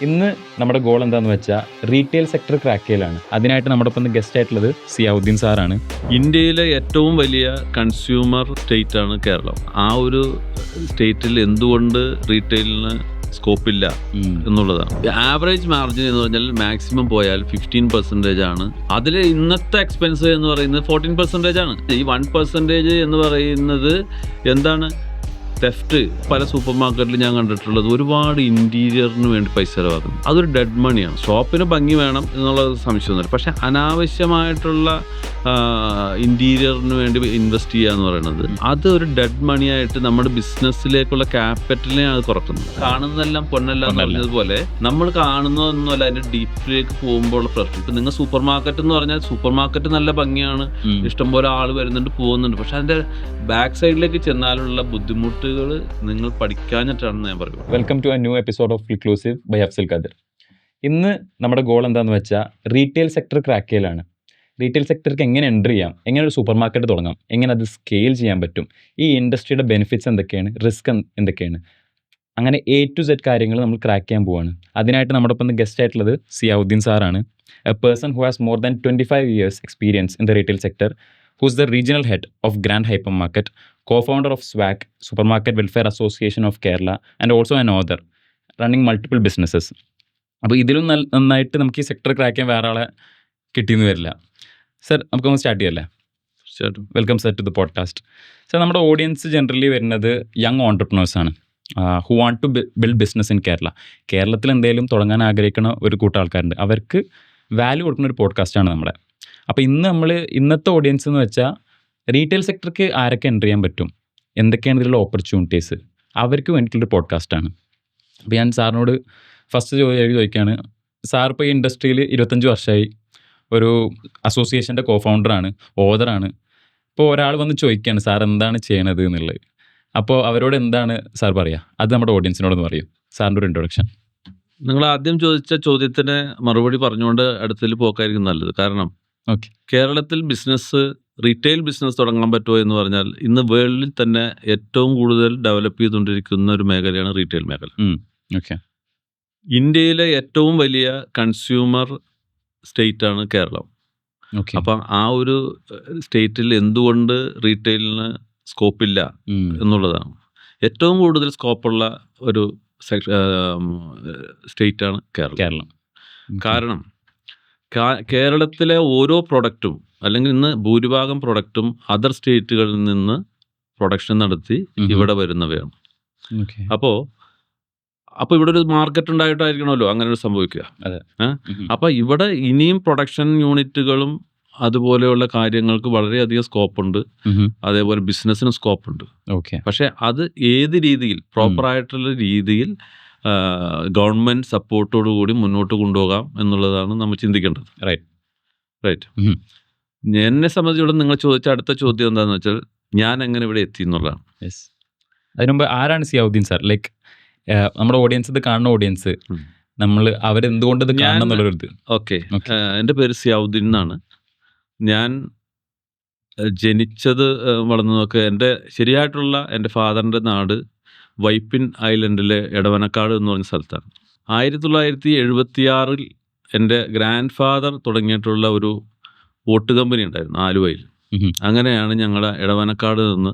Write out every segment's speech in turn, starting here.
ഇന്ന് നമ്മുടെ ഗോൾ എന്താണെന്ന് വെച്ചാൽ റീറ്റെയിൽ സെക്ടർ ക്രാക്ക് ചെയ്യലാണ്. അതിനായിട്ട് നമ്മുടെ ഒപ്പം ഗസ്റ്റ് ആയിട്ടുള്ളത് സിയാവുദ്ദീൻ സാറാണ്. ഇന്ത്യയിലെ ഏറ്റവും വലിയ കൺസ്യൂമർ സ്റ്റേറ്റാണ് കേരളം. ആ ഒരു സ്റ്റേറ്റിൽ എന്തുകൊണ്ട് റീറ്റെയിലിന് സ്കോപ്പില്ല എന്നുള്ളതാണ്. ആവറേജ് മാർജിൻ എന്ന് പറഞ്ഞാൽ മാക്സിമം പോയാൽ 15% ആണ്. അതിൽ ഇന്നത്തെ എക്സ്പെൻസ് എന്ന് പറയുന്നത് 14% ആണ്. ഈ 1% എന്ന് പറയുന്നത് എന്താണ്? തെഫ്റ്റ്. പല സൂപ്പർ മാർക്കറ്റിൽ ഞാൻ കണ്ടിട്ടുള്ളത് ഒരുപാട് ഇൻറ്റീരിയറിന് വേണ്ടി പൈസ ചിലവാക്കുന്നു. അതൊരു ഡെഡ് മണിയാണ്. ഷോപ്പിന് ഭംഗി വേണം എന്നുള്ളത് സംശയമൊന്നുമില്ല. പക്ഷേ അനാവശ്യമായിട്ടുള്ള ഇൻറ്റീരിയറിന് വേണ്ടി ഇൻവെസ്റ്റ് ചെയ്യുക എന്ന് പറയുന്നത് അത് ഒരു ഡെഡ് മണിയായിട്ട് നമ്മുടെ ബിസിനസ്സിലേക്കുള്ള ക്യാപിറ്റലിനെ അത് കുറക്കുന്നത്. കാണുന്നതെല്ലാം പൊന്നല്ല എന്ന് പറഞ്ഞതുപോലെ നമ്മൾ കാണുന്നതൊന്നുമല്ല, അതിൻ്റെ ഡീപ്പിലേക്ക് പോകുമ്പോൾ പ്രശ്നം. ഇപ്പം നിങ്ങൾ സൂപ്പർ മാർക്കറ്റ് എന്ന് പറഞ്ഞാൽ സൂപ്പർ മാർക്കറ്റ് നല്ല ഭംഗിയാണ്, ഇഷ്ടംപോലെ ആൾ വരുന്നുണ്ട്, പോകുന്നുണ്ട്. പക്ഷെ അതിൻ്റെ ബാക്ക് സൈഡിലേക്ക് ചെന്നാലുള്ള ബുദ്ധിമുട്ട് നിങ്ങൾ പഠിക്കാഞ്ഞിട്ടാണെന്ന് ഞാൻ പറയും. Welcome to a new episode of inclusive by Afsal Khadir. ഇന്ന് നമ്മുടെ ഗോൾ എന്താണെന്ന് വെച്ചാൽ റീറ്റെയിൽ സെക്ടർ ക്രാക്ക് ചെയ്യലാണ്. റീറ്റെയിൽ സെക്ടർക്ക് എങ്ങനെ എൻ്റർ ചെയ്യാം, എങ്ങനെ ഒരു സൂപ്പർ മാർക്കറ്റ് തുടങ്ങാം, എങ്ങനെ അത് സ്കെയിൽ ചെയ്യാൻ പറ്റും, ഈ ഇൻഡസ്ട്രിയുടെ ബെനിഫിറ്റ്സ് എന്തൊക്കെയാണ്, റിസ്ക് എന്തൊക്കെയാണ്, അങ്ങനെ A to Z കാര്യങ്ങൾ നമ്മൾ ക്രാക്ക് ചെയ്യാൻ പോവുകയാണ്. അതിനായിട്ട് നമ്മുടെ ഒപ്പം ഗസ്റ്റ് ആയിട്ടുള്ളത് സിയാവുദ്ദീൻ സാറാണ്. A person who has more than 25 years experience in the retail sector, who is the regional head of Grand Hypermarket, co-founder of SWAG, Supermarket Welfare Association of Kerala, and also an author, running multiple businesses. അപ്പോൾ ഇതിലും നന്നായിട്ട് നമുക്ക് ഈ sector crack ചെയ്യാൻ വേറെ ആളെ കിട്ടിയെന്ന് വരില്ല. സർ, നമുക്കൊന്ന് സ്റ്റാർട്ട് ചെയ്യല്ലേ? Welcome sir to the podcast. Sir, നമ്മുടെ ഓഡിയൻസ് ജനറലി വരുന്നത് യങ് ഓൺടർപ്രണേഴ്സാണ്, who want to build business in Kerala. കേരളത്തിൽ എന്തെങ്കിലും തുടങ്ങാൻ ആഗ്രഹിക്കുന്ന ഒരു കൂട്ടം ആൾക്കാരുണ്ട്. അവർക്ക് വാല്യൂ കൊടുക്കുന്ന ഒരു പോഡ്കാസ്റ്റാണ് നമ്മുടെ. അപ്പോൾ ഇന്നത്തെ ഓഡിയൻസ് എന്ന് വെച്ചാൽ റീറ്റെയിൽ സെക്ടർക്ക് ആരൊക്കെ എൻ്റർ ചെയ്യാൻ പറ്റും, എന്തൊക്കെയാണ് ഇതിലുള്ള ഓപ്പർച്യൂണിറ്റീസ്, അവർക്ക് വേണ്ടിയിട്ടുള്ളൊരു പോഡ്കാസ്റ്റാണ്. അപ്പോൾ ഞാൻ സാറിനോട് ഫസ്റ്റ് ചോദിക്കുകയാണ്. സാർ ഇപ്പോൾ ഈ ഇൻഡസ്ട്രിയിൽ 25 വർഷമായി, ഒരു അസോസിയേഷൻ്റെ കോഫൗണ്ടറാണ്, ഓതറാണ്. ഇപ്പോൾ ഒരാൾ വന്ന് ചോദിക്കുകയാണ് സാർ എന്താണ് ചെയ്യണത് എന്നുള്ളത്. അപ്പോൾ അവരോട് എന്താണ് സാർ പറയുക? അത് നമ്മുടെ ഓഡിയൻസിനോടൊന്ന് പറയും. സാറിൻ്റെ ഒരു ഇൻട്രൊഡക്ഷൻ. നിങ്ങൾ ആദ്യം ചോദിച്ച ചോദ്യത്തിന് മറുപടി പറഞ്ഞുകൊണ്ട് അടുത്തതിൽ പോക്കായിരിക്കും നല്ലത്. കാരണം കേരളത്തിൽ റീറ്റെയിൽ ബിസിനസ് തുടങ്ങാൻ പറ്റുമോ എന്ന് പറഞ്ഞാൽ ഇന്ന് വേൾഡിൽ തന്നെ ഏറ്റവും കൂടുതൽ ഡെവലപ്പ് ചെയ്തുകൊണ്ടിരിക്കുന്ന ഒരു മേഖലയാണ് റീറ്റെയിൽ മേഖല. ഇന്ത്യയിലെ ഏറ്റവും വലിയ കൺസ്യൂമർ സ്റ്റേറ്റാണ് കേരളം. അപ്പം ആ ഒരു സ്റ്റേറ്റിൽ എന്തുകൊണ്ട് റീറ്റെയിലിന് സ്കോപ്പില്ല എന്നുള്ളതാണ്. ഏറ്റവും കൂടുതൽ സ്കോപ്പുള്ള ഒരു സ്റ്റേറ്റാണ് കേരളം. കാരണം കേരളത്തിലെ ഓരോ പ്രൊഡക്റ്റും, അല്ലെങ്കിൽ ഇന്ന് ഭൂരിഭാഗം പ്രൊഡക്റ്റും അതർ സ്റ്റേറ്റുകളിൽ നിന്ന് പ്രൊഡക്ഷൻ നടത്തി ഇവിടെ വരുന്നവയാണ്. അപ്പോൾ ഇവിടെ ഒരു മാർക്കറ്റ് ഉണ്ടായിട്ടായിരിക്കണമല്ലോ അങ്ങനെ ഒരു സംഭവിക്കുക. അപ്പോൾ ഇവിടെ ഇനിയും പ്രൊഡക്ഷൻ യൂണിറ്റുകളും അതുപോലെയുള്ള കാര്യങ്ങൾക്ക് വളരെയധികം സ്കോപ്പുണ്ട്. അതേപോലെ ബിസിനസ്സിന് സ്കോപ്പുണ്ട്. പക്ഷെ അത് ഏത് രീതിയിൽ, പ്രോപ്പറായിട്ടുള്ള രീതിയിൽ ഗവൺമെൻറ് സപ്പോർട്ടോടുകൂടി മുന്നോട്ട് കൊണ്ടുപോകാം എന്നുള്ളതാണ് നമ്മൾ ചിന്തിക്കേണ്ടത്. റൈറ്റ്. എന്നെ സംബന്ധിച്ചിടത്തോളം നിങ്ങൾ ചോദിച്ച അടുത്ത ചോദ്യം എന്താണെന്ന് വെച്ചാൽ ഞാൻ എങ്ങനെ ഇവിടെ എത്തി എന്നുള്ളതാണ്. അതിനുമുമ്പ് ആരാണ് സിയാവുദ്ദീൻ സാർ? ലൈക്ക് നമ്മുടെ ഓഡിയൻസ്, ഇത് കാണുന്ന ഓഡിയൻസ്, അവരെന്തുകൊണ്ട് ഇത് കാണണം എന്നുള്ളൊരു. എൻ്റെ പേര് സിയാവുദ്ദീൻ എന്നാണ്. ഞാൻ ജനിച്ചത് വളർന്നതൊക്കെ ശരിയായിട്ടുള്ള എൻ്റെ ഫാദറിൻ്റെ നാട് വൈപ്പിൻ ഐലൻഡിലെ എടവനക്കാട് എന്ന് പറഞ്ഞ സ്ഥലത്താണ്. 1976 എൻ്റെ ഗ്രാൻഡ് ഫാദർ തുടങ്ങിയിട്ടുള്ള ഒരു ബോട്ട് കമ്പനി ഉണ്ടായിരുന്നു ആലുവയിൽ. അങ്ങനെയാണ് ഞങ്ങൾ എടവനക്കാട് നിന്ന്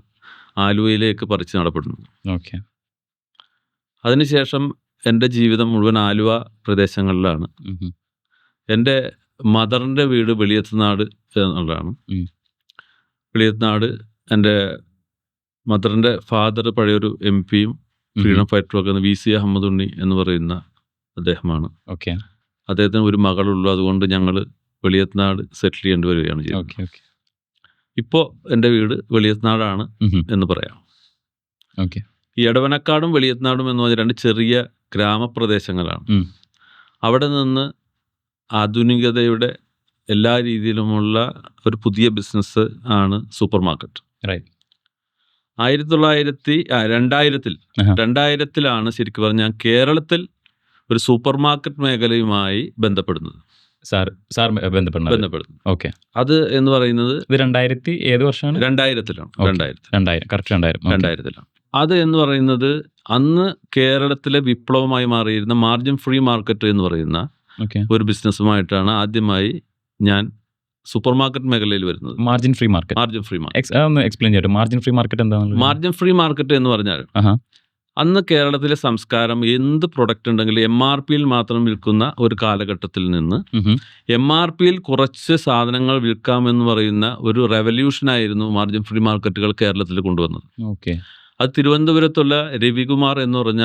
ആലുവയിലേക്ക് പറിച്ച് നടപ്പെടുന്നത്. അതിനുശേഷം എൻ്റെ ജീവിതം മുഴുവൻ ആലുവ പ്രദേശങ്ങളിലാണ്. എൻ്റെ മദറിൻ്റെ വീട് വെളിയത്തുനാട് എന്നുള്ളതാണ്. വെളിയത്തുനാട് എൻ്റെ മദറിൻ്റെ ഫാദർ പഴയൊരു MP-യും ഫ്രീഡം ഫൈറ്ററും ഒക്കെ VC അഹമ്മദ് ഉണ്ണി എന്ന് പറയുന്ന അദ്ദേഹമാണ്. അദ്ദേഹത്തിന് ഒരു മകളുള്ളൂ. അതുകൊണ്ട് ഞങ്ങൾ വെളിയത്തുനാട് സെറ്റിൽ ചെയ്യേണ്ടി വരികയാണ് ചെയ്യുന്നത്. ഇപ്പോൾ എൻ്റെ വീട് വെളിയത്തുനാടാണ് എന്ന് പറയാം. ഈ എടവനക്കാടും വെളിയത്തുനാടും എന്ന് പറഞ്ഞാൽ 2 ചെറിയ ഗ്രാമപ്രദേശങ്ങളാണ്. അവിടെ നിന്ന് ആധുനികതയുടെ എല്ലാ രീതിയിലുമുള്ള ഒരു പുതിയ ബിസിനസ് ആണ് സൂപ്പർ മാർക്കറ്റ്. 2000-ലാണ് ശരിക്കും പറഞ്ഞാൽ കേരളത്തിൽ ഒരു സൂപ്പർ മാർക്കറ്റ് മേഖലയുമായി ബന്ധപ്പെടുന്നത്. ബന്ധപ്പെടുന്നത്. അത് എന്ന് പറയുന്നത് 2000 ഏത് വർഷമാണ്? 2000-ലാണ്. 2000-ലാണ്. അത് എന്ന് പറയുന്നത് അന്ന് കേരളത്തിലെ വിപ്ലവമായി മാറിയിരുന്ന മാർജിൻ ഫ്രീ മാർക്കറ്റ് എന്ന് പറയുന്ന ഓക്കെ. ഒരു ബിസിനസ്സുമായിട്ടാണ് ആദ്യമായി ഞാൻ സൂപ്പർ മാർക്കറ്റ് മേഖലയിൽ വരുന്നത്. Margin free market margin free market ഒന്ന് എക്സ്പ്ലെയിൻ ചെയ്യട്ടെ. മാർജിൻ ഫ്രീ മാർക്കറ്റ് എന്താണെന്നുള്ളത്? മാർജിൻ ഫ്രീ മാർക്കറ്റ് എന്ന് പറഞ്ഞാൽ ആഹാ. അന്ന് കേരളത്തിലെ സംസ്കാരം എന്ത് പ്രൊഡക്റ്റ് ഉണ്ടെങ്കിലും MRPയിൽ മാത്രം വിൽക്കുന്ന ഒരു കാലഘട്ടത്തിൽ നിന്ന് MRPയിൽ കുറച്ച് സാധനങ്ങൾ വിൽക്കാമെന്ന് പറയുന്ന ഒരു റെവല്യൂഷനായിരുന്നു മാർജിൻ ഫ്രീ മാർക്കറ്റുകൾ കേരളത്തിൽ കൊണ്ടുവന്നത്. ഓക്കെ. അത് തിരുവനന്തപുരത്തുള്ള രവികുമാർ എന്ന് പറഞ്ഞ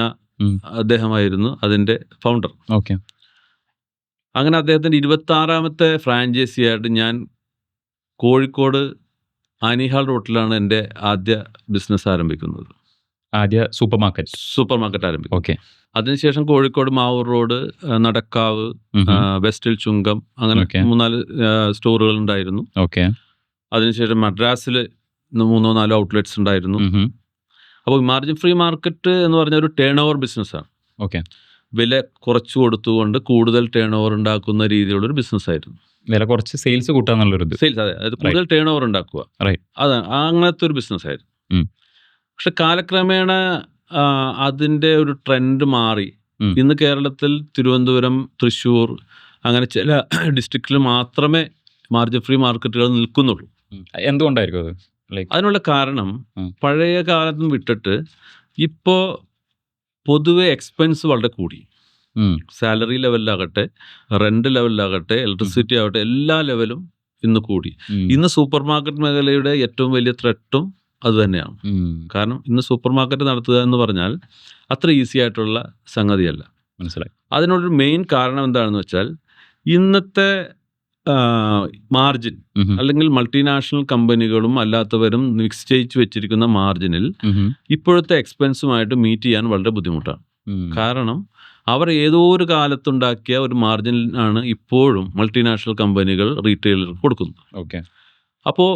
അദ്ദേഹമായിരുന്നു അതിൻ്റെ ഫൗണ്ടർ. ഓക്കെ. അങ്ങനെ അദ്ദേഹത്തിൻ്റെ 26ാമത്തെ ഫ്രാഞ്ചൈസിയായിട്ട് ഞാൻ കോഴിക്കോട് ആനിഹാൾ റോട്ടിലാണ് എൻ്റെ ആദ്യ ബിസിനസ് ആരംഭിക്കുന്നത്. ആദ്യ സൂപ്പർ മാർക്കറ്റ് ആരംഭിക്കും. ഓക്കെ. അതിനുശേഷം കോഴിക്കോട് മാവൂർ റോഡ്, നടക്കാവ്, വെസ്റ്റിൽ ചുങ്കം, അങ്ങനെ Okay. 3-4 സ്റ്റോറുകൾ ഉണ്ടായിരുന്നു. ഓക്കെ. അതിനുശേഷം മദ്രാസിൽ 3-4 ഔട്ട്ലെറ്റ്സ് ഉണ്ടായിരുന്നു. അപ്പോൾ മാർജിൻ ഫ്രീ മാർക്കറ്റ് എന്ന് പറഞ്ഞ ഒരു ടേൺ ഓവർ ബിസിനസ്സാണ്. ഓക്കെ. വില കുറച്ച് കൊടുത്തുകൊണ്ട് കൂടുതൽ ടേൺ ഓവർ ഉണ്ടാക്കുന്ന രീതിയിലുള്ളൊരു ബിസിനസ്സായിരുന്നു. വില കുറച്ച് സെയിൽസ് കൂട്ടാന്നുള്ളൊരു ഇത്. സെയിൽസ്, അതെ, അത് കൂടുതൽ ടേൺ ഓവർ ഉണ്ടാക്കുക, Right. അതാണ് അങ്ങനത്തെ ഒരു ബിസിനസ്സായിരുന്നു. പക്ഷെ കാലക്രമേണ അതിൻ്റെ ഒരു ട്രെൻഡ് മാറി. ഇന്ന് കേരളത്തിൽ തിരുവനന്തപുരം, തൃശ്ശൂർ, അങ്ങനെ ചില ഡിസ്ട്രിക്റ്റിൽ മാത്രമേ മാർജിൻ ഫ്രീ മാർക്കറ്റുകൾ നിൽക്കുന്നുള്ളൂ. എന്തുകൊണ്ടായിരിക്കും അത്? അതിനുള്ള കാരണം പഴയ കാലത്തും വിട്ടിട്ട് ഇപ്പോൾ പൊതുവെ എക്സ്പെൻസ് വളരെ കൂടി. സാലറി ലെവലിലാകട്ടെ, റെന്റ് ലെവലിലാകട്ടെ, ഇലക്ട്രിസിറ്റി ആകട്ടെ, എല്ലാ ലെവലും ഇന്ന് കൂടി. ഇന്ന് സൂപ്പർ മാർക്കറ്റ് മേഖലയുടെ ഏറ്റവും വലിയ ത്രെട്ടും അത് തന്നെയാണ്. കാരണം ഇന്ന് സൂപ്പർ മാർക്കറ്റ് നടത്തുക എന്ന് പറഞ്ഞാൽ അത്ര ഈസി ആയിട്ടുള്ള സംഗതിയല്ല. മനസ്സിലായി. അതിനൊരു മെയിൻ കാരണം എന്താണെന്ന് വെച്ചാൽ ഇന്നത്തെ മാർജിൻ, അല്ലെങ്കിൽ മൾട്ടിനാഷണൽ കമ്പനികളും അല്ലാത്തവരും നിശ്ചയിച്ച് വെച്ചിരിക്കുന്ന മാർജിനിൽ ഇപ്പോഴത്തെ എക്സ്പെൻസുമായിട്ട് മീറ്റ് ചെയ്യാൻ വളരെ ബുദ്ധിമുട്ടാണ്. കാരണം അവർ ഏതോ ഒരു കാലത്തുണ്ടാക്കിയ ഒരു മാർജിനാണ് ഇപ്പോഴും മൾട്ടിനാഷണൽ കമ്പനികൾ റീറ്റെയിലർക്ക് കൊടുക്കുന്നത്. ഓക്കെ. അപ്പോൾ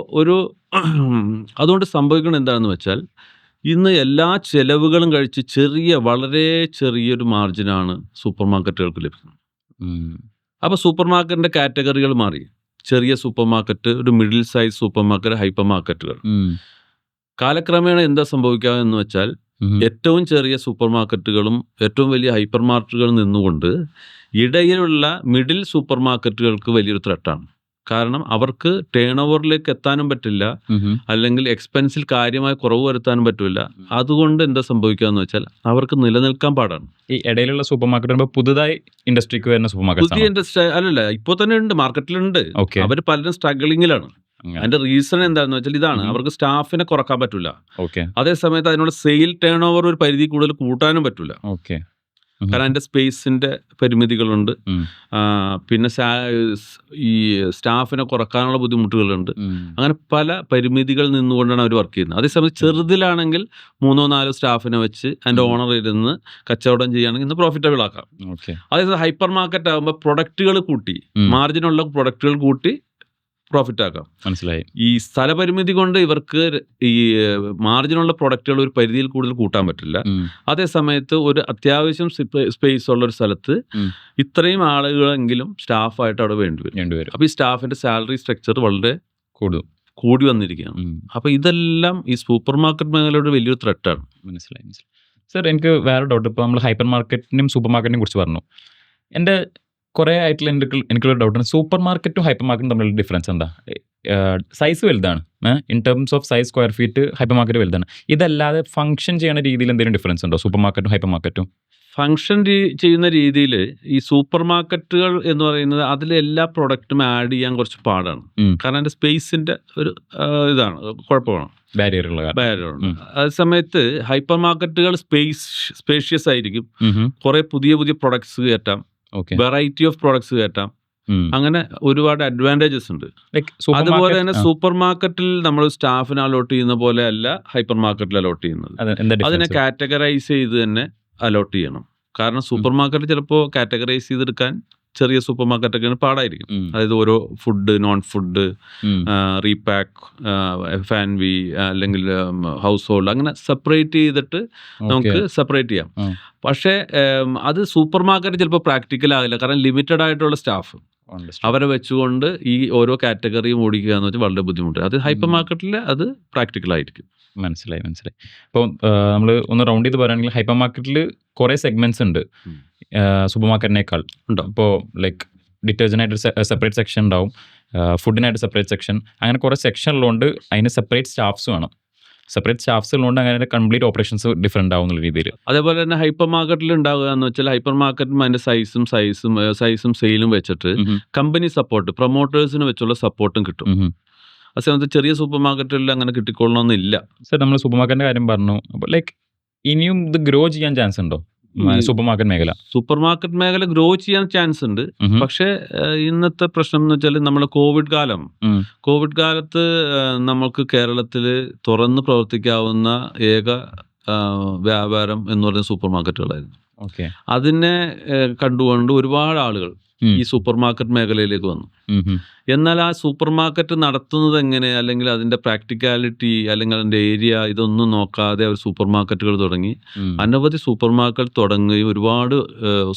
അതുകൊണ്ട് സംഭവിക്കുന്നത് എന്താണെന്ന് വെച്ചാൽ ഇന്ന് എല്ലാ ചെലവുകളും കഴിച്ച് വളരെ ചെറിയൊരു മാർജിനാണ് സൂപ്പർ മാർക്കറ്റുകൾക്ക് ലഭിക്കുന്നത്. അപ്പോൾ സൂപ്പർ മാർക്കറ്റിൻ്റെ കാറ്റഗറികൾ മാറി. ചെറിയ സൂപ്പർ മാർക്കറ്റ്, ഒരു middle size super market, hyper മാർക്കറ്റുകൾ. കാലക്രമേണ എന്താ സംഭവിക്കുക എന്ന് വെച്ചാൽ ഏറ്റവും ചെറിയ സൂപ്പർ മാർക്കറ്റുകളും ഏറ്റവും വലിയ ഹൈപ്പർ മാർക്കറ്റുകളും നിന്നുകൊണ്ട് ഇടയിലുള്ള മിഡിൽ സൂപ്പർ മാർക്കറ്റുകൾക്ക് വലിയൊരു ത്രെട്ടാണ്. കാരണം അവർക്ക് ടേൺ ഓവറിലേക്ക് എത്താനും പറ്റില്ല, അല്ലെങ്കിൽ എക്സ്പെൻസിൽ കാര്യമായ കുറവ് വരുത്താനും പറ്റില്ല. അതുകൊണ്ട് എന്താ സംഭവിക്കുക എന്ന് വെച്ചാൽ അവർക്ക് നിലനിൽക്കാൻ പാടാണ്. ഈ ഇടയിലുള്ള സൂപ്പർ മാർക്കറ്റ് പുതുതായി ഇൻഡസ്ട്രിക്ക് വരുന്ന സൂപ്പർ മാർക്കറ്റ്, പുതിയ ഇൻഡസ്ട്രി അല്ലല്ല, ഇപ്പോൾ തന്നെ ഉണ്ട്, മാർക്കറ്റിലുണ്ട്. അവർ പലരും സ്ട്രഗിളിങ്ങിലാണ്. അതിന്റെ റീസൺ എന്താണെന്ന് വെച്ചാൽ ഇതാണ്, അവർക്ക് സ്റ്റാഫിനെ കുറക്കാൻ പറ്റില്ല. അതേസമയത്ത് അതിനുള്ള സെയിൽ ടേൺ ഓവർ ഒരു പരിധി കൂടുതൽ കൂട്ടാനും പറ്റില്ല. കാരണം അതിൻ്റെ സ്പേസിൻ്റെ പരിമിതികളുണ്ട്. പിന്നെ ഈ സ്റ്റാഫിനെ കുറക്കാനുള്ള ബുദ്ധിമുട്ടുകളുണ്ട്. അങ്ങനെ പല പരിമിതികൾ നിന്നുകൊണ്ടാണ് അവർ വർക്ക് ചെയ്യുന്നത്. അതേസമയം ചെറുതിലാണെങ്കിൽ 3-4 സ്റ്റാഫിനെ വെച്ച് അതിൻ്റെ ഓണർ ഇരുന്ന് കച്ചവടം ചെയ്യുകയാണെങ്കിൽ ഇന്ന് പ്രോഫിറ്റബിൾ ആക്കാം. അതേസമയം ഹൈപ്പർ മാർക്കറ്റ് ആകുമ്പോൾ പ്രൊഡക്റ്റുകൾ കൂട്ടി, മാർജിനുള്ള പ്രൊഡക്റ്റുകൾ കൂട്ടി പ്രോഫിറ്റ് ആക്കാം. മനസ്സിലായി. ഈ സ്ഥലപരിമിതി കൊണ്ട് ഇവർക്ക് ഈ മാർജിനുള്ള പ്രൊഡക്റ്റുകൾ ഒരു പരിധിയിൽ കൂടുതൽ കൂട്ടാൻ പറ്റില്ല. അതേ സമയത്ത് ഒരു അത്യാവശ്യം സ്പേസ് ഉള്ള ഒരു സ്ഥലത്ത് ഇത്രയും ആളുകളെങ്കിലും സ്റ്റാഫായിട്ട് അവിടെ വേണ്ടിവരും. അപ്പോൾ ഈ സ്റ്റാഫിന്റെ സാലറി സ്ട്രക്ചർ വളരെ കൂടി വന്നിരിക്കുകയാണ്. അപ്പോൾ ഇതെല്ലാം ഈ സൂപ്പർ മാർക്കറ്റ് മേഖലയുടെ വലിയൊരു ത്രെട്ടാണ്. മനസ്സിലായി. സർ, എനിക്ക് വേറെ ഡൗട്ട്. ഇപ്പോൾ നമ്മൾ ഹൈപ്പർ മാർക്കറ്റിനും സൂപ്പർ മാർക്കറ്റിനെ കുറിച്ച് പറഞ്ഞു. എൻ്റെ കുറേ ആയിട്ടുള്ള എനിക്കുള്ള ഡൗട്ടാണ്, സൂപ്പർ മാർക്കറ്റും ഹൈപ്പർ മാർക്കറ്റും തമ്മിലുള്ള ഡിഫറൻസ് എന്താ? സൈസ് വലുതാണ്, in terms of size, square feet hyper market വലുതാണ്. ഇതല്ലാതെ ഫംഗ്ഷൻ ചെയ്യുന്ന രീതിയിൽ എന്തെങ്കിലും ഡിഫറൻസ് ഉണ്ടോ സൂപ്പർ മാർക്കറ്റും ഹൈപ്പർ മാർക്കറ്റും? ഫംഗ്ഷൻ ചെയ്യുന്ന രീതിയിൽ ഈ സൂപ്പർ മാർക്കറ്റുകൾ എന്ന് പറയുന്നത് അതിൽ എല്ലാ പ്രൊഡക്റ്റും ആഡ് ചെയ്യാൻ കുറച്ച് പാടാണ്. കാരണം അതിൻ്റെ സ്പേസിൻ്റെ ഒരു ഇതാണ്, കുഴപ്പമാണ്, ബാരിയറുണ്ട്. അതേസമയത്ത് ഹൈപ്പർ മാർക്കറ്റുകൾ സ്പേഷ്യസ് ആയിരിക്കും. കുറേ പുതിയ പ്രൊഡക്ട്സ് കയറ്റാം, വെറൈറ്റി ഓഫ് പ്രൊഡക്ട്സ് കയറ്റാം. അങ്ങനെ ഒരുപാട് അഡ്വാൻറ്റേജസ് ഉണ്ട്. അതുപോലെ തന്നെ സൂപ്പർ മാർക്കറ്റിൽ നമ്മൾ സ്റ്റാഫിനെ അലോട്ട് ചെയ്യുന്ന പോലെ അല്ല ഹൈപ്പർ മാർക്കറ്റിൽ അലോട്ട് ചെയ്യുന്നത്. അതിനെ കാറ്റഗറൈസ് ചെയ്ത് തന്നെ അലോട്ട് ചെയ്യണം. കാരണം സൂപ്പർ മാർക്കറ്റ് ചിലപ്പോൾ കാറ്റഗറൈസ് ചെയ്തെടുക്കാൻ ചെറിയ സൂപ്പർ മാർക്കറ്റൊക്കെയാണ് പാടായിരിക്കും. അതായത് ഓരോ ഫുഡ്, നോൺ ഫുഡ്, റീപാക്ക്, ഫാൻവി, അല്ലെങ്കിൽ ഹൗസ് ഹോൾഡ്, അങ്ങനെ സെപ്പറേറ്റ് ചെയ്തിട്ട് നമുക്ക് സെപ്പറേറ്റ് ചെയ്യാം. പക്ഷേ അത് സൂപ്പർ മാർക്കറ്റ് ചിലപ്പോൾ പ്രാക്ടിക്കൽ ആകില്ല. കാരണം ലിമിറ്റഡ് ആയിട്ടുള്ള സ്റ്റാഫ്, അവരെ വെച്ചുകൊണ്ട് ഈ ഓരോ കാറ്റഗറിയും ഓടിക്കുക എന്ന് വെച്ചാൽ വളരെ ബുദ്ധിമുട്ട്. അത് ഹൈപ്പർ മാർക്കറ്റിൽ അത് പ്രാക്ടിക്കൽ ആയിരിക്കും. മനസ്സിലായി. അപ്പോൾ നമ്മൾ ഒന്ന് റൗണ്ട് ചെയ്ത് പറയുകയാണെങ്കിൽ ഹൈപ്പർ മാർക്കറ്റിൽ കുറേ സെഗ്മെന്റ്സ് ഉണ്ട് സൂപ്പർ മാർക്കറ്റിനേക്കാൾ. ഉണ്ടാവും. ഇപ്പോൾ ലൈക്ക് ഡിറ്റർജൻറ്റായിട്ട് സെപ്പറേറ്റ് സെക്ഷൻ ഉണ്ടാവും, ഫുഡിനായിട്ട് സെപ്പറേറ്റ് സെക്ഷൻ, അങ്ങനെ കുറേ സെക്ഷൻ ഉള്ളതുകൊണ്ട് അതിന് സെപ്പറേറ്റ് സ്റ്റാഫ്സ് വേണം. സെപ്പറേറ്റ് സ്റ്റാഫ്സ് ഉള്ളതുകൊണ്ട് അങ്ങനെ കംപ്ലീറ്റ് ഓപ്പറേഷൻസ് ഡിഫറെൻ്റ് ആവും എന്നുള്ള രീതിയിൽ. അതേപോലെ തന്നെ ഹൈപ്പർ മാർക്കറ്റിൽ ഉണ്ടാവുക എന്ന് വെച്ചാൽ ഹൈപ്പർ മാർക്കറ്റും അതിൻ്റെ സൈസും സെയിലും വെച്ചിട്ട് കമ്പനി സപ്പോർട്ട്, പ്രൊമോട്ടേഴ്സിന് വെച്ചുള്ള സപ്പോർട്ടും കിട്ടും. അതേസമയത്ത് ചെറിയ സൂപ്പർ മാർക്കറ്റുകളിൽ അങ്ങനെ കിട്ടിക്കൊള്ളണമെന്നില്ല. സർ, നമ്മൾ സൂപ്പർ മാർക്കറ്റിൻ്റെ കാര്യം പറഞ്ഞു. അപ്പോൾ ലൈക്ക് ഇനിയും ഇത് ഗ്രോ ചെയ്യാൻ ചാൻസ് ഉണ്ടോ സൂപ്പർ മാർക്കറ്റ് മേഖല? സൂപ്പർ മാർക്കറ്റ് മേഖല ഗ്രോ ചെയ്യാൻ ചാൻസ് ഉണ്ട്. പക്ഷേ ഇന്നത്തെ പ്രശ്നം എന്ന് വെച്ചാൽ നമ്മുടെ കോവിഡ് കാലത്ത് നമുക്ക് കേരളത്തിൽ തുറന്ന് പ്രവർത്തിക്കാവുന്ന ഏക വ്യാപാരം എന്ന് പറയുന്നത് സൂപ്പർ മാർക്കറ്റുകളായിരുന്നു. അതിനെ കണ്ടുകൊണ്ട് ഒരുപാട് ആളുകൾ ഈ സൂപ്പർ മാർക്കറ്റ് മേഖലയിലേക്ക് വന്നു. എന്നാൽ ആ സൂപ്പർ മാർക്കറ്റ് നടത്തുന്നത് എങ്ങനെ, അല്ലെങ്കിൽ അതിന്റെ പ്രാക്ടിക്കാലിറ്റി, അല്ലെങ്കിൽ അതിന്റെ ഏരിയ, ഇതൊന്നും നോക്കാതെ അവർ സൂപ്പർ മാർക്കറ്റുകൾ തുടങ്ങി. അനവധി സൂപ്പർ മാർക്കറ്റ് തുടങ്ങുകയും ഒരുപാട്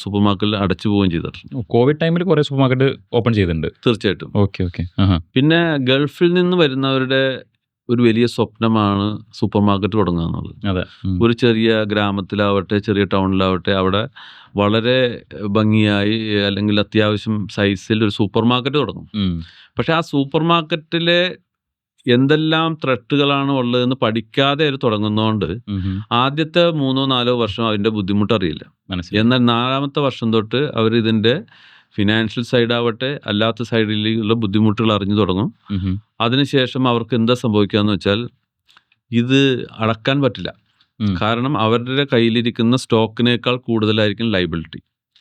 സൂപ്പർ മാർക്കറ്റിൽ അടച്ചു പോവുകയും ചെയ്തിട്ടുണ്ട്. കോവിഡ് ടൈമിൽ കുറെ സൂപ്പർ മാർക്കറ്റ് ഓപ്പൺ ചെയ്തിട്ടുണ്ട്. തീർച്ചയായിട്ടും. ഓക്കെ. പിന്നെ ഗൾഫിൽ നിന്ന് വരുന്നവരുടെ ഒരു വലിയ സ്വപ്നമാണ് സൂപ്പർ മാർക്കറ്റ് തുടങ്ങുക എന്നുള്ളത്. ഒരു ചെറിയ ഗ്രാമത്തിലാവട്ടെ, ചെറിയ ടൗണിലാവട്ടെ, അവിടെ വളരെ ഭംഗിയായി അല്ലെങ്കിൽ അത്യാവശ്യം സൈസിൽ ഒരു സൂപ്പർ മാർക്കറ്റ് തുടങ്ങും. പക്ഷെ ആ സൂപ്പർ മാർക്കറ്റിലെ എന്തെല്ലാം ത്രെട്ടുകളാണ് ഉള്ളതെന്ന് പഠിക്കാതെ അവർ തുടങ്ങുന്നതുകൊണ്ട് ആദ്യത്തെ 3-4 വർഷം അതിൻ്റെ ബുദ്ധിമുട്ട് അറിയില്ല. എന്നാൽ 4ാമത്തെ വർഷം തൊട്ട് അവർ ഇതിൻ്റെ ഫിനാൻഷ്യൽ സൈഡാവട്ടെ അല്ലാത്ത സൈഡിലുള്ള ബുദ്ധിമുട്ടുകൾ അറിഞ്ഞു തുടങ്ങും. അതിനുശേഷം അവർക്ക് എന്താ സംഭവിക്കുക എന്ന് വെച്ചാൽ ഇത് അടക്കാൻ പറ്റില്ല. കാരണം അവരുടെ കയ്യിലിരിക്കുന്ന സ്റ്റോക്കിനേക്കാൾ കൂടുതലായിരിക്കും ലൈബിലിറ്റി.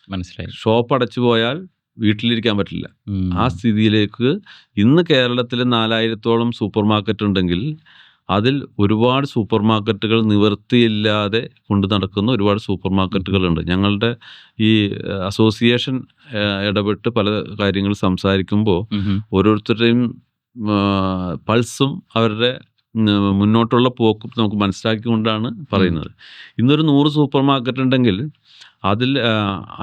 മനസ്സിലായി. ഷോപ്പ് അടച്ചു പോയാൽ വീട്ടിലിരിക്കാൻ പറ്റില്ല. ആ സ്ഥിതിയിലേക്ക് ഇന്ന് കേരളത്തിൽ 4000-ഓളം സൂപ്പർ മാർക്കറ്റ് ഉണ്ടെങ്കിൽ അതിൽ ഒരുപാട് സൂപ്പർ മാർക്കറ്റുകൾ നിവൃത്തിയില്ലാതെ കൊണ്ടു നടക്കുന്ന ഒരുപാട് സൂപ്പർ മാർക്കറ്റുകളുണ്ട്. ഞങ്ങളുടെ ഈ അസോസിയേഷൻ ഇടപെട്ട് പല കാര്യങ്ങൾ സംസാരിക്കുമ്പോൾ ഓരോരുത്തരുടെയും പൾസും അവരുടെ മുന്നോട്ടുള്ള പോക്കും നമുക്ക് മനസ്സിലാക്കിക്കൊണ്ടാണ് പറയുന്നത്. ഇന്നൊരു 100 സൂപ്പർ മാർക്കറ്റ് ഉണ്ടെങ്കിൽ അതിൽ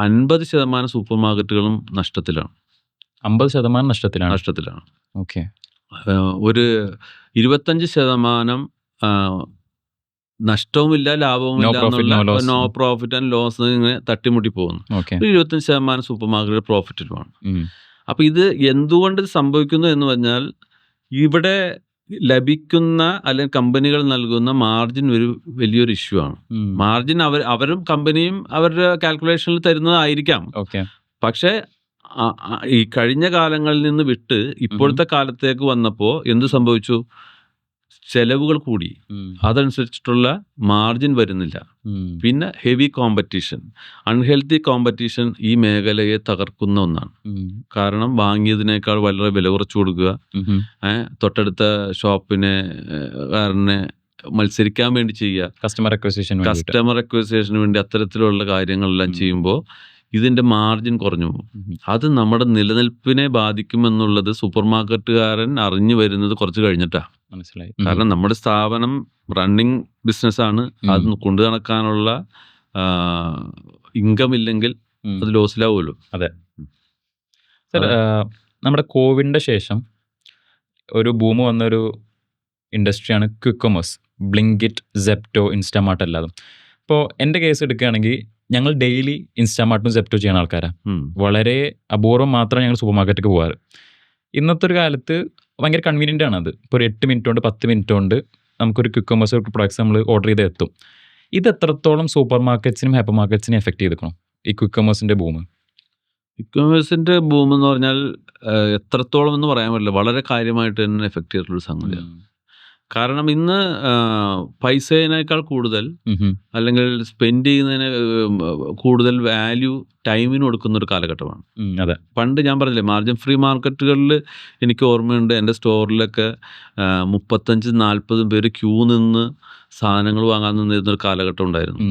50% സൂപ്പർ മാർക്കറ്റുകളും നഷ്ടത്തിലാണ്. 50% നഷ്ടത്തിലാണ്. ഓക്കെ. ഒരു 25% നഷ്ടവുമില്ല, ലാഭവുമില്ല, നോ പ്രോഫിറ്റ് ആൻഡ് ലോസ് ഇങ്ങനെ തട്ടിമുട്ടി പോകുന്നു. 25% സൂപ്പർ മാർക്കറ്റ് പ്രോഫിറ്റിലുമാണ്. അപ്പൊ ഇത് എന്തുകൊണ്ട് സംഭവിക്കുന്നു എന്ന് പറഞ്ഞാൽ ഇവിടെ ലഭിക്കുന്ന അല്ലെങ്കിൽ കമ്പനികൾ നൽകുന്ന മാർജിൻ ഒരു വലിയൊരു ഇഷ്യൂ ആണ്. മാർജിൻ അവരും കമ്പനിയും അവരുടെ കാൽക്കുലേഷനിൽ തരുന്നതായിരിക്കാം. പക്ഷേ ഈ കഴിഞ്ഞ കാലങ്ങളിൽ നിന്ന് വിട്ട് ഇപ്പോഴത്തെ കാലത്തേക്ക് വന്നപ്പോൾ എന്ത് സംഭവിച്ചു? ചെലവുകൾ കൂടി, അതനുസരിച്ചിട്ടുള്ള മാർജിൻ വരുന്നില്ല. പിന്നെ ഹെവി കോമ്പറ്റീഷൻ, അൺഹെൽത്തി കോമ്പറ്റീഷൻ ഈ മേഖലയെ തകർക്കുന്ന ഒന്നാണ്. കാരണം വാങ്ങിയതിനേക്കാൾ വളരെ വില കുറച്ചു കൊടുക്കുക, തൊട്ടടുത്ത ഷോപ്പിനെ മത്സരിക്കാൻ വേണ്ടി ചെയ്യുക, കസ്റ്റമർ അക്വിസിഷന് വേണ്ടി അത്തരത്തിലുള്ള കാര്യങ്ങളെല്ലാം ചെയ്യുമ്പോൾ ഇതിന്റെ മാർജിൻ കുറഞ്ഞു പോകും. അത് നമ്മുടെ നിലനിൽപ്പിനെ ബാധിക്കുമെന്നുള്ളത് സൂപ്പർ മാർക്കറ്റുകാരൻ അറിഞ്ഞു വരുന്നത് കുറച്ച് കഴിഞ്ഞിട്ടാണ്. മനസ്സിലായി. കാരണം നമ്മുടെ സ്ഥാപനം റണ്ണിങ് ബിസിനസ്സാണ്. അത് കൊണ്ടു നടക്കാനുള്ള ഇൻകം ഇല്ലെങ്കിൽ അത് ലോസിലാവുമല്ലോ. അതെ സർ, നമ്മുടെ കോവിഡിന്റെ ശേഷം ഒരു ബൂം വന്നൊരു ഇൻഡസ്ട്രിയാണ് quick commerce. Blinkit, Zepto, Instamart എല്ലാതും. ഇപ്പോൾ എൻ്റെ കേസ് എടുക്കുകയാണെങ്കിൽ ഞങ്ങൾ ഡെയിലി ഇൻസ്റ്റാമാർട്ടും സെപ്റ്റോ ചെയ്യുന്ന ആൾക്കാരാണ്. വളരെ അപൂർവം മാത്രമേ ഞങ്ങൾ സൂപ്പർ മാർക്കറ്റിലേക്ക് പോകാറ്. ഇന്നത്തെ ഒരു കാലത്ത് ഭയങ്കര കൺവീനിയൻ്റ് ആണ് അത്. ഇപ്പോൾ ഒരു 8 മിനിറ്റ് കൊണ്ട് 10 മിനിറ്റ് കൊണ്ട് നമുക്കൊരു ക്വിക്ക് കൊമേഴ്സ് പ്രൊഡക്ട്സ് നമ്മൾ ഓർഡർ ചെയ്ത് എത്തും. ഇത് എത്രത്തോളം സൂപ്പർ മാർക്കറ്റ്സിനും ഹൈപ്പർ മാർക്കറ്റ്സിനും എഫക്ട് ചെയ്തിരിക്കണം ഈ ക്വിക്ക് കൊമേഴ്സിൻ്റെ ബൂം? ക്വിക്ക് കൊമേഴ്സിൻ്റെ ബൂം എന്ന് പറഞ്ഞാൽ എത്രത്തോളം എന്ന് പറയാൻ പറ്റില്ല. വളരെ കാര്യമായിട്ട് തന്നെ എഫക്ട് ചെയ്തിട്ടുള്ളൊരു സംഗതിയാണ്. കാരണം ഇന്ന് പൈസേനേക്കാൾ കൂടുതൽ അല്ലെങ്കിൽ സ്പെൻഡ് ചെയ്യുന്നതിന് കൂടുതൽ വാല്യൂ ടൈമിന് കൊടുക്കുന്ന ഒരു കാലഘട്ടമാണ്. അതെ. പണ്ട് ഞാൻ പറഞ്ഞില്ലേ, മാർജിൻ ഫ്രീ മാർക്കറ്റുകളിൽ എനിക്ക് ഓർമ്മയുണ്ട്, എൻ്റെ സ്റ്റോറിലൊക്കെ 35-40 പേര് ക്യൂ നിന്ന് സാധനങ്ങൾ വാങ്ങാൻ നിന്നിരുന്നൊരു കാലഘട്ടം ഉണ്ടായിരുന്നു.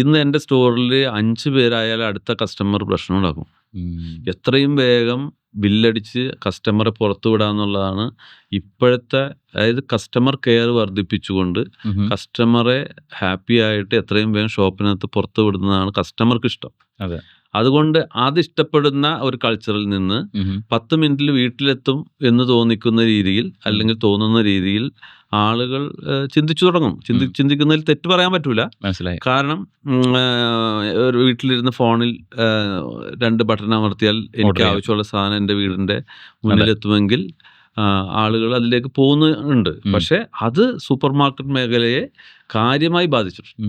ഇന്ന് എൻ്റെ സ്റ്റോറിൽ 5 പേരായാലും അടുത്ത കസ്റ്റമർ പ്രശ്നം ഉണ്ടാക്കും. എത്രയും വേഗം ബില്ലടിച്ച് കസ്റ്റമറെ പുറത്തു വിടാന്നുള്ളതാണ് ഇപ്പോഴത്തെ, അതായത് കസ്റ്റമർ കെയർ വർദ്ധിപ്പിച്ചുകൊണ്ട് കസ്റ്റമറെ ഹാപ്പി ആയിട്ട് എത്രയും വേഗം ഷോപ്പിനകത്ത് പുറത്തു വിടുന്നതാണ് കസ്റ്റമർക്ക് ഇഷ്ടം. അതെ. അതുകൊണ്ട് അത് ഇഷ്ടപ്പെടുന്ന ഒരു കൾച്ചറിൽ നിന്ന് 10 മിനിറ്റിൽ വീട്ടിലെത്തും എന്ന് തോന്നിക്കുന്ന രീതിയിൽ അല്ലെങ്കിൽ തോന്നുന്ന രീതിയിൽ ആളുകൾ ചിന്തിച്ചു തുടങ്ങും. ചിന്തിക്കുന്നതിൽ തെറ്റ് പറയാൻ പറ്റൂല. മനസ്സിലായി. കാരണം ഒരു വീട്ടിലിരുന്ന് ഫോണിൽ 2 ബട്ടൺ അമർത്തിയാൽ എനിക്ക് ചെയ്യാം. ആവശ്യമുള്ള സാധനം എൻ്റെ വീടിൻ്റെ മുന്നിലെത്തുമെങ്കിൽ ആളുകൾ അതിലേക്ക് പോകുന്നുണ്ട്. പക്ഷേ അത് സൂപ്പർ മാർക്കറ്റ് മേഖലയെ കാര്യമായി ബാധിച്ചിട്ടുണ്ട്.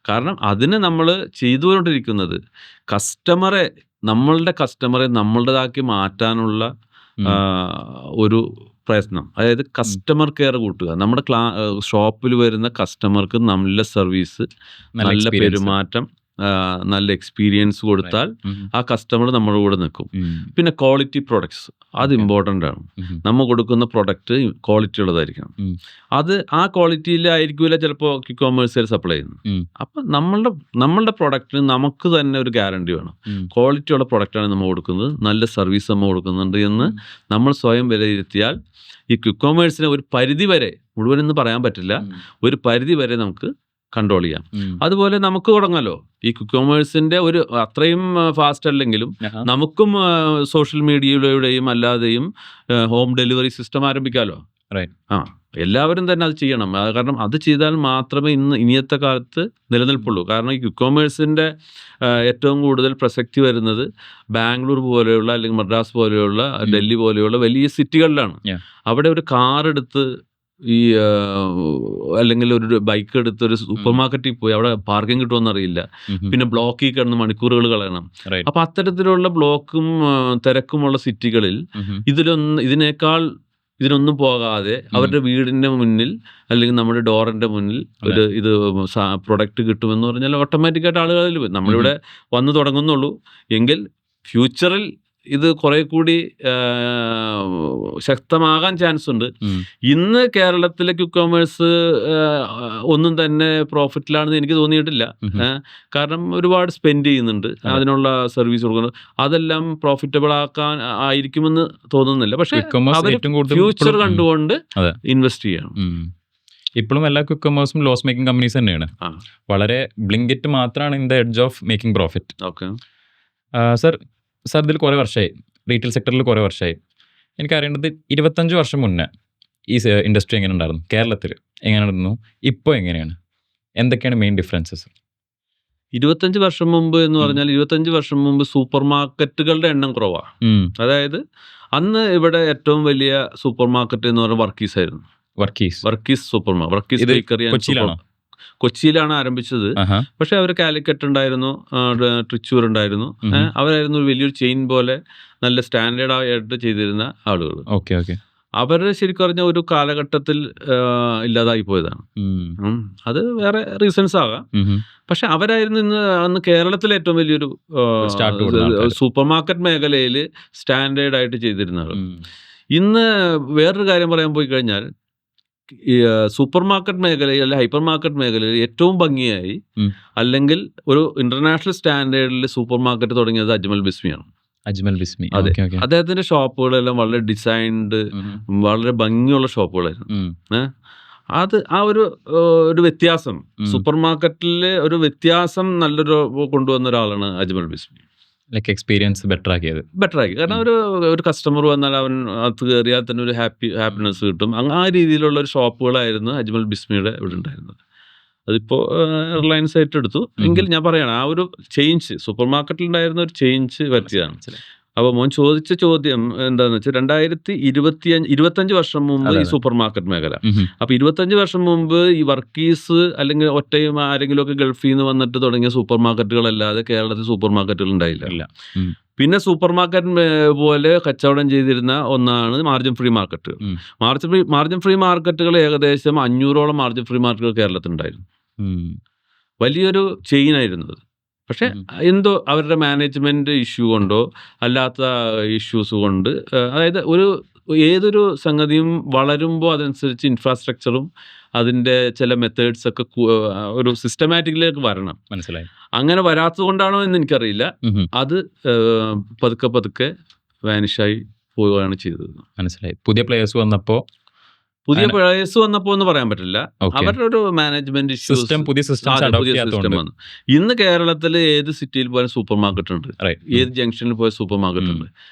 കാരണം അതിന് നമ്മൾ ചെയ്തുകൊണ്ടിരിക്കുന്നത് നമ്മളുടെ കസ്റ്റമറെ നമ്മളുടേതാക്കി മാറ്റാനുള്ള ഒരു പ്രയത്നം. അതായത് കസ്റ്റമർ കെയർ കൂട്ടുക. നമ്മുടെ ഷോപ്പിൽ വരുന്ന കസ്റ്റമർക്ക് നല്ല സർവീസ്, നല്ല പെരുമാറ്റം, നല്ല എക്സ്പീരിയൻസ് കൊടുത്താൽ ആ കസ്റ്റമർ നമ്മുടെ കൂടെ നിൽക്കും. പിന്നെ ക്വാളിറ്റി പ്രൊഡക്ട്സ്, അത് ഇമ്പോർട്ടൻ്റ് ആണ്. നമ്മൾ കൊടുക്കുന്ന പ്രൊഡക്റ്റ് ക്വാളിറ്റി ഉള്ളതായിരിക്കണം. അത് ആ ക്വാളിറ്റിയിലായിരിക്കില്ല ചിലപ്പോൾ ക്വിക്കോമേഴ്സിൽ സപ്ലൈ ചെയ്യുന്നത്. അപ്പം നമ്മളുടെ പ്രൊഡക്റ്റിന് നമുക്ക് തന്നെ ഒരു ഗ്യാരണ്ടി വേണം. ക്വാളിറ്റി ഉള്ള പ്രൊഡക്റ്റാണ് നമ്മൾ കൊടുക്കുന്നത്, നല്ല സർവീസ് നമ്മൾ കൊടുക്കുന്നുണ്ട് എന്ന് നമ്മൾ സ്വയം വിലയിരുത്തിയാൽ ഈ ക്വിക്കോമേഴ്സിനെ ഒരു പരിധി വരെ, മുഴുവനെന്ന് പറയാൻ പറ്റില്ല, ഒരു പരിധി വരെ നമുക്ക് കൺട്രോൾ ചെയ്യാം. അതുപോലെ നമുക്ക് തുടങ്ങാലോ ഈ ക്വിക്കോമേഴ്സിന്റെ ഒരു അത്രയും ഫാസ്റ്റ് അല്ലെങ്കിലും നമുക്കും സോഷ്യൽ മീഡിയയിലൂടെയും അല്ലാതെയും ഹോം ഡെലിവറി സിസ്റ്റം ആരംഭിക്കാമല്ലോ. എല്ലാവരും തന്നെ അത് ചെയ്യണം. കാരണം അത് ചെയ്താൽ മാത്രമേ ഇനിയത്തെ കാലത്ത് നിലനിൽപ്പുള്ളൂ. കാരണം ഈ ക്വിക്കോമേഴ്സിന്റെ ഏറ്റവും കൂടുതൽ പ്രസക്തി വരുന്നത് ബാംഗ്ലൂർ പോലെയുള്ള അല്ലെങ്കിൽ മദ്രാസ് പോലെയുള്ള ഡൽഹി പോലെയുള്ള വലിയ സിറ്റികളിലാണ്. അവിടെ ഒരു കാർ എടുത്ത് അല്ലെങ്കിൽ ഒരു ബൈക്ക് എടുത്ത് ഒരു സൂപ്പർ മാർക്കറ്റിൽ പോയി അവിടെ പാർക്കിംഗ് കിട്ടുമെന്ന് അറിയില്ല. പിന്നെ ബ്ലോക്കിൽ കിടന്ന് മണിക്കൂറുകൾ കളയണം. അപ്പൊ അത്തരത്തിലുള്ള ബ്ലോക്കും തിരക്കുമുള്ള സിറ്റികളിൽ ഇതിനൊന്നും പോകാതെ അവരുടെ വീടിന്റെ മുന്നിൽ അല്ലെങ്കിൽ നമ്മുടെ ഡോറിന്റെ മുന്നിൽ ഇത് പ്രൊഡക്റ്റ് കിട്ടുമെന്ന് പറഞ്ഞാൽ ഓട്ടോമാറ്റിക്കായിട്ട് ആളുകളിൽ നമ്മളിവിടെ വന്നു തുടങ്ങുന്നുള്ളൂ. എങ്കിൽ ഫ്യൂച്ചറിൽ ഇത് കുറെ കൂടി ശക്തമാകാൻ ചാൻസ് ഉണ്ട്. ഇന്ന് കേരളത്തിലെ ക്വിക്കോമേഴ്സ് ഒന്നും തന്നെ പ്രോഫിറ്റിലാണെന്ന് എനിക്ക് തോന്നിയിട്ടില്ല. കാരണം ഒരുപാട് സ്പെൻഡ് ചെയ്യുന്നുണ്ട്, അതിനുള്ള സർവീസ് കൊടുക്കുന്നത്, അതെല്ലാം പ്രോഫിറ്റബിൾ ആയിരിക്കുമെന്ന് തോന്നുന്നില്ല. പക്ഷെ ഫ്യൂച്ചർ കണ്ടുകൊണ്ട് ഇൻവെസ്റ്റ് ചെയ്യണം. ഇപ്പോഴും എല്ലാ ക്വിക്കോമേഴ്സും ലോസ് മേക്കിംഗ് കമ്പനീസ് തന്നെയാണ്. വളരെ ബ്ലിങ്കിറ്റ് മാത്രമാണ് in the edge of making profit. Okay sir, ഇതിൽ കുറേ വർഷമായി, റീറ്റെയിൽ സെക്ടറിൽ കുറേ വർഷമായി. എനിക്കറിയേണ്ടത് 25 വർഷം മുന്നേ ഈ ഇൻഡസ്ട്രി എങ്ങനെ ഉണ്ടായിരുന്നു, കേരളത്തിൽ എങ്ങനെയായിരുന്നു, ഇപ്പോൾ എങ്ങനെയാണ്, എന്തൊക്കെയാണ് മെയിൻ ഡിഫറൻസസ്? 25 വർഷം മുമ്പ് എന്ന് പറഞ്ഞാൽ 25 വർഷം മുമ്പ് സൂപ്പർ മാർക്കറ്റുകളുടെ എണ്ണം കുറവാണ്. അതായത് അന്ന് ഇവിടെ ഏറ്റവും വലിയ സൂപ്പർ മാർക്കറ്റ് എന്ന് പറഞ്ഞാൽ വർക്കീസ് ആയിരുന്നു. Varkeys supermarket, Varkeys bakery കൊച്ചിയിലാണ് ആരംഭിച്ചത്. പക്ഷെ അവർ കാലിക്കറ്റ് ഉണ്ടായിരുന്നു, ട്രിച്ചൂർ ഉണ്ടായിരുന്നു. അവരായിരുന്നു വലിയൊരു ചെയിൻ പോലെ നല്ല സ്റ്റാൻഡേർഡ് ആയിട്ട് ചെയ്തിരുന്ന ആളുകൾ. അവർ ശരിക്കും പറഞ്ഞ ഒരു കാലഘട്ടത്തിൽ ഇല്ലാതായി പോയതാണ്. അത് വേറെ റീസൺസ് ആകാം. പക്ഷെ അവരായിരുന്നു അന്ന് കേരളത്തിലെ ഏറ്റവും വലിയൊരു സൂപ്പർ മാർക്കറ്റ് മേഖലയിൽ സ്റ്റാൻഡേർഡ് ആയിട്ട് ചെയ്തിരുന്ന ആൾ. ഇന്ന് വേറൊരു കാര്യം പറയാൻ പോയി കഴിഞ്ഞാൽ സൂപ്പർ മാർക്കറ്റ് മേഖലയിൽ അല്ലെങ്കിൽ ഹൈപ്പർ മാർക്കറ്റ് മേഖലയിൽ ഏറ്റവും ഭംഗിയായി അല്ലെങ്കിൽ ഒരു ഇന്റർനാഷണൽ സ്റ്റാൻഡേർഡിൽ സൂപ്പർ മാർക്കറ്റ് തുടങ്ങിയത് അജ്മൽ ബിസ്മിയാണ്. അതെ, അദ്ദേഹത്തിന്റെ ഷോപ്പുകളെല്ലാം വളരെ ഡിസൈൻഡ്, വളരെ ഭംഗിയുള്ള ഷോപ്പുകളായിരുന്നു. അത് ആ ഒരു വ്യത്യാസം, സൂപ്പർ മാർക്കറ്റിലെ ഒരു വ്യത്യാസം നല്ലൊരു കൊണ്ടുവന്ന ഒരാളാണ് അജ്മൽ ബിസ്മി. എക്സ്പീരിയൻസ് ബെറ്റർ ആക്കി. കാരണം ഒരു കസ്റ്റമർ വന്നാൽ അവൻ അത് കയറിയാൽ തന്നെ ഒരു ഹാപ്പിനെസ് കിട്ടും. ആ രീതിയിലുള്ള ഒരു ഷോപ്പുകളായിരുന്നു അജ്മൽ ബിസ്മിയുടെ ഇവിടെ ഉണ്ടായിരുന്നത്. അതിപ്പോൾ റിലയൻസ് ഏറ്റെടുത്തു. എങ്കിൽ ഞാൻ പറയണം, ആ ഒരു ചേഞ്ച് സൂപ്പർ മാർക്കറ്റിൽ ഉണ്ടായിരുന്ന ഒരു ചേഞ്ച് വരുത്തിയതാണ്. അപ്പോൾ മോൻ ചോദിച്ച ചോദ്യം എന്താണെന്ന് വെച്ചാൽ 25 വർഷം മുമ്പ് ഈ സൂപ്പർ മാർക്കറ്റ് മേഖല. അപ്പോൾ 25 വർഷം മുമ്പ് ഈ വർക്കീസ് അല്ലെങ്കിൽ ഒറ്റയും ആരെങ്കിലും ഒക്കെ ഗൾഫിൽ നിന്ന് വന്നിട്ട് തുടങ്ങിയ സൂപ്പർ മാർക്കറ്റുകളല്ലാതെ കേരളത്തിൽ സൂപ്പർ മാർക്കറ്റുകൾ ഉണ്ടായില്ല. പിന്നെ സൂപ്പർ മാർക്കറ്റ് പോലെ കച്ചവടം ചെയ്തിരുന്ന ഒന്നാണ് മാർജിൻ ഫ്രീ മാർക്കറ്റുകൾ. മാർജിൻ ഫ്രീ മാർക്കറ്റുകൾ ഏകദേശം 500ഓളം മാർജിൻ ഫ്രീ മാർക്കറ്റുകൾ കേരളത്തിലുണ്ടായിരുന്നു. വലിയൊരു ചെയിൻ ആയിരുന്നു അത്. പക്ഷെ എന്തോ അവരുടെ മാനേജ്മെന്റ് ഇഷ്യൂ കൊണ്ടോ അല്ലാത്ത ഇഷ്യൂസ് കൊണ്ട്, അതായത് ഏതൊരു സംഗതിയും വളരുമ്പോൾ അതനുസരിച്ച് ഇൻഫ്രാസ്ട്രക്ചറും അതിൻ്റെ ചില മെത്തേഡ്സ് ഒക്കെ ഒരു സിസ്റ്റമാറ്റിക്കിലേക്ക് വരണം. മനസ്സിലായി. അങ്ങനെ വരാത്തത് കൊണ്ടാണോ എന്ന് എനിക്കറിയില്ല. അത് പതുക്കെ വാനിഷായി പോവുകയാണ് ചെയ്തത്. മനസ്സിലായി. പുതിയ പ്ലേയേഴ്സ് വന്നപ്പോൾ പുതിയ അങ്ങനെ പ്ലേയേഴ്സ് വന്നപ്പോൾ എന്ന് പറയാൻ പറ്റില്ല. ഓക്കെ. അവരുടെ ഒരു മാനേജ്മെന്റ് ഇഷ്യൂസ്, പുതിയ സിസ്റ്റംസ് അതെ, അഡോപ്റ്റ് പുതിയ സിസ്റ്റം ചെയ്യാത്തതുകൊണ്ട്. വന്നു. ഇന്ന് കേരളത്തിൽ ഏത് സിറ്റിയിൽ പോയാലും സൂപ്പർ മാർക്കറ്റ് ഉണ്ട്, റൈറ്റ്. ഏത് ജംഗ്ഷനിൽ പോയ സൂപ്പർ മാർക്കറ്റ് ഉണ്ട്.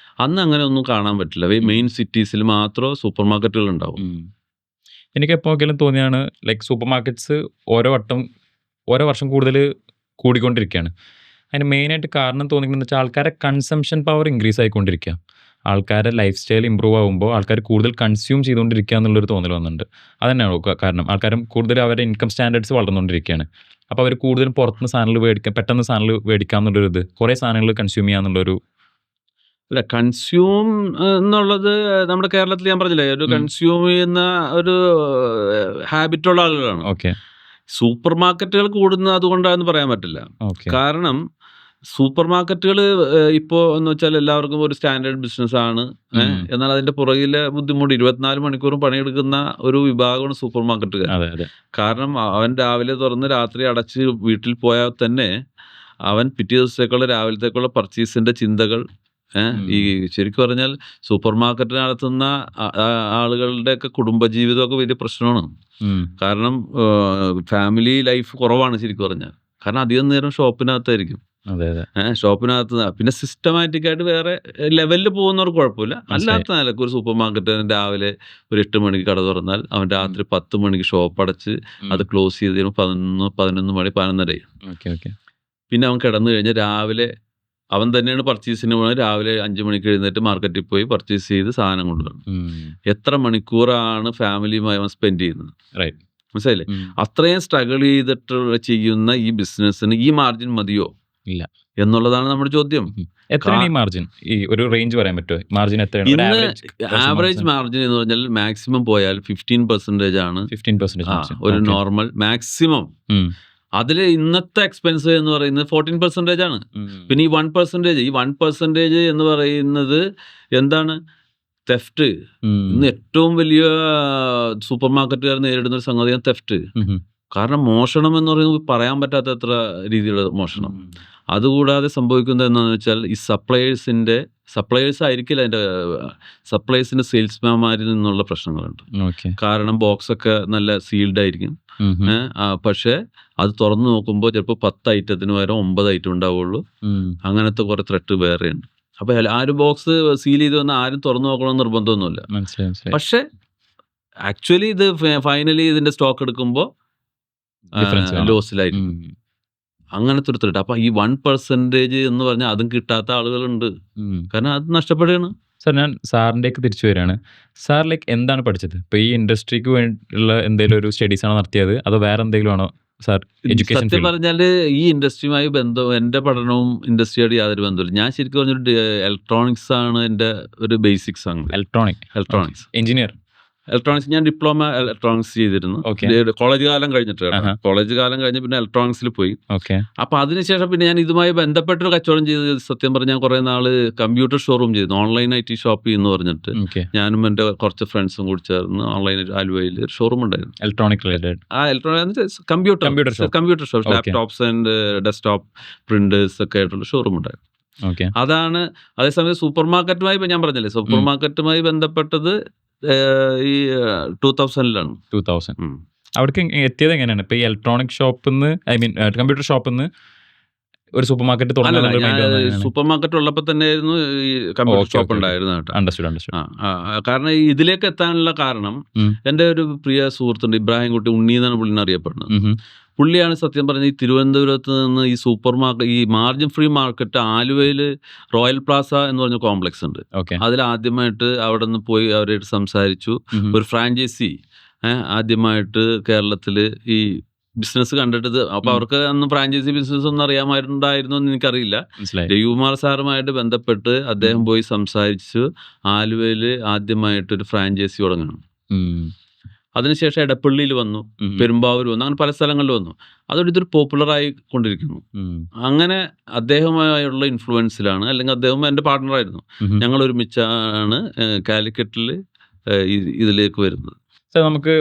അന്ന് അങ്ങനെ ഒന്നും കാണാൻ പറ്റില്ല. ഈ ഉം. മെയിൻ സിറ്റീസിൽ മാത്രം സൂപ്പർ മാർക്കറ്റുകൾ ഉണ്ടാവും. എനിക്ക് എപ്പോഴെങ്കിലും തോന്നിയാണ് ലൈക്ക് സൂപ്പർ മാർക്കറ്റ്സ് ഓരോ വർഷം കൂടുതൽ കൂടിക്കൊണ്ടിരിക്കുകയാണ്. അതിന് മെയിനായിട്ട് കാരണം തോന്നിക്കുന്നത് വെച്ചാൽ ആൾക്കാരെ കൺസംഷൻ പവർ ഇൻക്രീസ് ആയിക്കൊണ്ടിരിക്കുക. ആൾക്കാരുടെ ലൈഫ് സ്റ്റൈൽ ഇമ്പ്രൂവ് ആകുമ്പോൾ ആൾക്കാർ കൂടുതൽ കൺസ്യൂം ചെയ്തുകൊണ്ടിരിക്കുക എന്നുള്ളൊരു തോന്നൽ വന്നിട്ടുണ്ട്. അത് തന്നെയാണോ കാരണം? ആൾക്കാരും കൂടുതൽ അവരുടെ ഇൻകം സ്റ്റാൻഡേർഡ്സ് വളർന്നുകൊണ്ടിരിക്കുകയാണ്. അപ്പോൾ അവർ കൂടുതലും പുറത്തുനിന്ന് സാധനങ്ങൾ മേടിക്കാം, പെട്ടെന്ന് സാധനങ്ങൾ മേടിക്കാം എന്നുള്ളൊരു ഇത്, കുറേ സാധനങ്ങൾ കൺസ്യൂം ചെയ്യാന്നുള്ളൊരു. അല്ല, കൺസ്യൂം എന്നുള്ളത് നമ്മുടെ കേരളത്തിൽ ഞാൻ പറഞ്ഞില്ലേ, ഒരു കൺസ്യൂം ചെയ്യുന്ന ഒരു ഹാബിറ്റുള്ള ആളുകളാണ്. ഓക്കെ. സൂപ്പർ മാർക്കറ്റുകൾ കൂടുന്നത് അതുകൊണ്ടാണെന്ന് പറയാൻ പറ്റില്ല. ഓക്കെ. കാരണം സൂപ്പർ മാർക്കറ്റുകൾ ഇപ്പോൾ എന്ന് വെച്ചാൽ എല്ലാവർക്കും ഒരു സ്റ്റാൻഡേർഡ് ബിസിനസ് ആണ്. എന്നാൽ അതിന്റെ പുറകിലെ ബുദ്ധിമുട്ട് 24 മണിക്കൂറും പണിയെടുക്കുന്ന ഒരു വിഭാഗമാണ് സൂപ്പർ മാർക്കറ്റുകാർ. അതെ അതെ. കാരണം അവൻ രാവിലെ തുറന്ന് രാത്രി അടച്ച് വീട്ടിൽ പോയാൽ തന്നെ അവൻ പിറ്റേ ദിവസത്തേക്കുള്ള രാവിലത്തേക്കുള്ള പർച്ചേസിന്റെ ചിന്തകൾ, ഈ ശരിക്കും പറഞ്ഞാൽ സൂപ്പർ മാർക്കറ്റ് നടത്തുന്ന ആളുകളുടെയൊക്കെ കുടുംബജീവിതമൊക്കെ വലിയ പ്രശ്നമാണ്. കാരണം ഫാമിലി ലൈഫ് കുറവാണ് ശരിക്കും പറഞ്ഞാൽ. കാരണം അധികം നേരം ഷോപ്പിനകത്തായിരിക്കും. അതെ അതെ. ഷോപ്പിനകത്ത് പിന്നെ സിസ്റ്റമാറ്റിക് ആയിട്ട് വേറെ ലെവലിൽ പോകുന്നവർക്ക് കുഴപ്പമില്ല. അല്ലാത്ത നിലക്ക് ഒരു സൂപ്പർ മാർക്കറ്റ് രാവിലെ ഒരു 8 മണിക്ക് കട തുറന്നാൽ അവൻ രാത്രി 10 മണിക്ക് ഷോപ്പ് അടച്ച് അത് ക്ലോസ് ചെയ്ത് കഴിയുമ്പോൾ 11 മണി 11:30. Okay okay. പിന്നെ അവൻ കിടന്നു കഴിഞ്ഞാൽ രാവിലെ അവൻ തന്നെയാണ് പർച്ചേസിന് പോകുന്നത്. രാവിലെ 5 മണിക്ക് എഴുന്നേറ്റ് മാർക്കറ്റിൽ പോയി പർച്ചേസ് ചെയ്ത് സാധനം കൊണ്ടുവരണം. എത്ര മണിക്കൂറാണ് ഫാമിലിയുമായി അവൻ സ്പെൻഡ് ചെയ്യുന്നത്? റൈറ്റ്. മനസ്സിലായില്ലേ? അത്രയും സ്ട്രഗിൾ ചെയ്തിട്ട് ചെയ്യുന്ന ഈ ബിസിനസ്സിന് ഈ മാർജിൻ മതിയോ ഇല്ല എന്നുള്ളതാണ് നമ്മുടെ ചോദ്യം. എത്രയാണ് ഈ മാർജിൻ? ഈ ഒരു റേഞ്ച് പറയാൻ പറ്റുമോ? മാർജിൻ എത്രയാണ്? ഇന്ന് ആവറേജ് മാർജിൻ എന്ന് പറഞ്ഞാൽ മാക്സിമം പോയാൽ 15% ആണ് 15%. ഒരു നോർമൽ മാക്സിമം. അതിൽ ഇന്നത്തെ എക്സ്പെൻസ് എന്ന് പറയുന്നത് 14% ആണ്. പിന്നെ ഈ 1% എന്ന് പറയുന്നത് എന്താണ്? തെഫ്റ്റ്. ഇന്ന് ഏറ്റവും വലിയ സൂപ്പർ മാർക്കറ്റുകാർ നേരിടുന്ന ഒരു സംഗതിയാണ് തെഫ്റ്റ്. കാരണം മോഷണം എന്ന് പറയുന്നത് പറയാൻ പറ്റാത്ത എത്ര രീതിയിലുള്ള മോഷണം. അതുകൂടാതെ സംഭവിക്കുന്നത് എന്താണെന്ന് വെച്ചാൽ ഈ സപ്ലയേഴ്സ് ആയിരിക്കില്ല, അതിൻ്റെ സപ്ലയേഴ്സിൻ്റെ സെയിൽസ്മാൻമാരിൽ നിന്നുള്ള പ്രശ്നങ്ങളുണ്ട്. കാരണം ബോക്സൊക്കെ നല്ല സീൽഡ് ആയിരിക്കും. പക്ഷേ അത് തുറന്നു നോക്കുമ്പോൾ ചിലപ്പോൾ 10 ഐറ്റത്തിന് പകരം 9 ഐറ്റം ഉണ്ടാവുള്ളൂ. അങ്ങനത്തെ കുറെ ത്രെട്ട് വേറെയുണ്ട്. അപ്പോൾ ആരും ബോക്സ് സീൽ ചെയ്ത് വന്നാൽ ആരും തുറന്നു നോക്കണമെന്ന് നിർബന്ധമൊന്നുമില്ല. പക്ഷേ ആക്ച്വലി ഇത് ഫൈനലി ഇതിന്റെ സ്റ്റോക്ക് എടുക്കുമ്പോൾ ലോസിലായിരിക്കും. അങ്ങനത്തെ ഒരു ത്രെട്ട്. അപ്പം ഈ 1% എന്ന് പറഞ്ഞാൽ അതും കിട്ടാത്ത ആളുകളുണ്ട്. കാരണം അത് നഷ്ടപ്പെടുകയാണ്. സാർ, ഞാൻ സാറിൻ്റെയൊക്കെ തിരിച്ചു വരികയാണ്. സാർ എന്താണ് പഠിച്ചത്? ഇപ്പോൾ ഈ ഇൻഡസ്ട്രിക്ക് വേണ്ടിയുള്ള എന്തെങ്കിലും ഒരു സ്റ്റഡീസ് ആണോ നടത്തിയത്, അതോ വേറെ എന്തെങ്കിലും ആണോ സാർ? എഡ്യൂക്കേഷൻ സത്യം പറഞ്ഞാൽ ഈ ഇൻഡസ്ട്രിയുമായി എൻ്റെ പഠനവും ഇൻഡസ്ട്രിയോട് യാതൊരു ബന്ധമില്ല. ഞാൻ ശരിക്കും പറഞ്ഞൊരു ഇലക്ട്രോണിക്സ് ആണ് എൻ്റെ ഒരു ബേസിക്സ് ആണ്. Electronics engineer. ഇലക്ട്രോണിക്സ് ഞാൻ ഡിപ്ലോമ ഇലക്ട്രോണിക്സ് ചെയ്തിരുന്നു. കോളേജ് കാലം കഴിഞ്ഞിട്ട് കോളേജ് കാലം കഴിഞ്ഞ് പിന്നെ ഇലക്ട്രോണിക്സിൽ പോയി. അപ്പൊ അതിനുശേഷം പിന്നെ ഞാൻ ഇതുമായി ബന്ധപ്പെട്ടൊരു കച്ചവടം ചെയ്ത് സത്യം പറഞ്ഞാൽ കുറെ നാള് കമ്പ്യൂട്ടർ ഷോറൂം ചെയ്തു. ഓൺലൈൻ IT ഷോപ്പ് എന്ന് പറഞ്ഞിട്ട് ഞാനും എൻ്റെ കുറച്ച് ഫ്രണ്ട്സും കൂടി ചേർന്ന് ഓൺലൈൻ ആലുവയിൽ ഒരു ഷോറൂം ഉണ്ടായിരുന്നു. Computer shop, laptops and desktop printers ഒക്കെ ആയിട്ടുള്ള ഷോറൂം ഉണ്ടായിരുന്നു. അതാണ്. അതേസമയം സൂപ്പർ മാർക്കറ്റുമായി ഞാൻ പറഞ്ഞില്ലേ, സൂപ്പർ മാർക്കറ്റുമായി ബന്ധപ്പെട്ടത് ഈ 2000-ലാണ്. 2000 അവിടേക്ക് എത്തിയത് എങ്ങനെയാണ്? ഇപ്പൊ ഈ ഇലക്ട്രോണിക് ഷോപ്പിൽ നിന്ന്, കമ്പ്യൂട്ടർ ഷോപ്പിൽ നിന്ന് ഒരു സൂപ്പർ മാർക്കറ്റ് സൂപ്പർ മാർക്കറ്റ് ഉള്ളപ്പോൾ തന്നെ ആയിരുന്നു ഈ കമ്പ്യൂട്ടർ ഷോപ്പ് ഉണ്ടായിരുന്നു കേട്ടോ. കാരണം ഇതിലേക്ക് എത്താനുള്ള കാരണം എൻ്റെ ഒരു പ്രിയ സുഹൃത്തുണ്ട്, ഇബ്രാഹിം കുട്ടി ഉണ്ണി എന്നാണ് പുള്ളിനെ അറിയപ്പെടുന്നത്. പുള്ളിയാണ് സത്യം പറഞ്ഞ ഈ തിരുവനന്തപുരത്ത് നിന്ന് ഈ സൂപ്പർ മാർക്കറ്റ്, ഈ മാർജിൻ ഫ്രീ മാർക്കറ്റ് ആലുവയിൽ റോയൽ പ്ലാസ എന്ന് പറഞ്ഞ കോംപ്ലക്സ് ഉണ്ട്. അതിൽ ആദ്യമായിട്ട് അവിടെ നിന്ന് പോയി അവരായിട്ട് സംസാരിച്ചു. ഒരു ഫ്രാഞ്ചൈസി ആദ്യമായിട്ട് കേരളത്തിൽ ഈ ബിസിനസ് കണ്ടിട്ട്, അപ്പൊ അവർക്ക് അന്ന് ഫ്രാഞ്ചൈസി ബിസിനസ് ഒന്നും അറിയാമായിട്ടുണ്ടായിരുന്നു എന്ന് എനിക്കറിയില്ല. രവികുമാർ സാറുമായിട്ട് ബന്ധപ്പെട്ട് അദ്ദേഹം പോയി സംസാരിച്ചു. ആലുവയിൽ ആദ്യമായിട്ടൊരു ഫ്രാഞ്ചൈസി തുടങ്ങണം. അതിനുശേഷം എടപ്പള്ളിയിൽ വന്നു, പെരുമ്പാവൂർ വന്നു, അങ്ങനെ പല സ്ഥലങ്ങളിൽ വന്നു. അതോടെ ഇതൊരു പോപ്പുലറായി കൊണ്ടിരിക്കുന്നു. അങ്ങനെ അദ്ദേഹമായുള്ള ഇൻഫ്ലുവൻസിലാണ്, അല്ലെങ്കിൽ അദ്ദേഹം എൻ്റെ പാർട്ട്ണറായിരുന്നു. ഞങ്ങൾ ഒരുമിച്ചാണ് കാലിക്കറ്റിൽ ഇതിലേക്ക് വരുന്നത്. സാർ, നമുക്ക്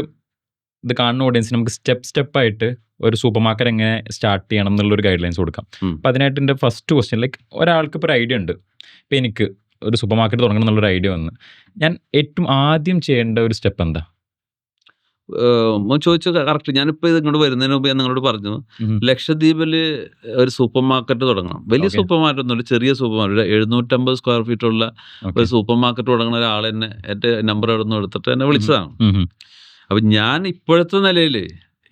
ഇത് കാണുന്ന ഓഡിയൻസിന് നമുക്ക് സ്റ്റെപ്പായിട്ട് ഒരു സൂപ്പർ മാർക്കറ്റ് എങ്ങനെ സ്റ്റാർട്ട് ചെയ്യണം എന്നുള്ളൊരു ഗൈഡ് ലൈൻസ് കൊടുക്കാം. അപ്പം അതിനായിട്ട് എൻ്റെ ഫസ്റ്റ് ക്വസ്റ്റ്യൻ, ഒരാൾക്ക് ഇപ്പോൾ ഒരു ഐഡിയ ഉണ്ട്. ഇപ്പം എനിക്ക് ഒരു സൂപ്പർ മാർക്കറ്റ് തുടങ്ങണം എന്നുള്ളൊരു ഐഡിയ വന്ന് ഞാൻ ഏറ്റവും ആദ്യം ചെയ്യേണ്ട ഒരു സ്റ്റെപ്പ് എന്താ? മോൻ ചോദിച്ചത് കറക്റ്റ്. ഞാനിപ്പോൾ ഇത് ഇങ്ങോട്ട് വരുന്നതിന് മുമ്പ് ഞാൻ നിങ്ങളോട് പറഞ്ഞു, ഉം. ലക്ഷദ്വീപിൽ ഒരു സൂപ്പർ മാർക്കറ്റ് തുടങ്ങണം. വലിയ Okay. സൂപ്പർ മാർക്കറ്റ് ഒന്നുമില്ല, ചെറിയ സൂപ്പർ മാർക്കറ്റ്. 750 സ്ക്വയർ ഫീറ്റ് ഉള്ള Okay. ഒരു സൂപ്പർ മാർക്കറ്റ് തുടങ്ങുന്ന ഒരാൾ എന്നെ എൻ്റെ നമ്പർ എവിടെ നിന്ന് എടുത്തിട്ട് എന്നെ വിളിച്ചതാണ്. ഉം. അപ്പം ഞാൻ ഇപ്പോഴത്തെ നിലയിൽ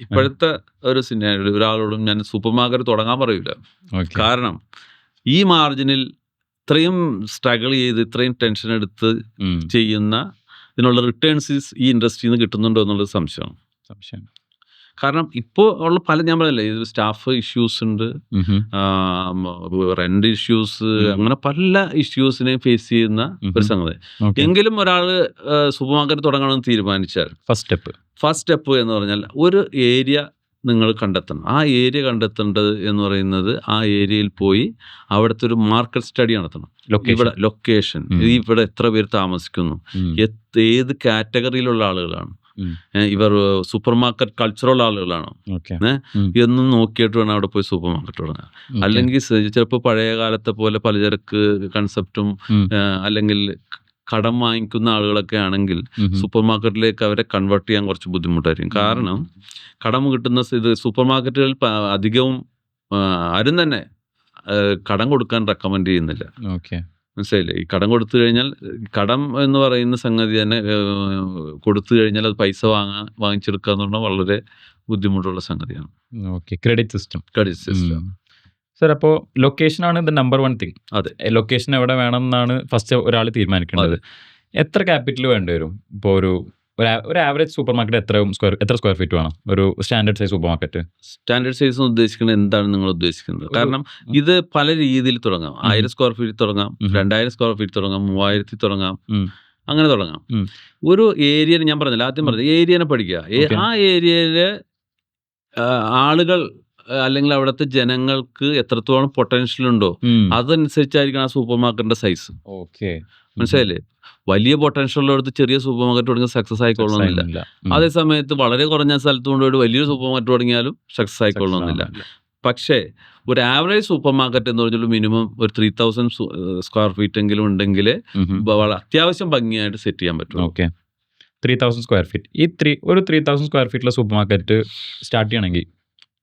ഇപ്പോഴത്തെ ഒരു സിനാരിയോയിൽ ഒരാളോടും ഞാൻ സൂപ്പർ മാർക്കറ്റ് തുടങ്ങാൻ പറയൂല. Okay. കാരണം ഈ മാർജിനിൽ ഇത്രയും സ്ട്രഗിൾ ചെയ്ത് ഇത്രയും ടെൻഷൻ എടുത്ത് ഉം. ചെയ്യുന്ന ഇതിനുള്ള റിട്ടേൺസ് ഈ ഇൻഡസ്ട്രിയിൽ നിന്ന് കിട്ടുന്നുണ്ടോ എന്നുള്ളത് സംശയമാണ്. സംശയം. കാരണം ഇപ്പോൾ ഉള്ള പല, ഞാൻ പറഞ്ഞില്ലേ, ഇത് സ്റ്റാഫ് ഇഷ്യൂസ് ഉണ്ട്, ഉം. റെന്റ് ഇഷ്യൂസ്, അങ്ങനെ പല ഇഷ്യൂസിനെയും ഫേസ് ചെയ്യുന്ന ഒരു സംഗതി. Okay. എങ്കിലും ഒരാൾ സൂപ്പർ മാർക്കറ്റ് തുടങ്ങണമെന്ന് തീരുമാനിച്ചാൽ ഫസ്റ്റ് സ്റ്റെപ്പ് എന്ന് പറഞ്ഞാൽ ഒരു ഏരിയ നിങ്ങൾ കണ്ടെത്തണം. ആ ഏരിയ കണ്ടെത്തേണ്ടത് എന്ന് പറയുന്നത് ആ ഏരിയയിൽ പോയി അവിടുത്തെ ഒരു മാർക്കറ്റ് സ്റ്റഡി നടത്തണം. ഇവിടെ ലൊക്കേഷൻ, ഇവിടെ എത്ര പേര് താമസിക്കുന്നു, ഏത് കാറ്റഗറിയിലുള്ള ആളുകളാണ്, ഇവർ സൂപ്പർ മാർക്കറ്റ് കൾച്ചറുള്ള ആളുകളാണോ എന്നും നോക്കിയിട്ട് വേണം അവിടെ പോയി സൂപ്പർ മാർക്കറ്റ് തുടങ്ങാൻ. അല്ലെങ്കിൽ ചിലപ്പോൾ പഴയ കാലത്തെ പോലെ പലചരക്ക് കൺസെപ്റ്റും അല്ലെങ്കിൽ കടം വാങ്ങിക്കുന്ന ആളുകളൊക്കെ ആണെങ്കിൽ സൂപ്പർ മാർക്കറ്റിലേക്ക് അവരെ കൺവേർട്ട് ചെയ്യാൻ കുറച്ച് ബുദ്ധിമുട്ടായിരിക്കും. കാരണം കടം കിട്ടുന്ന ഇത് സൂപ്പർ മാർക്കറ്റുകളിൽ അധികവും ആരും തന്നെ കടം കൊടുക്കാൻ റെക്കമെൻഡ് ചെയ്യുന്നില്ല. മനസ്സിലായില്ലേ? ഈ കടം കൊടുത്തു കഴിഞ്ഞാൽ, കടം എന്ന് പറയുന്ന സംഗതി തന്നെ കൊടുത്തു കഴിഞ്ഞാൽ അത് പൈസ വാങ്ങിച്ചെടുക്കുക എന്ന് പറഞ്ഞാൽ വളരെ ബുദ്ധിമുട്ടുള്ള സംഗതിയാണ്. Credit system. സർ, അപ്പോൾ ലൊക്കേഷനാണ് ദ നമ്പർ 1 തിങ്. അതെ, ലൊക്കേഷൻ എവിടെ വേണം എന്നാണ് ഫസ്റ്റ് ഒരാൾ തീരുമാനിക്കേണ്ടത്. എത്ര ക്യാപിറ്റൽ വേണ്ടി വരും? ഇപ്പോൾ ഒരു ആവറേജ് സൂപ്പർ മാർക്കറ്റ് എത്ര സ്ക്വയർ ഫീറ്റ് വേണം? ഒരു standard size super market. Standard size ഉദ്ദേശിക്കുന്നത് എന്താണ് നിങ്ങൾ ഉദ്ദേശിക്കുന്നത്? കാരണം ഇത് പല രീതിയിൽ തുടങ്ങാം. 1000 സ്ക്വയർ ഫീറ്റ് തുടങ്ങാം, 2000 സ്ക്വയർ ഫീറ്റ് തുടങ്ങാം, 3000 തുടങ്ങാം, അങ്ങനെ തുടങ്ങാം. ഒരു ഏരിയ, ഞാൻ പറഞ്ഞില്ല, ആദ്യം പറഞ്ഞത് ഏരിയനെ പഠിക്കുക. ആ ഏരിയയിലെ ആളുകൾ അല്ലെങ്കിൽ അവിടുത്തെ ജനങ്ങൾക്ക് എത്രത്തോളം പൊട്ടൻഷ്യൽ ഉണ്ടോ അതനുസരിച്ചായിരിക്കണം ആ സൂപ്പർ മാർക്കറ്റിന്റെ സൈസ്. മനസ്സിലായില്ലേ? വലിയ പൊട്ടൻഷ്യൽ ഉള്ളിടത്ത് ചെറിയ സൂപ്പർ മാർക്കറ്റ് തുടങ്ങി സക്സസ് ആയിക്കൊള്ളണമെന്നില്ല. അതേ സമയത്ത് വളരെ കുറഞ്ഞ സ്ഥലത്ത് കൊണ്ടുപോയിട്ട് വലിയൊരു സൂപ്പർ മാർക്കറ്റ് തുടങ്ങിയാലും സക്സസ് ആയിക്കൊള്ളണമെന്നില്ല. പക്ഷേ ഒരു ആവറേജ് സൂപ്പർ മാർക്കറ്റ് എന്ന് പറഞ്ഞാൽ മിനിമം ഒരു 3000 സ്ക്വയർ ഫീറ്റ് എങ്കിലും ഉണ്ടെങ്കിൽ അത്യാവശ്യം ഭംഗിയായിട്ട് സെറ്റ് ചെയ്യാൻ പറ്റും. 3000 സ്ക്വയർ ഫീറ്റ്. ഒരു 3000 സ്ക്വയർ ഫീറ്റുള്ള സൂപ്പർ മാർക്കറ്റ് സ്റ്റാർട്ട് ചെയ്യണമെങ്കിൽ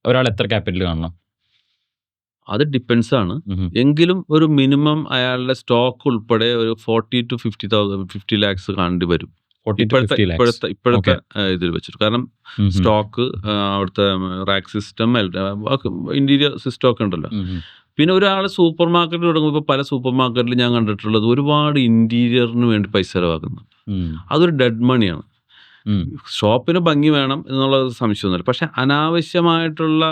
ഒരാൾ എത്ര ക്യാപിറ്റൽ കാണണം? അത് ഡിപ്പെൻസ് ആണ്. എങ്കിലും ഒരു മിനിമം അയാളുടെ സ്റ്റോക്ക് ഉൾപ്പെടെ ഒരു 40 to 50 lakhs കാണേണ്ടി വരും ഇപ്പോഴത്തെ ഇതിൽ വെച്ചിട്ട്. കാരണം സ്റ്റോക്ക്, അവിടുത്തെ റാക്ക് സിസ്റ്റം, ഇന്റീരിയർ സിസ്റ്റം ഒക്കെ ഉണ്ടല്ലോ. പിന്നെ ഒരാൾ സൂപ്പർ മാർക്കറ്റ് തുടങ്ങുമ്പോൾ പല സൂപ്പർ മാർക്കറ്റിൽ ഞാൻ കണ്ടിട്ടുള്ളത് ഒരുപാട് ഇന്റീരിയറിന് വേണ്ടി പൈസ ചെലവാക്കുന്നു. അതൊരു ഡെഡ് മണിയാണ്. ഷോപ്പിന് ഭംഗി വേണം എന്നുള്ളത് സംശയമൊന്നുമില്ല. പക്ഷെ അനാവശ്യമായിട്ടുള്ള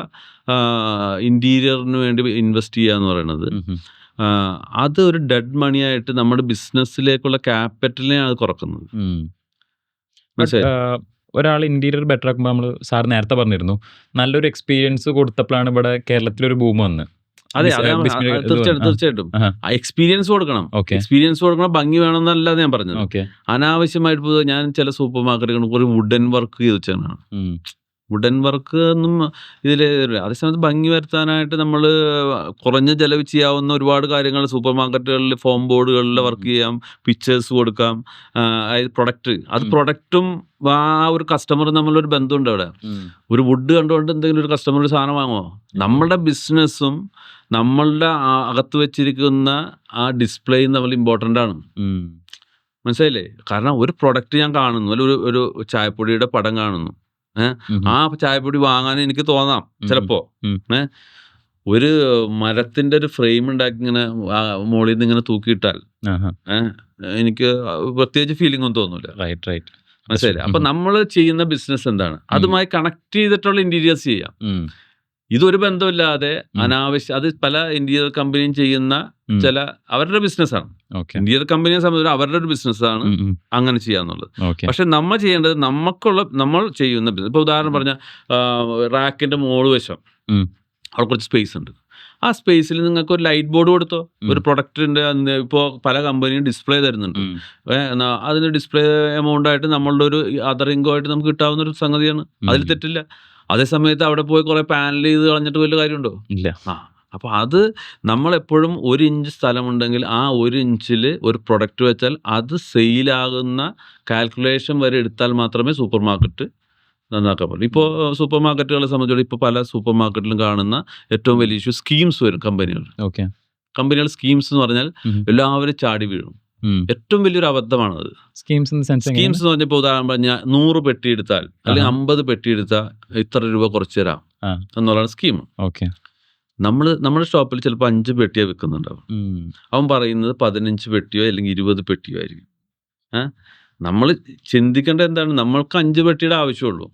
ഇന്റീരിയറിന് വേണ്ടി ഇൻവെസ്റ്റ് ചെയ്യുക എന്ന് പറയുന്നത് അത് ഒരു ഡെഡ് മണിയായിട്ട് നമ്മുടെ ബിസിനസ്സിലേക്കുള്ള ക്യാപിറ്റലിനെ അത് കുറക്കുന്നത്. ഒരാൾ ഇന്റീരിയർ ബെറ്റർ ആക്കുമ്പോൾ, നമ്മൾ സാർ നേരത്തെ പറഞ്ഞിരുന്നു, നല്ലൊരു എക്സ്പീരിയൻസ് കൊടുത്തപ്പോഴാണ് ഇവിടെ കേരളത്തിലൊരു ബൂം വന്ന്. അതെ, തീർച്ചയായിട്ടും എക്സ്പീരിയൻസ് കൊടുക്കണം. ഭംഗി വേണമെന്നല്ല ഞാൻ പറഞ്ഞത്. അനാവശ്യമായിട്ട് ഞാൻ ചില സൂപ്പർ മാർക്കറ്റുകൾ ഒരു വുഡൻ വർക്ക് ചെയ്ത് വെച്ചാണ്. വുഡൻ വർക്ക് ഒന്നും ഇതിൽ, അതേസമയത്ത് ഭംഗി വരുത്താനായിട്ട് നമ്മൾ കുറഞ്ഞ ചെലവ് ചെയ്യാവുന്ന ഒരുപാട് കാര്യങ്ങൾ സൂപ്പർ മാർക്കറ്റുകളിൽ, ഫോം ബോർഡുകളിൽ വർക്ക് ചെയ്യാം, പിക്ചേഴ്സ് കൊടുക്കാം. പ്രൊഡക്റ്റും ആ ഒരു കസ്റ്റമർ നമ്മളൊരു ബന്ധമുണ്ട്. അവിടെ ഒരു വുഡ് കണ്ടുകൊണ്ട് എന്തെങ്കിലും ഒരു കസ്റ്റമർ ഒരു സാധനം വാങ്ങുമോ? നമ്മളുടെ ബിസിനസ്സും നമ്മളുടെ അകത്ത് വെച്ചിരിക്കുന്ന ആ ഡിസ്പ്ലേയും തമ്മിൽ ഇമ്പോർട്ടൻ്റ് ആണ്. മനസ്സിലായില്ലേ? കാരണം ഒരു പ്രൊഡക്റ്റ് ഞാൻ കാണുന്നു, അല്ലെങ്കിൽ ഒരു ചായപ്പൊടിയുടെ പടം കാണുന്നു, ആ ചായപ്പൊടി വാങ്ങാൻ എനിക്ക് തോന്നാം ചിലപ്പോ. ഒരു മരത്തിന്റെ ഒരു ഫ്രെയിം ഉണ്ടാക്കി ഇങ്ങനെ മോളിൽ നിന്ന് ഇങ്ങനെ തൂക്കിയിട്ടാൽ എനിക്ക് പ്രത്യേകിച്ച് ഫീലിംഗ് ഒന്നും തോന്നൂല. മനസ്സിലായില്ലേ? അപ്പൊ നമ്മൾ ചെയ്യുന്ന ബിസിനസ് എന്താണ്, അതുമായി കണക്ട് ചെയ്തിട്ടുള്ള ഇന്റീരിയേഴ്സ് ചെയ്യാം. ഇതൊരു ബന്ധമില്ലാതെ അനാവശ്യം, അത് പല ഇന്റീരിയർ കമ്പനിയും ചെയ്യുന്ന ചില അവരുടെ ബിസിനസ്സാണ്. ഇന്റീരിയർ കമ്പനിയെ സംബന്ധിച്ച് അവരുടെ ഒരു ബിസിനസ്സാണ് അങ്ങനെ ചെയ്യാന്നുള്ളത്. പക്ഷെ നമ്മൾ ചെയ്യേണ്ടത് നമ്മൾ ചെയ്യുന്ന ബിസിനസ്. ഇപ്പൊ ഉദാഹരണം പറഞ്ഞാൽ റാക്കിന്റെ മോള് വശം അവിടെ കുറച്ച് സ്പേസ് ഉണ്ട്. ആ സ്പേസിൽ നിങ്ങൾക്ക് ഒരു ലൈറ്റ് ബോർഡ് കൊടുത്തോ. ഒരു പ്രൊഡക്റ്റിന്റെ ഇപ്പോൾ പല കമ്പനിയും ഡിസ്പ്ലേ തരുന്നുണ്ട്. അതിന് ഡിസ്പ്ലേ എമൗണ്ട് ആയിട്ട് നമ്മളുടെ ഒരു അതർ ഇൻകം ആയിട്ട് നമുക്ക് കിട്ടാവുന്ന ഒരു സംഗതിയാണ്. അതിൽ തെറ്റില്ല. അതേസമയത്ത് അവിടെ പോയി കുറെ പാനൽ ചെയ്ത് കളഞ്ഞിട്ട് വലിയ കാര്യമുണ്ടോ? ഇല്ല. അപ്പോൾ അത് നമ്മളെപ്പോഴും 1 ഇഞ്ച് സ്ഥലമുണ്ടെങ്കിൽ ആ 1 ഇഞ്ചിൽ ഒരു പ്രൊഡക്റ്റ് വെച്ചാൽ അത് സെയിലാകുന്ന കാൽക്കുലേഷൻ വരെ എടുത്താൽ മാത്രമേ സൂപ്പർ മാർക്കറ്റ് നന്നാക്കാൻ പറ്റും. ഇപ്പോൾ സൂപ്പർ മാർക്കറ്റുകളെ സംബന്ധിച്ചിടത്തോളം ഇപ്പോൾ പല സൂപ്പർ മാർക്കറ്റിലും കാണുന്ന ഏറ്റവും വലിയ ഇഷ്യൂ സ്കീംസ് വരും. കമ്പനികൾ സ്കീംസ് എന്ന് പറഞ്ഞാൽ എല്ലാവരും ചാടി വീഴും. ഏറ്റവും വലിയൊരു അബദ്ധമാണത്. സ്കീംസ് സ്കീംസ് എന്ന് പറഞ്ഞപ്പോൾ ഉദാഹരണം പറഞ്ഞാൽ 100 പെട്ടി എടുത്താൽ അല്ലെങ്കിൽ 50 പെട്ടി എടുത്താൽ ഇത്ര രൂപ കുറച്ച് തരാം എന്നുള്ളതാണ് സ്കീം. നമ്മുടെ ഷോപ്പിൽ ചിലപ്പോൾ 5 പെട്ടിയോ വിൽക്കുന്നുണ്ടാവും. അവൻ പറയുന്നത് 15 പെട്ടിയോ അല്ലെങ്കിൽ 20 പെട്ടിയോ ആയിരിക്കും. നമ്മൾ ചിന്തിക്കേണ്ട എന്താണ്, നമ്മൾക്ക് 5 പെട്ടിയുടെ ആവശ്യമുള്ളൂ.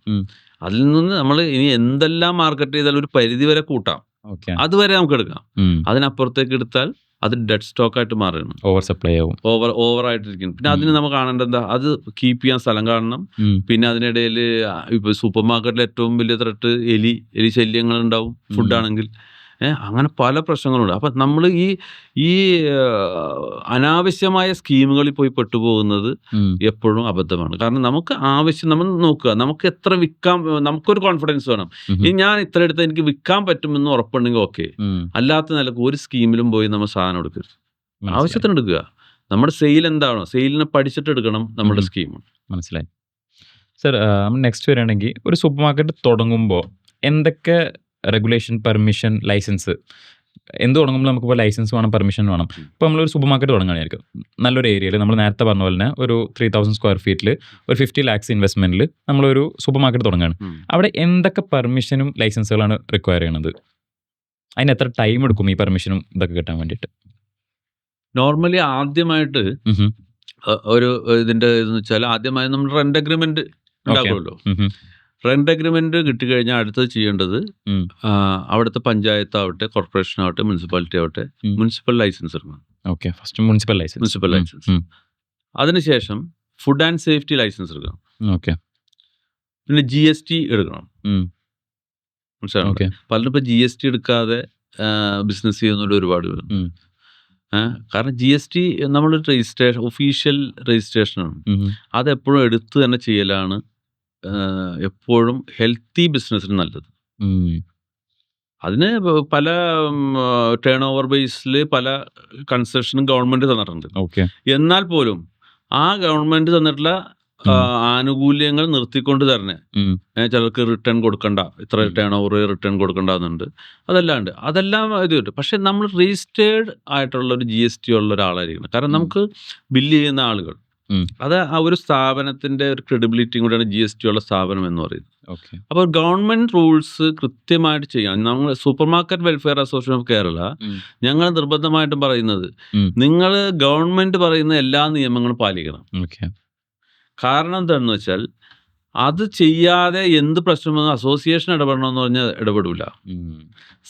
അതിൽ നിന്ന് നമ്മൾ ഇനി എന്തെല്ലാം മാർക്കറ്റ് ചെയ്താൽ ഒരു പരിധി വരെ കൂട്ടാം, അതുവരെ നമുക്ക് എടുക്കാം. അതിനപ്പുറത്തേക്ക് എടുത്താൽ അത് ഡെഡ് സ്റ്റോക്ക് ആയിട്ട് മാറണം, ഓവർ സപ്ലൈ ആവും, ഓവറായിട്ടിരിക്കും. പിന്നെ അതിന് നമുക്ക് കാണേണ്ടത് എന്താ, അത് കീപ്പ് ചെയ്യാൻ സ്ഥലം കാണണം. പിന്നെ അതിനിടയിൽ ഇപ്പൊ സൂപ്പർ മാർക്കറ്റിൽ ഏറ്റവും വലിയ ത്രെട്ട് എലി ശല്യങ്ങൾ ഉണ്ടാവും ഫുഡാണെങ്കിൽ. അങ്ങനെ പല പ്രശ്നങ്ങളുണ്ട്. അപ്പം നമ്മൾ ഈ അനാവശ്യമായ സ്കീമുകളിൽ പോയി പെട്ടുപോകുന്നത് എപ്പോഴും അബദ്ധമാണ്. കാരണം നമുക്ക് നമ്മൾ നോക്കുക, നമുക്ക് എത്ര വിൽക്കാൻ, നമുക്കൊരു കോൺഫിഡൻസ് വേണം. ഈ ഞാൻ ഇത്ര എടുത്ത് എനിക്ക് വിൽക്കാൻ പറ്റുമെന്ന് ഉറപ്പുണ്ടെങ്കിൽ ഓക്കെ. അല്ലാത്ത നിലക്ക് ഒരു സ്കീമിലും പോയി നമ്മൾ സാധനം എടുക്കരുത്. ആവശ്യത്തിന് എടുക്കുക. നമ്മുടെ സെയിൽ എന്താണോ, സെയിലിനെ പഠിച്ചിട്ട് എടുക്കണം നമ്മുടെ സ്കീം. മനസ്സിലായി സർ. നെക്സ്റ്റ് വരികയാണെങ്കിൽ ഒരു സൂപ്പർ മാർക്കറ്റ് തുടങ്ങുമ്പോൾ എന്തൊക്കെ റെഗുലേഷൻ, പെർമിഷൻ, ലൈസൻസ്, എന്ത് തുടങ്ങുമ്പോൾ നമുക്കിപ്പോൾ ലൈസൻസ് വേണം, പെർമിഷൻ വേണം. ഇപ്പോൾ നമ്മളൊരു സൂപ്പർ മാർക്കറ്റ് തുടങ്ങുകയായിരിക്കും നല്ലൊരു ഏരിയയിൽ, നമ്മൾ നേരത്തെ പറഞ്ഞ പോലെ തന്നെ ഒരു 3000 സ്ക്വയർ ഫീറ്റിൽ ഒരു 50 lakhs ഇൻവെസ്റ്റ്മെൻറ്റിൽ നമ്മളൊരു സൂപ്പർ മാർക്കറ്റ് തുടങ്ങുകയാണ്. അവിടെ എന്തൊക്കെ പെർമിഷനും ലൈസൻസുകളാണ് റിക്വയർ ചെയ്യണത്? അതിന് എത്ര ടൈം എടുക്കും ഈ പെർമിഷനും ഇതൊക്കെ കിട്ടാൻ വേണ്ടിയിട്ട്? നോർമലി ആദ്യമായിട്ട് ഒരു ഇതിൻ്റെ ഇതെന്ന് വെച്ചാൽ ആദ്യമായി നമ്മൾ റെന്റ് അഗ്രിമെന്റ് ഉണ്ടാക്കുമല്ലോ. റെന്റ് അഗ്രിമെന്റ് കിട്ടിക്കഴിഞ്ഞാൽ അടുത്തത് ചെയ്യേണ്ടത് അവിടുത്തെ പഞ്ചായത്താവട്ടെ, കോർപ്പറേഷൻ ആവട്ടെ, മുനിസിപ്പാലിറ്റി ആവട്ടെ, മുനിസിപ്പൽ ലൈസൻസ് എടുക്കണം. First municipal license. അതിനുശേഷം ഫുഡ് ആൻഡ് സേഫ്റ്റി ലൈസൻസ് എടുക്കണം. പിന്നെ GST എടുക്കണം. മനസ്സിലാണോ? പലരും ഇപ്പോൾ GST എടുക്കാതെ ബിസിനസ് ചെയ്യുന്നവർ ഒരുപാട് പേര്. കാരണം GST നമ്മൾ ഒഫീഷ്യൽ രജിസ്ട്രേഷനാണ്. അതെപ്പോഴും എടുത്ത് തന്നെ ചെയ്യലാണ് എപ്പോഴും ഹെൽത്തി ബിസിനസ്സിന് നല്ലത്. അതിന് പല ടേൺ ഓവർ ബേസിൽ പല കൺസെഷനും ഗവൺമെന്റ് തന്നിട്ടുണ്ട്. എന്നാൽ പോലും ആ ഗവൺമെന്റ് തന്നിട്ടുള്ള ആനുകൂല്യങ്ങൾ നിർത്തിക്കൊണ്ട് തരണേ. ചിലർക്ക് റിട്ടേൺ കൊടുക്കണ്ട, ഇത്ര ടേൺ ഓവർ റിട്ടേൺ കൊടുക്കണ്ടെന്നുണ്ട്. അതെല്ലാം ഇത്. പക്ഷെ നമ്മൾ രജിസ്റ്റേർഡ് ആയിട്ടുള്ള ഒരു GST ഉള്ള ഒരാളായിരിക്കണം. കാരണം നമുക്ക് ബില്ല് ചെയ്യുന്ന ആളുകൾ, അത് ആ ഒരു സ്ഥാപനത്തിന്റെ ഒരു ക്രെഡിബിലിറ്റിയും കൂടെയാണ് GST ഉള്ള സ്ഥാപനം എന്ന് പറയുന്നത്. അപ്പോൾ ഗവൺമെന്റ് റൂൾസ് കൃത്യമായിട്ട് ചെയ്യാം. നമ്മൾ super market welfare association of Kerala ഞങ്ങൾ നിർബന്ധമായിട്ടും പറയുന്നത്, നിങ്ങൾ ഗവൺമെന്റ് പറയുന്ന എല്ലാ നിയമങ്ങളും പാലിക്കണം. കാരണം എന്താണെന്ന് വെച്ചാൽ അത് ചെയ്യാതെ എന്ത് പ്രശ്നം വന്നാൽ അസോസിയേഷൻ ഇടപെടണമെന്ന് പറഞ്ഞാൽ ഇടപെടില്ല.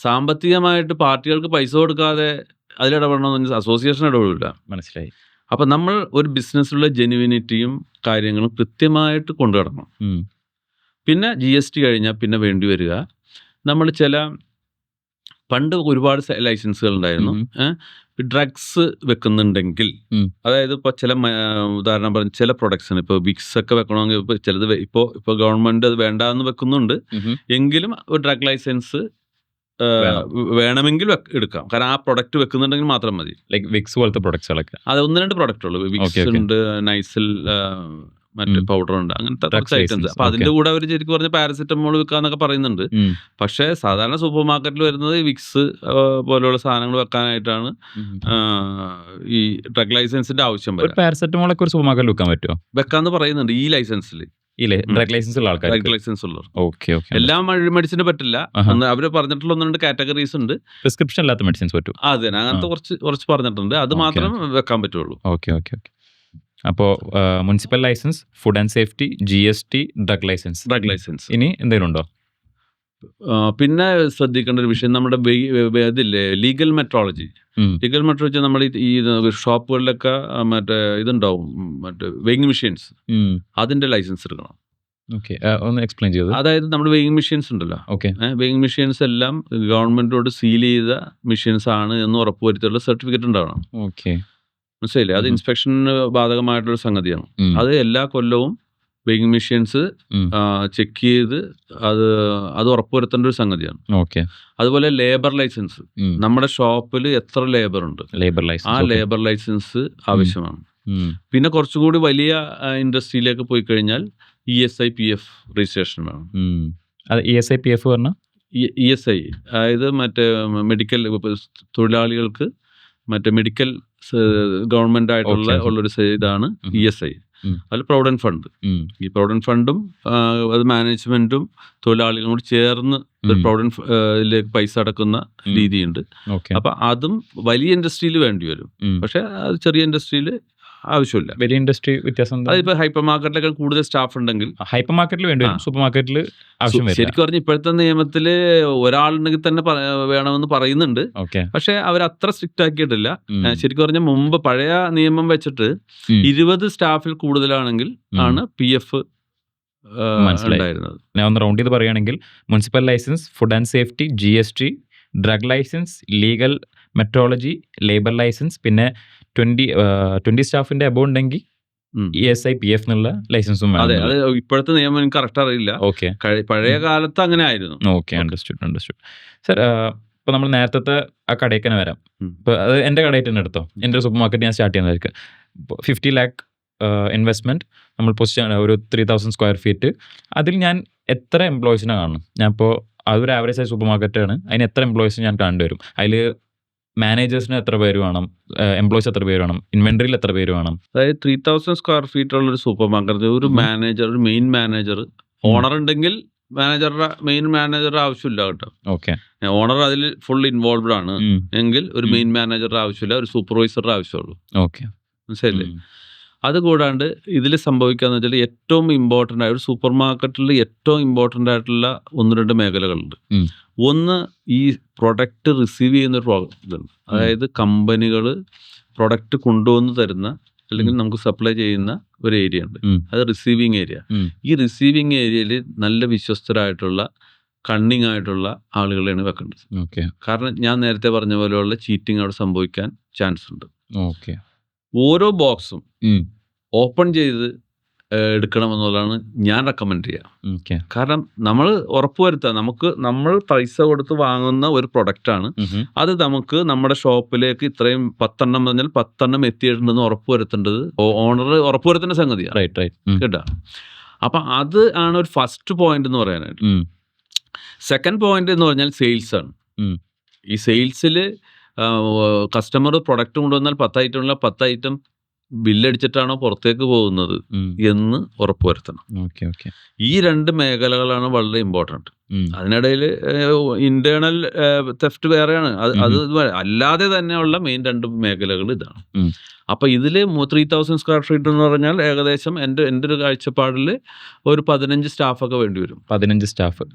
സാമ്പത്തികമായിട്ട് പാർട്ടികൾക്ക് പൈസ കൊടുക്കാതെ അതിലിടപെടണമെന്ന് പറഞ്ഞാൽ അസോസിയേഷൻ ഇടപെടില്ല. മനസ്സിലായി. അപ്പം നമ്മൾ ഒരു ബിസിനസ്സിലുള്ള ജെനുവിനിറ്റിയും കാര്യങ്ങളും കൃത്യമായിട്ട് കൊണ്ടുനടക്കണം. പിന്നെ GST കഴിഞ്ഞാൽ പിന്നെ വേണ്ടി വരിക, നമ്മൾ പണ്ട് ഒരുപാട് ലൈസൻസുകൾ ഉണ്ടായിരുന്നു. ഡ്രഗ്സ് വെക്കുന്നുണ്ടെങ്കിൽ, അതായത് ഇപ്പോൾ ഉദാഹരണം പറഞ്ഞ ചില പ്രൊഡക്ട്സിന് ഇപ്പോൾ വിക്സ് ഒക്കെ വെക്കണമെങ്കിൽ ഇപ്പോൾ ചിലത് ഇപ്പോൾ ഗവൺമെന്റ് അത് വേണ്ടാന്ന് വെക്കുന്നുണ്ട്. എങ്കിലും ഒരു ഡ്രഗ് ലൈസൻസ് വേണമെങ്കിൽ എടുക്കാം. കാരണം ആ പ്രൊഡക്റ്റ് വെക്കുന്നുണ്ടെങ്കിൽ മാത്രം മതി. ലൈക്ക് വിക്സ് പോലത്തെ പ്രൊഡക്ട്സുകളൊക്കെ അത് 1-2 പ്രൊഡക്റ്റ് ഉള്ളൂ. വിക്സ് ഉണ്ട്, നൈസിൽ മറ്റേ പൗഡർ ഉണ്ട്, അങ്ങനത്തെ കുറച്ച് ഐറ്റംസ്. അപ്പൊ അതിന്റെ കൂടെ അവർ ശരിക്കും പറഞ്ഞ പാരസിറ്റമോൾ വെക്കാന്നൊക്കെ പറയുന്നുണ്ട്. പക്ഷെ സാധാരണ സൂപ്പർ മാർക്കറ്റിൽ വരുന്നത് വിക്സ് പോലെയുള്ള സാധനങ്ങൾ വെക്കാനായിട്ടാണ് ഈ ഡ്രഗ് ലൈസൻസിന്റെ ആവശ്യം വരും. പാരസിറ്റമോൾ ഒക്കെ ഒരു സൂപ്പർ മാർക്കറ്റിൽ വെക്കാൻ പറ്റുമോ? വെക്കാന്ന് പറയുന്നുണ്ട് ഈ ലൈസൻസിൽ. ഡ്രഗ് ലൈസൻസ് ഉള്ള ആൾക്കാർ, ഡ്രഗ് ലൈസൻസ് ഉള്ളവർ. എല്ലാ മെഡിസിന് പറ്റില്ല. അവര് പറഞ്ഞിട്ടുള്ള 1-2 കാറ്റഗറീസ് ഉണ്ട്. പ്രിസ്ക്രിപ്ഷൻ ഇല്ലാത്ത മെഡിസിൻസ് പറ്റും. അതെ, അങ്ങനത്തെ കുറച്ച് പറഞ്ഞിട്ടുണ്ട്. അത് മാത്രം വെക്കാൻ പറ്റുള്ളൂ. ഓക്കെ. അപ്പോൾ municipal license, food and safety, GST, drug license. ഇനി എന്തെങ്കിലും ഉണ്ടോ? പിന്നെ ശ്രദ്ധിക്കേണ്ട ഒരു വിഷയം നമ്മുടെ ഇതില്ലേ, ലീഗൽ മെട്രോളജി. നമ്മൾ ഈ ഷോപ്പുകളിലൊക്കെ മറ്റേ ഇതുണ്ടാവും, മറ്റേ വെയിങ് മെഷീൻസ്, അതിന്റെ ലൈസൻസ് എടുക്കണം. ഒന്ന് എക്സ്പ്ലെയിൻ ചെയ്തു. അതായത് നമ്മുടെ വെയിങ് മെഷീൻസ് ഉണ്ടല്ലോ, വെയിങ് മെഷീൻസ് എല്ലാം ഗവൺമെന്റോട് സീൽ ചെയ്ത മെഷീൻസ് ആണ് എന്ന് ഉറപ്പുവരുത്തിയുള്ള സർട്ടിഫിക്കറ്റ് ഉണ്ടാവണം. മനസ്സിലായില്ലേ? അത് ഇൻസ്പെക്ഷന് ബാധകമായിട്ടുള്ള സംഗതിയാണ്. അത് എല്ലാ കൊല്ലവും വെയിങ് മെഷീൻസ് ചെക്ക് ചെയ്ത് അത് ഉറപ്പുവരുത്തേണ്ട ഒരു സംഗതിയാണ്. അതുപോലെ ലേബർ ലൈസൻസ്, നമ്മുടെ ഷോപ്പിൽ എത്ര ലേബർ ഉണ്ട്, ആ ലേബർ ലൈസൻസ് ആവശ്യമാണ്. പിന്നെ കുറച്ചുകൂടി വലിയ ഇൻഡസ്ട്രിയിലേക്ക് പോയി കഴിഞ്ഞാൽ ESI PF രജിസ്ട്രേഷൻ വേണം. അത് ESI PF പറഞ്ഞാൽ ESI അതായത് മറ്റേ മെഡിക്കൽ തൊഴിലാളികൾക്ക് മറ്റേ മെഡിക്കൽ ഗവൺമെന്റ് ആയിട്ടുള്ള ഉള്ളൊരു ഇതാണ് ESI. അതിൽ പ്രൊവിഡന്റ് ഫണ്ട്. ഈ പ്രൊവിഡന്റ് ഫണ്ടും അത് മാനേജ്മെന്റും തൊഴിലാളികളും കൂടി ചേർന്ന് പ്രൊവിഡന്റ് പൈസ അടക്കുന്ന രീതിയുണ്ട്. അപ്പൊ അതും വലിയ ഇൻഡസ്ട്രിയിൽ വേണ്ടി വരും. പക്ഷെ അത് ചെറിയ ഇൻഡസ്ട്രിയിൽ ആവശ്യമില്ല. വലിയ ഇൻഡസ്ട്രി വ്യത്യാസം അതിപ്പോ ഹൈപ്പർ മാർക്കറ്റിലൊക്കെ കൂടുതൽ സ്റ്റാഫ് ഉണ്ടെങ്കിൽ ഹൈപ്പർ മാർക്കറ്റിൽ വേണ്ടി വരും, സൂപ്പർ മാർക്കറ്റിൽ ആവശ്യം വരില്ല. ശരിക്കും പറഞ്ഞാൽ ഇപ്പോഴത്തെ നിയമത്തില് ഒരാളുണ്ടെങ്കിൽ തന്നെ വേണമെന്ന് പറയുന്നുണ്ട്. പക്ഷെ അവർ അത്ര സ്ട്രിക്റ്റ് ആക്കിയിട്ടില്ല. ശരിക്കും പറഞ്ഞാൽ മുമ്പ് പഴയ നിയമം വെച്ചിട്ട് 20 സ്റ്റാഫിൽ കൂടുതലാണെങ്കിൽ ആണ് PF ഉണ്ടായിരുന്നത്. ഞാൻ ഒന്ന് റൗണ്ട് ചെയ്ത് പറയുകയാണെങ്കിൽ municipal license, food and safety, GST, drug license, legal metrology, labour license, പിന്നെ 20 സ്റ്റാഫിന്റെ അബോവ് ഉണ്ടെങ്കിൽ ESI PF എന്നുള്ള ലൈസൻസും വേണം. അതെ, അത് ഇപ്പോഴത്തെ നിയമം എനിക്ക് കറക്റ്റ് അറിയില്ല. പഴയ കാലത്ത് അങ്ങനെ ആയിരുന്നു. അണ്ടർസ്റ്റുഡ്. സർ, ഇപ്പൊ നമ്മൾ നേരത്തെ ആ കടയിൽ തന്നെ വരാം. ഇപ്പൊ അത് എന്റെ കടയിൽ തന്നെ എടുത്തോ, എന്റെ സൂപ്പർ മാർക്കറ്റ് ഞാൻ സ്റ്റാർട്ട് ചെയ്യുന്നതായിരിക്കും. 50 lakh ഇൻവെസ്റ്റ്മെന്റ്, നമ്മൾ പൊസിഷൻ ഒരു 3000 സ്ക്വയർ ഫീറ്റ്. അതിൽ ഞാൻ എത്ര എംപ്ലോയീസിനെ കാണണം? ഞാൻ ഇപ്പോൾ അതൊരു ആവറേജ് സൈസ് സൂപ്പർ മാർക്കറ്റാണ്, അതിന് എത്ര എംപ്ലോയീസ് ഞാൻ കണ്ടുവരും? അതിൽ മാനേജേഴ്സിന് എത്ര പേര് വേണം, എംപ്ലോയീസ് എത്ര പേര് വേണം, ഇൻവെന്ററിയിൽ എത്ര പേര് വേണം? അതായത് 3000 സ്ക്വയർ ഫീറ്റ് ഉള്ള ഒരു സൂപ്പർ മാർക്കറ്റ്, ഒരു മാനേജർ, ഒരു മെയിൻ മാനേജർ, ഓണർ ഉണ്ടെങ്കിൽ മെയിൻ മാനേജറുടെ ആവശ്യമില്ല കേട്ടോ. ഓണർ അതിൽ ഫുൾ ഇൻവോൾവ്ഡ് ആണ് എങ്കിൽ ഒരു മെയിൻ മാനേജറുടെ ആവശ്യമില്ല, ഒരു സൂപ്പർവൈസറുടെ ആവശ്യമുള്ളൂ. മനസ്സിലല്ലേ? അതുകൂടാണ്ട് ഇതിൽ സംഭവിക്കാന്ന് വെച്ചാൽ ഏറ്റവും ഇമ്പോർട്ടൻ്റ് ആയ ഒരു സൂപ്പർ മാർക്കറ്റിൽ ഏറ്റവും ഇമ്പോർട്ടൻ്റ് ആയിട്ടുള്ള 1-2 മേഖലകളുണ്ട്. ഒന്ന്, ഈ പ്രൊഡക്റ്റ് റിസീവ് ചെയ്യുന്ന ഒരു ഇതുണ്ട്. അതായത് കമ്പനികൾ പ്രൊഡക്റ്റ് കൊണ്ടുവന്ന് തരുന്ന അല്ലെങ്കിൽ നമുക്ക് സപ്ലൈ ചെയ്യുന്ന ഒരു ഏരിയ ഉണ്ട്, അത് റിസീവിങ് ഏരിയ. ഈ റിസീവിങ് ഏരിയയിൽ നല്ല വിശ്വസ്തരായിട്ടുള്ള കണ്ണിങ് ആയിട്ടുള്ള ആളുകളെയാണ് വെക്കേണ്ടത്. കാരണം ഞാൻ നേരത്തെ പറഞ്ഞ പോലെയുള്ള ചീറ്റിംഗ് അവിടെ സംഭവിക്കാൻ ചാൻസ് ഉണ്ട്. ഓരോ ബോക്സും ഓപ്പൺ ചെയ്ത് എടുക്കണമെന്നുള്ളതാണ് ഞാൻ റെക്കമെൻഡ് ചെയ്യുക. കാരണം നമ്മൾ ഉറപ്പുവരുത്തുക, നമ്മൾ പൈസ കൊടുത്ത് വാങ്ങുന്ന ഒരു പ്രൊഡക്റ്റാണ് അത്, നമുക്ക് നമ്മുടെ ഷോപ്പിലേക്ക് ഇത്രയും 10 എണ്ണം പറഞ്ഞാൽ 10 എണ്ണം എത്തിയിട്ടുണ്ടെന്ന് ഉറപ്പുവരുത്തേണ്ടത് ഓണർ ഉറപ്പുവരുത്തേണ്ട സംഗതിയാണ് കേട്ടോ. അപ്പം അത് ആണ് ഒരു ഫസ്റ്റ് പോയിന്റ് എന്ന് പറയാനായിട്ട്. സെക്കൻഡ് പോയിന്റ് എന്ന് പറഞ്ഞാൽ സെയിൽസ് ആണ്. ഈ സെയിൽസിൽ കസ്റ്റമർ പ്രൊഡക്റ്റ് കൊണ്ടുവന്നാൽ 10 ഐറ്റം ഉള്ള 10 ഐറ്റം ബില്ലടിച്ചിട്ടാണോ പുറത്തേക്ക് പോകുന്നത് എന്ന് ഉറപ്പുവരുത്തണം. ഈ 2 മേഖലകളാണ് വളരെ ഇമ്പോർട്ടൻറ്റ്. അതിനിടയിൽ ഇന്റേണൽ തെഫ്റ്റ് വേറെയാണ്, അത് അല്ലാതെ തന്നെയുള്ള മെയിൻ 2 മേഖലകൾ ഇതാണ്. അപ്പൊ ഇതില് 3000 സ്ക്വയർ ഫീറ്റ് എന്ന് പറഞ്ഞാൽ ഏകദേശം എൻ്റെ ഒരു കാഴ്ചപ്പാടിൽ ഒരു 15 സ്റ്റാഫൊക്കെ വേണ്ടി വരും. 15 സ്റ്റാഫ്.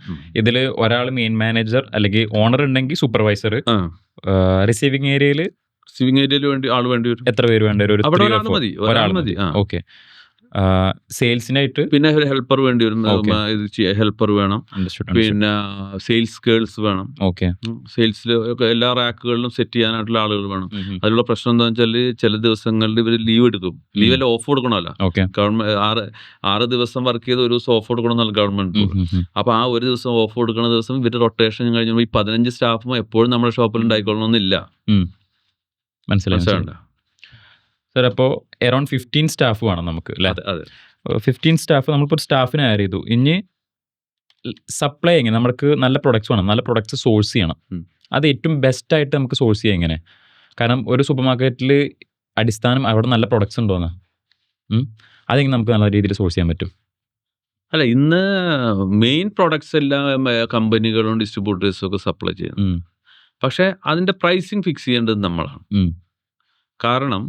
ഇതിൽ ഒരാൾ മെയിൻ മാനേജർ അല്ലെങ്കിൽ ഓണർ ഉണ്ടെങ്കിൽ സൂപ്പർവൈസർ, റിസീവിംഗ് ഏരിയയിൽ വേണ്ടി ആൾ വേണ്ടി വരും. എത്ര പേര് വേണ്ടി വരും? അവിടെ ഒരാൾ മതി. ഓക്കെ. സെയിൽസിനായിട്ട് പിന്നെ ഒരു ഹെൽപ്പർ വേണ്ടി വരും, ഹെൽപ്പർ വേണം. പിന്നെ സെയിൽസ് ഗേൾസ് വേണം. സെയിൽസിൽ എല്ലാ റാക്കുകളിലും സെറ്റ് ചെയ്യാനായിട്ടുള്ള ആളുകൾ വേണം. അതിലുള്ള പ്രശ്നം എന്താണെന്ന് വെച്ചാൽ ചില ദിവസങ്ങളിൽ ഇവർ ലീവ് എടുക്കും. ലീവെല്ലാം ഓഫ് കൊടുക്കണമല്ലോ. ഗവൺമെന്റ് 6 ദിവസം വർക്ക് ചെയ്ത് ഒരു ദിവസം ഓഫ് കൊടുക്കണമെന്നല്ല ഗവൺമെന്റ്. അപ്പൊ ആ ഒരു ദിവസം ഓഫ് കൊടുക്കുന്ന ദിവസം ഇവർ റൊട്ടേഷൻ കഴിഞ്ഞപ്പോൾ ഈ 15 സ്റ്റാഫും എപ്പോഴും നമ്മുടെ ഷോപ്പിൽ ഉണ്ടായിക്കൊള്ളണമെന്നില്ല. മനസ്സിലായി സർ. അപ്പോൾ അറൌണ്ട് 15 സ്റ്റാഫ് വേണം നമുക്ക് അല്ലേ? 15 സ്റ്റാഫ് നമ്മളിപ്പോൾ സ്റ്റാഫിനെ ഹയർ ചെയ്തു. ഇനി സപ്ലൈ എങ്ങനെ? നമുക്ക് നല്ല പ്രൊഡക്ട്സ് വേണം, നല്ല പ്രൊഡക്ട്സ് സോഴ്സ് ചെയ്യണം. അത് ഏറ്റവും ബെസ്റ്റായിട്ട് നമുക്ക് സോഴ്സ് ചെയ്യാം എങ്ങനെ? കാരണം ഒരു സൂപ്പർ മാർക്കറ്റിൽ അടിസ്ഥാനം അവിടെ നല്ല പ്രൊഡക്ട്സ് ഉണ്ടോയെന്ന്, അതെങ്ങനെ നമുക്ക് നല്ല രീതിയിൽ സോഴ്സ് ചെയ്യാൻ പറ്റും? അല്ല, ഇന്ന് മെയിൻ പ്രൊഡക്ട്സ് എല്ലാം കമ്പനികളും ഡിസ്ട്രിബ്യൂട്ടേഴ്സും ഒക്കെ സപ്ലൈ ചെയ്യുന്നു. പക്ഷേ അതിൻ്റെ പ്രൈസിങ് ഫിക്സ് ചെയ്യേണ്ടത് നമ്മളാണ്. കാരണം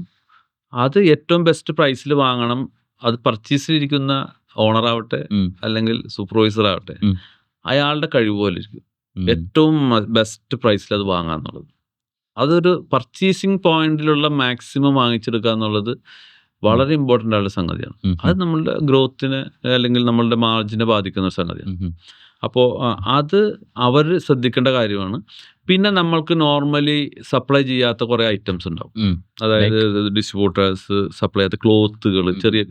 അത് ഏറ്റവും ബെസ്റ്റ് പ്രൈസിൽ വാങ്ങണം. അത് പർച്ചേസിലിരിക്കുന്ന ഓണറാവട്ടെ അല്ലെങ്കിൽ സൂപ്പർവൈസർ ആവട്ടെ, അയാളുടെ കഴിവ് പോലെ ഇരിക്കും ഏറ്റവും ബെസ്റ്റ് പ്രൈസിൽ അത് വാങ്ങാന്നുള്ളത്. അതൊരു പർച്ചേസിങ് പോയിന്റിലുള്ള മാക്സിമം വാങ്ങിച്ചെടുക്കുക എന്നുള്ളത് വളരെ ഇമ്പോർട്ടൻ്റ് ആയിട്ടുള്ള സംഗതിയാണ്. അത് നമ്മളുടെ ഗ്രോത്തിനെ അല്ലെങ്കിൽ നമ്മളുടെ മാർജിനെ ബാധിക്കുന്ന ഒരു സംഗതിയാണ്. അപ്പോൾ അത് അവർ ശ്രദ്ധിക്കേണ്ട കാര്യമാണ്. പിന്നെ നമ്മൾക്ക് നോർമലി സപ്ലൈ ചെയ്യാത്ത കുറേ ഐറ്റംസ് ഉണ്ടാവും. അതായത് ഡിസ്ട്രിബ്യൂട്ടേഴ്സ് സപ്ലൈ ചെയ്യാത്ത ക്ലോത്തുകൾ, ചെറിയ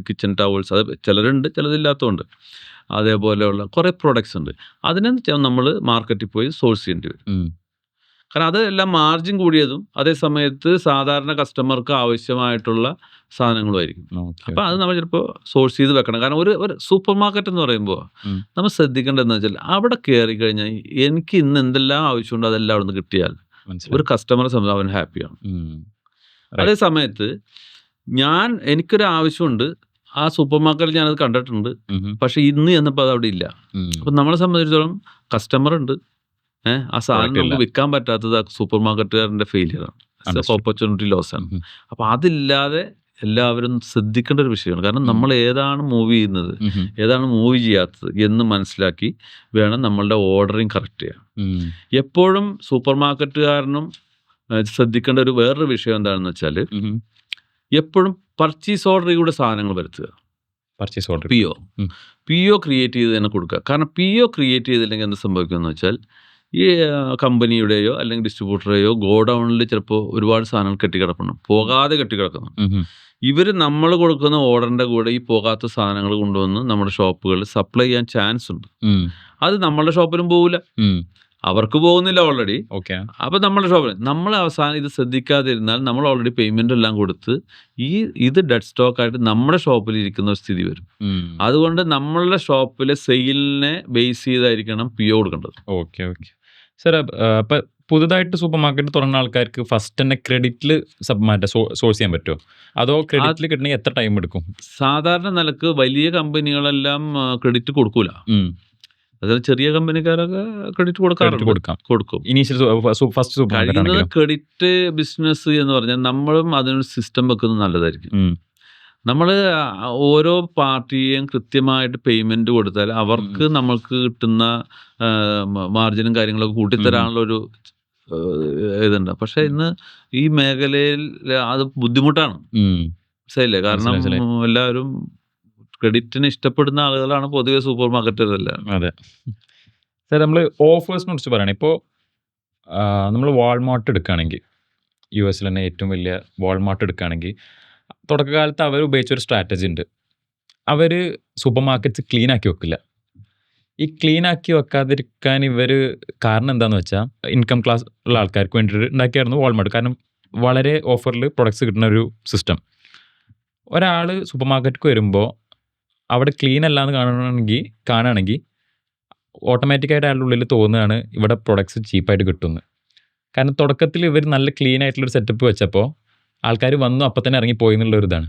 കിച്ചൺ ടവൽസ്, അത് ചിലരുണ്ട്, ചിലതില്ലാത്തതുണ്ട്. അതേപോലെയുള്ള കുറേ പ്രൊഡക്ട്സ് ഉണ്ട്. അതിനെ നമ്മൾ മാർക്കറ്റിൽ പോയി സോഴ്സ് ചെയ്യേണ്ടി വരും. കാരണം അത് എല്ലാം മാർജിൻ കൂടിയതും അതേ സമയത്ത് സാധാരണ കസ്റ്റമർക്ക് ആവശ്യമായിട്ടുള്ള സാധനങ്ങളുമായിരിക്കും. അപ്പോൾ അത് നമ്മൾ ചിലപ്പോൾ സോഴ്സ് ചെയ്ത് വെക്കണം. കാരണം ഒരു സൂപ്പർ മാർക്കറ്റ് എന്ന് പറയുമ്പോൾ നമ്മൾ ശ്രദ്ധിക്കേണ്ടതെന്ന് വെച്ചാൽ അവിടെ കയറി കഴിഞ്ഞാൽ എനിക്ക് ഇന്ന് എന്തെല്ലാം ആവശ്യമുണ്ടോ അതെല്ലാം അവിടെ നിന്ന് കിട്ടിയാൽ ഒരു കസ്റ്റമറെ സംബന്ധിച്ച് അവൻ ഹാപ്പിയാണ്. അതേ സമയത്ത് എനിക്കൊരു ആവശ്യമുണ്ട്, ആ സൂപ്പർ മാർക്കറ്റിൽ ഞാനത് കണ്ടിട്ടുണ്ട്, പക്ഷെ ഇന്ന് ചെന്നപ്പോൾ അത് അവിടെ ഇല്ല. അപ്പം നമ്മളെ സംബന്ധിച്ചിടത്തോളം കസ്റ്റമർ ഉണ്ട്, ആ സാധനം നമുക്ക് വിൽക്കാൻ പറ്റാത്തത് ആ സൂപ്പർ മാർക്കറ്റുകാരൻ്റെ ഫെയിലിയറാണ്, ഓപ്പർച്യൂണിറ്റി ലോസ് ആണ്. അപ്പം അതില്ലാതെ എല്ലാവരും ശ്രദ്ധിക്കേണ്ട ഒരു വിഷയമാണ്. കാരണം നമ്മൾ ഏതാണ് മൂവ് ചെയ്യുന്നത്, ഏതാണ് മൂവ് ചെയ്യാത്തത് എന്ന് മനസ്സിലാക്കി വേണം നമ്മളുടെ ഓർഡറിങ് കറക്റ്റ് ചെയ്യാൻ. എപ്പോഴും സൂപ്പർ മാർക്കറ്റുകാരനും ശ്രദ്ധിക്കേണ്ട വേറൊരു വിഷയം എന്താണെന്ന് വെച്ചാൽ എപ്പോഴും പർച്ചേസ് ഓർഡറിലൂടെ സാധനങ്ങൾ വരുത്തുക. Purchase order P O create ചെയ്ത് തന്നെ കൊടുക്കുക. കാരണം പി ഒ ക്രിയേറ്റ് ചെയ്തില്ലെങ്കിൽ എന്ത് സംഭവിക്കുമെന്ന് വെച്ചാൽ ഈ കമ്പനിയുടെയോ അല്ലെങ്കിൽ ഡിസ്ട്രിബ്യൂട്ടറെയോ ഗോഡൗണിൽ ചിലപ്പോൾ ഒരുപാട് സാധനങ്ങൾ കെട്ടിക്കിടക്കണം, പോകാതെ കെട്ടിക്കിടക്കുന്നു. ഇവർ നമ്മൾ കൊടുക്കുന്ന ഓർഡറിൻ്റെ കൂടെ ഈ പോകാത്ത സാധനങ്ങൾ കൊണ്ടുവന്ന് നമ്മുടെ ഷോപ്പുകളിൽ സപ്ലൈ ചെയ്യാൻ ചാൻസ് ഉണ്ട്. അത് നമ്മളുടെ ഷോപ്പിലും പോകില്ല, അവർക്ക് പോകുന്നില്ല ഓൾറെഡി. അപ്പം നമ്മുടെ ഷോപ്പിൽ നമ്മൾ അവസാനം ഇത് ശ്രദ്ധിക്കാതിരുന്നാൽ നമ്മൾ ഓൾറെഡി പേയ്മെൻ്റ് എല്ലാം കൊടുത്ത് ഇത് ഡെഡ് സ്റ്റോക്ക് ആയിട്ട് നമ്മുടെ ഷോപ്പിൽ ഇരിക്കുന്ന ഒരു സ്ഥിതി വരും. അതുകൊണ്ട് നമ്മളുടെ ഷോപ്പിലെ സെയിലിനെ ബേസ് ചെയ്തായിരിക്കണം പി ഒ കൊടുക്കേണ്ടത്. ഓക്കെ സാർ, അപ്പം പുതുതായിട്ട് സൂപ്പർ മാർക്കറ്റ് തുടങ്ങുന്ന ആൾക്കാർക്ക് ഫസ്റ്റ് തന്നെ ക്രെഡിറ്റിൽ സോഴ്സ് ചെയ്യാൻ പറ്റുമോ, അതോ ക്രെഡിറ്റിൽ കിട്ടണമെങ്കിൽ എത്ര ടൈം എടുക്കും? സാധാരണ നിലക്ക് വലിയ കമ്പനികളെല്ലാം ക്രെഡിറ്റ് കൊടുക്കൂല. അതായത് ചെറിയ കമ്പനിക്കാരൊക്കെ ക്രെഡിറ്റ് കൊടുക്കും. കഴിയുന്നത് ക്രെഡിറ്റ് ബിസിനസ് എന്ന് പറഞ്ഞാൽ നമ്മളും അതിനൊരു സിസ്റ്റം വെക്കുന്നത് നല്ലതായിരിക്കും. നമ്മൾ ഓരോ പാർട്ടിയെയും കൃത്യമായിട്ട് പേയ്മെന്റ് കൊടുത്താൽ അവർക്ക് നമ്മൾക്ക് കിട്ടുന്ന മാർജിനും കാര്യങ്ങളൊക്കെ കൂട്ടിത്തരാനുള്ളൊരു ഇതുണ്ട്. പക്ഷെ ഇന്ന് ഈ മേഖലയിൽ അത് ബുദ്ധിമുട്ടാണ്, മനസ്സിലായില്ലേ? കാരണം എല്ലാവരും ക്രെഡിറ്റിന് ഇഷ്ടപ്പെടുന്ന ആളുകളാണ് പൊതുവെ സൂപ്പർ മാർക്കറ്റുകളെല്ലാം. അതെ സാർ, നമ്മൾ ഓഫേഴ്സിനെ കുറിച്ച് പറയുകയാണെങ്കിൽ ഇപ്പോൾ നമ്മൾ വാൾമാർട്ട് എടുക്കുകയാണെങ്കിൽ, യു എസിൽ തന്നെ ഏറ്റവും വലിയ വാൾമാർട്ട് എടുക്കുകയാണെങ്കിൽ തുടക്കകാലത്ത് അവർ ഉപയോഗിച്ചൊരു സ്ട്രാറ്റജി ഉണ്ട്. അവർ സൂപ്പർ മാർക്കറ്റ്സ് ക്ലീൻ ആക്കി വെക്കില്ല. ഈ ക്ലീൻ ആക്കി വെക്കാതിരിക്കാൻ ഇവർ കാരണം എന്താണെന്ന് വെച്ചാൽ ഇൻകം ക്ലാസ് ഉള്ള ആൾക്കാർക്ക് വേണ്ടിയിട്ട് ഉണ്ടാക്കിയായിരുന്നു വാൾമാർട്ട്. കാരണം വളരെ ഓഫറിൽ പ്രൊഡക്ട്സ് കിട്ടുന്ന ഒരു സിസ്റ്റം. ഒരാൾ സൂപ്പർ മാർക്കറ്റിലേക്ക് വരുമ്പോൾ അവിടെ ക്ലീൻ അല്ലാന്ന് കാണുകയാണെങ്കിൽ ഓട്ടോമാറ്റിക്കായിട്ട് അയാളുടെ ഉള്ളിൽ തോന്നുകയാണ് ഇവിടെ പ്രൊഡക്ട്സ് ചീപ്പായിട്ട് കിട്ടുമെന്ന്. കാരണം തുടക്കത്തിൽ ഇവർ നല്ല ക്ലീൻ ആയിട്ടുള്ളൊരു സെറ്റപ്പ് വെച്ചപ്പോൾ ആൾക്കാർ വന്നു അപ്പം തന്നെ ഇറങ്ങിപ്പോയി എന്നുള്ളൊരു ഇതാണ്.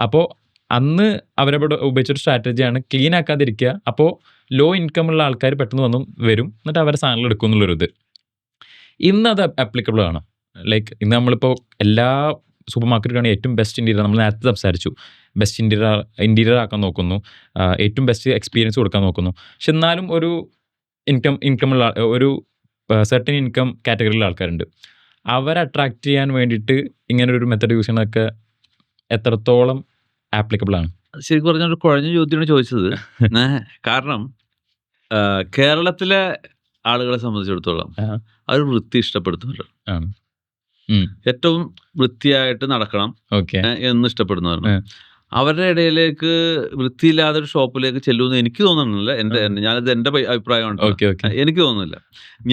അപ്പോൾ അന്ന് അവരവിടെ ഉപയോഗിച്ചൊരു സ്ട്രാറ്റജിയാണ് ക്ലീൻ ആക്കാതിരിക്കുക. അപ്പോൾ ലോ ഇൻകം ഉള്ള ആൾക്കാർ പെട്ടെന്ന് വരും, എന്നിട്ട് അവരെ സാധനങ്ങൾ എടുക്കും എന്നുള്ളൊരിത്. ഇന്ന് അത് ആപ്ലിക്കബിൾ ആണ്. ലൈക്ക് ഇന്ന് നമ്മളിപ്പോൾ എല്ലാ സൂപ്പർ മാർക്കറ്റിലാണ് ഏറ്റവും ബെസ്റ്റ് ഇൻറ്റീരിയർ, നമ്മൾ നേരത്തെ സംസാരിച്ചു, ബെസ്റ്റ് ഇൻറ്റീരിയർ ആക്കാൻ നോക്കുന്നു, ഏറ്റവും ബെസ്റ്റ് എക്സ്പീരിയൻസ് കൊടുക്കാൻ നോക്കുന്നു. പക്ഷെ എന്നാലും ഒരു ഇൻകമുള്ള ഒരു സെർട്ടൻ ഇൻകം കാറ്റഗറിയിലുള്ള ആൾക്കാരുണ്ട്. അവരെ അട്രാക്റ്റ് ചെയ്യാൻ വേണ്ടിയിട്ട് ഇങ്ങനെ ഒരു മെത്തഡ് യൂസ് ചെയ്യുന്നതൊക്കെ എത്രത്തോളം ആപ്ലിക്കബിൾ ആണ്? ശരിക്കും പറഞ്ഞാൽ ഒരു കുഴഞ്ഞ ചോദ്യമാണ് ചോദിച്ചത്. കാരണം കേരളത്തിലെ ആളുകളെ സംബന്ധിച്ചിടത്തോളം അവർ വൃത്തി ഇഷ്ടപ്പെടുന്നവരാണ്. ഏറ്റവും വൃത്തിയായിട്ട് നടക്കണം എന്ന് ഇഷ്ടപ്പെടുന്നവരാണ്. അവരുടെ ഇടയിലേക്ക് വൃത്തിയില്ലാതെ ഒരു ഷോപ്പിലേക്ക് ചെല്ലുമെന്ന് എനിക്ക് തോന്നുന്നില്ല. ഞാനത് എൻ്റെ അഭിപ്രായമാണ്, എനിക്ക് തോന്നുന്നില്ല.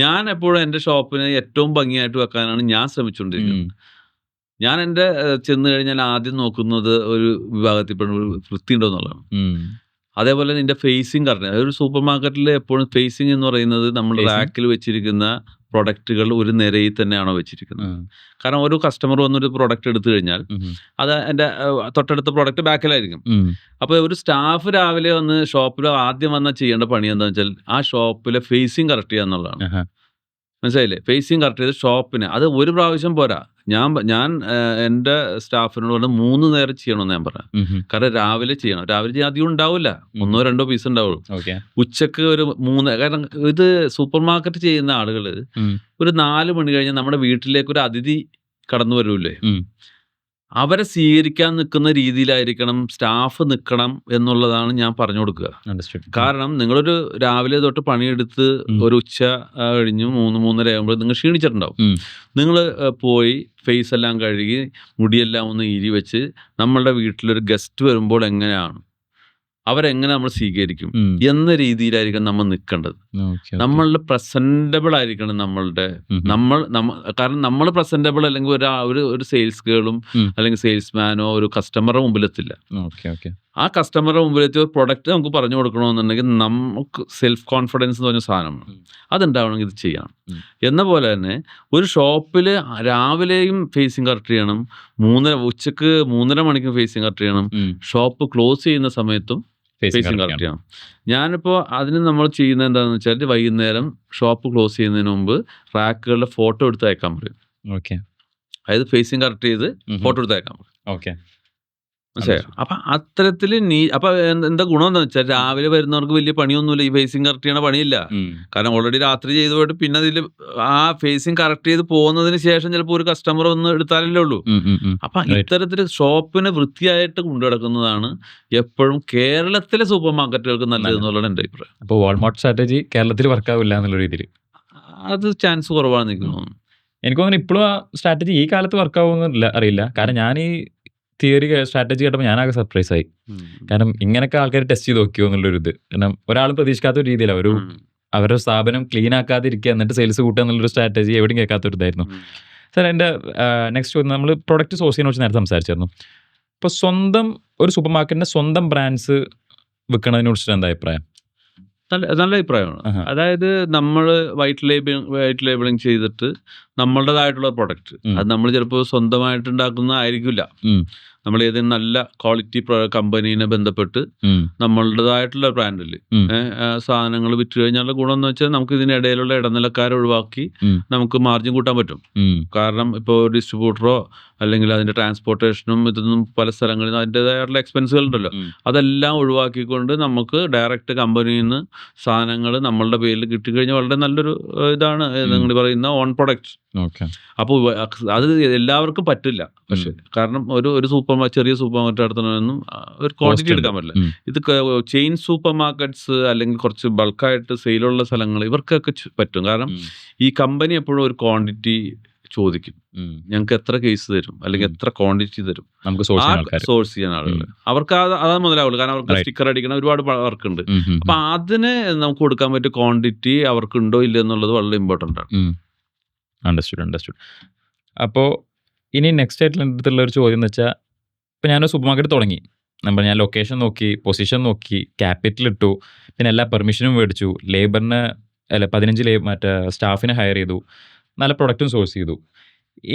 ഞാൻ എപ്പോഴും എൻ്റെ ഷോപ്പിനെ ഏറ്റവും ഭംഗിയായിട്ട് വെക്കാനാണ് ഞാൻ ശ്രമിച്ചുകൊണ്ടിരിക്കുന്നത്. ഞാൻ എൻ്റെ ചെന്ന് കഴിഞ്ഞാൽ ആദ്യം നോക്കുന്നത് ഒരു വിഭാഗത്തിൽപ്പെടുന്ന വൃത്തി ഉണ്ടോ എന്നുള്ളതാണ്. അതേപോലെ നിന്റെ ഫേസിങ് കറക്റ്റ്. ഒരു സൂപ്പർ മാർക്കറ്റിൽ എപ്പോഴും ഫേസിങ് എന്ന് പറയുന്നത് നമ്മൾ റാക്കിൽ വെച്ചിരിക്കുന്ന പ്രൊഡക്റ്റുകൾ ഒരു നിരയിൽ തന്നെയാണോ വെച്ചിരിക്കുന്നത്. കാരണം ഒരു കസ്റ്റമർ വന്നൊരു പ്രൊഡക്റ്റ് എടുത്തു കഴിഞ്ഞാൽ അത് എൻ്റെ തൊട്ടടുത്ത പ്രൊഡക്റ്റ് ബാക്കിലായിരിക്കും. അപ്പോൾ ഒരു സ്റ്റാഫ് രാവിലെ വന്ന് ഷോപ്പിൽ ആദ്യം വന്നാൽ ചെയ്യേണ്ട പണി എന്താണെന്ന് വെച്ചാൽ ആ ഷോപ്പിലെ ഫേസിങ് കറക്റ്റ് ചെയ്യുക എന്നുള്ളതാണ്. മനസ്സിലായില്ലേ? ഫേസിങ് കറക്റ്റ് ചെയ്ത് ഷോപ്പിന് അത് ഒരു പ്രാവശ്യം പോരാ. ഞാൻ എൻ്റെ സ്റ്റാഫിനോട് പറഞ്ഞ് 3 നേരം ചെയ്യണമെന്ന് ഞാൻ പറയാം. കാരണം രാവിലെ ചെയ്യണം. രാവിലെ ചെയ്യാൻ അധികം ഉണ്ടാവില്ല, 1-2 പീസ് ഉണ്ടാവുള്ളൂ. ഉച്ചക്ക് ഒരു 3. കാരണം ഇത് സൂപ്പർ മാർക്കറ്റ് ചെയ്യുന്ന ആളുകൾ ഒരു 4 മണി കഴിഞ്ഞാൽ നമ്മുടെ വീട്ടിലേക്ക് ഒരു അതിഥി കടന്നു വരൂല്ലേ, അവരെ സ്വീകരിക്കാൻ നിൽക്കുന്ന രീതിയിലായിരിക്കണം സ്റ്റാഫ് നിൽക്കണം എന്നുള്ളതാണ് ഞാൻ പറഞ്ഞു കൊടുക്കുക. കാരണം നിങ്ങളൊരു രാവിലെ തൊട്ട് പണിയെടുത്ത് ഒരു ഉച്ച കഴിഞ്ഞ് 3-3:30 ആകുമ്പോൾ നിങ്ങൾ ക്ഷീണിച്ചിട്ടുണ്ടാവും. നിങ്ങൾ പോയി ഫേസ് എല്ലാം കഴുകി മുടിയെല്ലാം ഒന്ന് ഇരി വെച്ച് നമ്മളുടെ വീട്ടിലൊരു ഗസ്റ്റ് വരുമ്പോൾ എങ്ങനെയാണ് അവരെങ്ങനെ നമ്മൾ സ്വീകരിക്കും ഉം. എന്ന രീതിയിലായിരിക്കണം നമ്മൾ നിൽക്കേണ്ടത്. Okay, okay. നമ്മളുടെ പ്രസന്റബിൾ ആയിരിക്കണം നമ്മളുടെ ഉം, ഉം. കാരണം നമ്മൾ പ്രസന്റബിൾ അല്ലെങ്കിൽ ഒരു സെയിൽസ് ഗേളും ഉം. അല്ലെങ്കിൽ സെയിൽസ്മാനോ ഒരു കസ്റ്റമറുടെ മുമ്പിലെത്തില്ല. Okay, okay. ആ കസ്റ്റമറുടെ മുമ്പിലെത്തി ഒരു പ്രൊഡക്റ്റ് നമുക്ക് പറഞ്ഞു കൊടുക്കണമെന്നുണ്ടെങ്കിൽ നമുക്ക് സെൽഫ് കോൺഫിഡൻസ് എന്ന് പറഞ്ഞ സാധനമാണ്. ഉം. അതുണ്ടാവണമെങ്കിൽ ഇത് ചെയ്യണം. ഉം. എന്ന പോലെ തന്നെ ഒരു ഷോപ്പിൽ രാവിലെയും ഫേസിങ് കറക്റ്റ് ചെയ്യണം, ഉച്ചക്ക് 3:30 മണിക്ക് ഫേസിങ് കറക്റ്റ് ചെയ്യണം, ഉം. ഷോപ്പ് ക്ലോസ് ചെയ്യുന്ന സമയത്തും Facing ഫേസിങ് correct കറക്റ്റ് ചെയ്യണം. ഞാനിപ്പോൾ അതിന് നമ്മൾ ചെയ്യുന്നത് എന്താണെന്ന് വെച്ചാൽ വൈകുന്നേരം ഷോപ്പ് ക്ലോസ് ചെയ്യുന്നതിന് മുമ്പ് റാക്കുകളുടെ ഫോട്ടോ എടുത്ത് അയക്കാൻ പറയും. ഓക്കെ. അതായത് ഫേസിങ് കറക്റ്റ് ചെയ്ത് ഉം. ഫോട്ടോ എടുത്ത് അയക്കാൻ പറയും. ഓക്കെ. മനസ്സിലായോ? അപ്പം അത്തരത്തിൽ അപ്പം എന്താ ഗുണം എന്താ വെച്ചാൽ രാവിലെ വരുന്നവർക്ക് വലിയ പണിയൊന്നുമില്ല, ഈ ഫേസിങ് കറക്റ്റ് ചെയ്യണ പണിയില്ല. ഉം. കാരണം ഓൾറെഡി രാത്രി ചെയ്ത് പോയിട്ട് പിന്നെ അതിൽ ആ ഫേസിങ് കറക്റ്റ് ചെയ്ത് പോകുന്നതിന് ശേഷം ചിലപ്പോൾ ഒരു കസ്റ്റമർ ഒന്ന് എടുത്താലല്ലേ ഉള്ളൂ. ഉം, ഉം, ഉം. അപ്പം Right. ഇത്തരത്തിൽ ഷോപ്പിനെ വൃത്തിയായിട്ട് കൊണ്ടു നടക്കുന്നതാണ് എപ്പോഴും കേരളത്തിലെ സൂപ്പർ മാർക്കറ്റുകൾക്ക് നല്ലതെന്നുള്ളതാണ് എൻ്റെ അഭിപ്രായം. അപ്പോൾ വാൾമാർട്ട് സ്ട്രാറ്റജി കേരളത്തിൽ വർക്കാവില്ല എന്നുള്ള രീതിയിൽ അത് ചാൻസ് കുറവാണെന്ന് എനിക്ക് തോന്നുന്നു. എനിക്ക് തോന്നുന്നു ഇപ്പോഴും ആ സ്ട്രാറ്റജി ഈ കാലത്ത് വർക്കാവുന്നില്ല അറിയില്ല. കാരണം ഞാൻ ഈ തിയറി സ്ട്രാറ്റജി കേട്ടപ്പോൾ ഞാനാകെ സർപ്രൈസ് ആയി. കാരണം ഇങ്ങനെയൊക്കെ ആൾക്കാർ ടെസ്റ്റ് ചെയ്ത് നോക്കിയോ എന്നുള്ളൊരു ഇത്. കാരണം ഒരാളും പ്രതീക്ഷിക്കാത്ത ഒരു രീതിയിലാണ് ഒരു അവരുടെ സ്ഥാപനം ക്ലീൻ ആക്കാതിരിക്കുക എന്നിട്ട് സെയിൽസ് കൂട്ടുക എന്നുള്ളൊരു സ്ട്രാറ്റജി എവിടെയും കേൾക്കാത്തൊരു ഇതായിരുന്നു. സാർ എൻ്റെ നെക്സ്റ്റ് ചോദ്യം, നമ്മൾ പ്രൊഡക്റ്റ് സോഴ്സിനെ കുറിച്ച് നേരത്തെ സംസാരിച്ചായിരുന്നു. ഇപ്പോൾ സ്വന്തം ഒരു സൂപ്പർ മാർക്കറ്റിൻ്റെ സ്വന്തം ബ്രാൻഡ്സ് വിൽക്കുന്നതിനെ കുറിച്ചിട്ട് എന്താ അഭിപ്രായം? നല്ല അഭിപ്രായമാണ്. ആഹാ. അതായത് നമ്മൾ വൈറ്റ് ലേബിളിംഗ് ചെയ്തിട്ട് നമ്മളുടേതായിട്ടുള്ള പ്രൊഡക്റ്റ് അത് നമ്മൾ ചിലപ്പോൾ സ്വന്തമായിട്ട് ഉണ്ടാക്കുന്നതായിരിക്കില്ല. ഉം. നമ്മൾ ഏതെങ്കിലും നല്ല ക്വാളിറ്റി കമ്പനീനെ ബന്ധപ്പെട്ട് ഉം. നമ്മളുടേതായിട്ടുള്ള ബ്രാൻഡിൽ ഉം. സാധനങ്ങൾ വിറ്റ് കഴിഞ്ഞാലുള്ള ഗുണം എന്ന് വെച്ചാൽ നമുക്ക് ഇതിനിടയിലുള്ള ഇടനിലക്കാരെ ഒഴിവാക്കി ഉം. നമുക്ക് മാർജിൻ കൂട്ടാൻ പറ്റും. ഉം. കാരണം ഇപ്പോൾ ഡിസ്ട്രിബ്യൂട്ടറോ അല്ലെങ്കിൽ അതിൻ്റെ ട്രാൻസ്പോർട്ടേഷനും ഇതൊന്നും പല സ്ഥലങ്ങളിൽ അതിൻ്റെതായിട്ടുള്ള എക്സ്പെൻസുകൾ ഉണ്ടല്ലോ. ഉം. അതെല്ലാം ഒഴിവാക്കിക്കൊണ്ട് നമുക്ക് ഡയറക്റ്റ് കമ്പനിയിൽ നിന്ന് സാധനങ്ങൾ നമ്മളുടെ പേരിൽ കിട്ടിക്കഴിഞ്ഞാൽ വളരെ നല്ലൊരു ഇതാണ് നിങ്ങൾ പറയുന്ന ഓൺ പ്രൊഡക്റ്റ്. ഓക്കെ. അപ്പോൾ അത് എല്ലാവർക്കും പറ്റില്ല. പക്ഷെ കാരണം ഒരു ചെറിയ സൂപ്പർ മാർക്കറ്റ് നടത്തണമെന്നും ഒരു ക്വാണ്ടിറ്റി എടുക്കാൻ പറ്റില്ല. ഉം. ഇത് ചെയിൻ സൂപ്പർ മാർക്കറ്റ്സ് അല്ലെങ്കിൽ കുറച്ച് ബൾക്കായിട്ട് സെയിലുള്ള സ്ഥലങ്ങൾ ഇവർക്കൊക്കെ പറ്റും. കാരണം ഉം. ഈ കമ്പനി എപ്പോഴും ഒരു ക്വാണ്ടിറ്റി ചോദിക്കും. ഉം. ഞങ്ങൾക്ക് എത്ര കേസ് തരും അല്ലെങ്കിൽ എത്ര ക്വാണ്ടിറ്റി തരും നമുക്ക് സോഴ്സ് ചെയ്യാൻ ആൾക്കാർ. സോഴ്സ് ചെയ്യാൻ ആളുകൾ. അവർക്ക് അതാണ് മുതലാവുള്ളൂ. കാരണം അവർക്ക് Right. സ്റ്റിക്കർ അടിക്കണം, ഒരുപാട് വർക്ക് ഉണ്ട്. ഉം. ഉം. അപ്പൊ അതിന് നമുക്ക് കൊടുക്കാൻ പറ്റിയ ക്വാണ്ടിറ്റി അവർക്കുണ്ടോ ഇല്ല എന്നുള്ളത് വളരെ ഇമ്പോർട്ടൻ്റ് ആണ്. അണ്ടർസ്റ്റുഡ്. അപ്പോൾ ഇനി നെക്സ്റ്റ് ആയിട്ടുള്ള എൻ്റെ അടുത്തുള്ള ഒരു ചോദ്യം എന്ന് വെച്ചാൽ, ഇപ്പോൾ ഞാനൊരു സൂപ്പർ മാർക്കറ്റ് തുടങ്ങി. ഞാൻ ലൊക്കേഷൻ നോക്കി, പൊസിഷൻ നോക്കി, ക്യാപിറ്റൽ ഇട്ടു, പിന്നെ എല്ലാ പെർമിഷനും മേടിച്ചു, 15 മറ്റേ സ്റ്റാഫിനെ ഹയർ ചെയ്തു, നല്ല പ്രൊഡക്റ്റും സോഴ്സ് ചെയ്തു.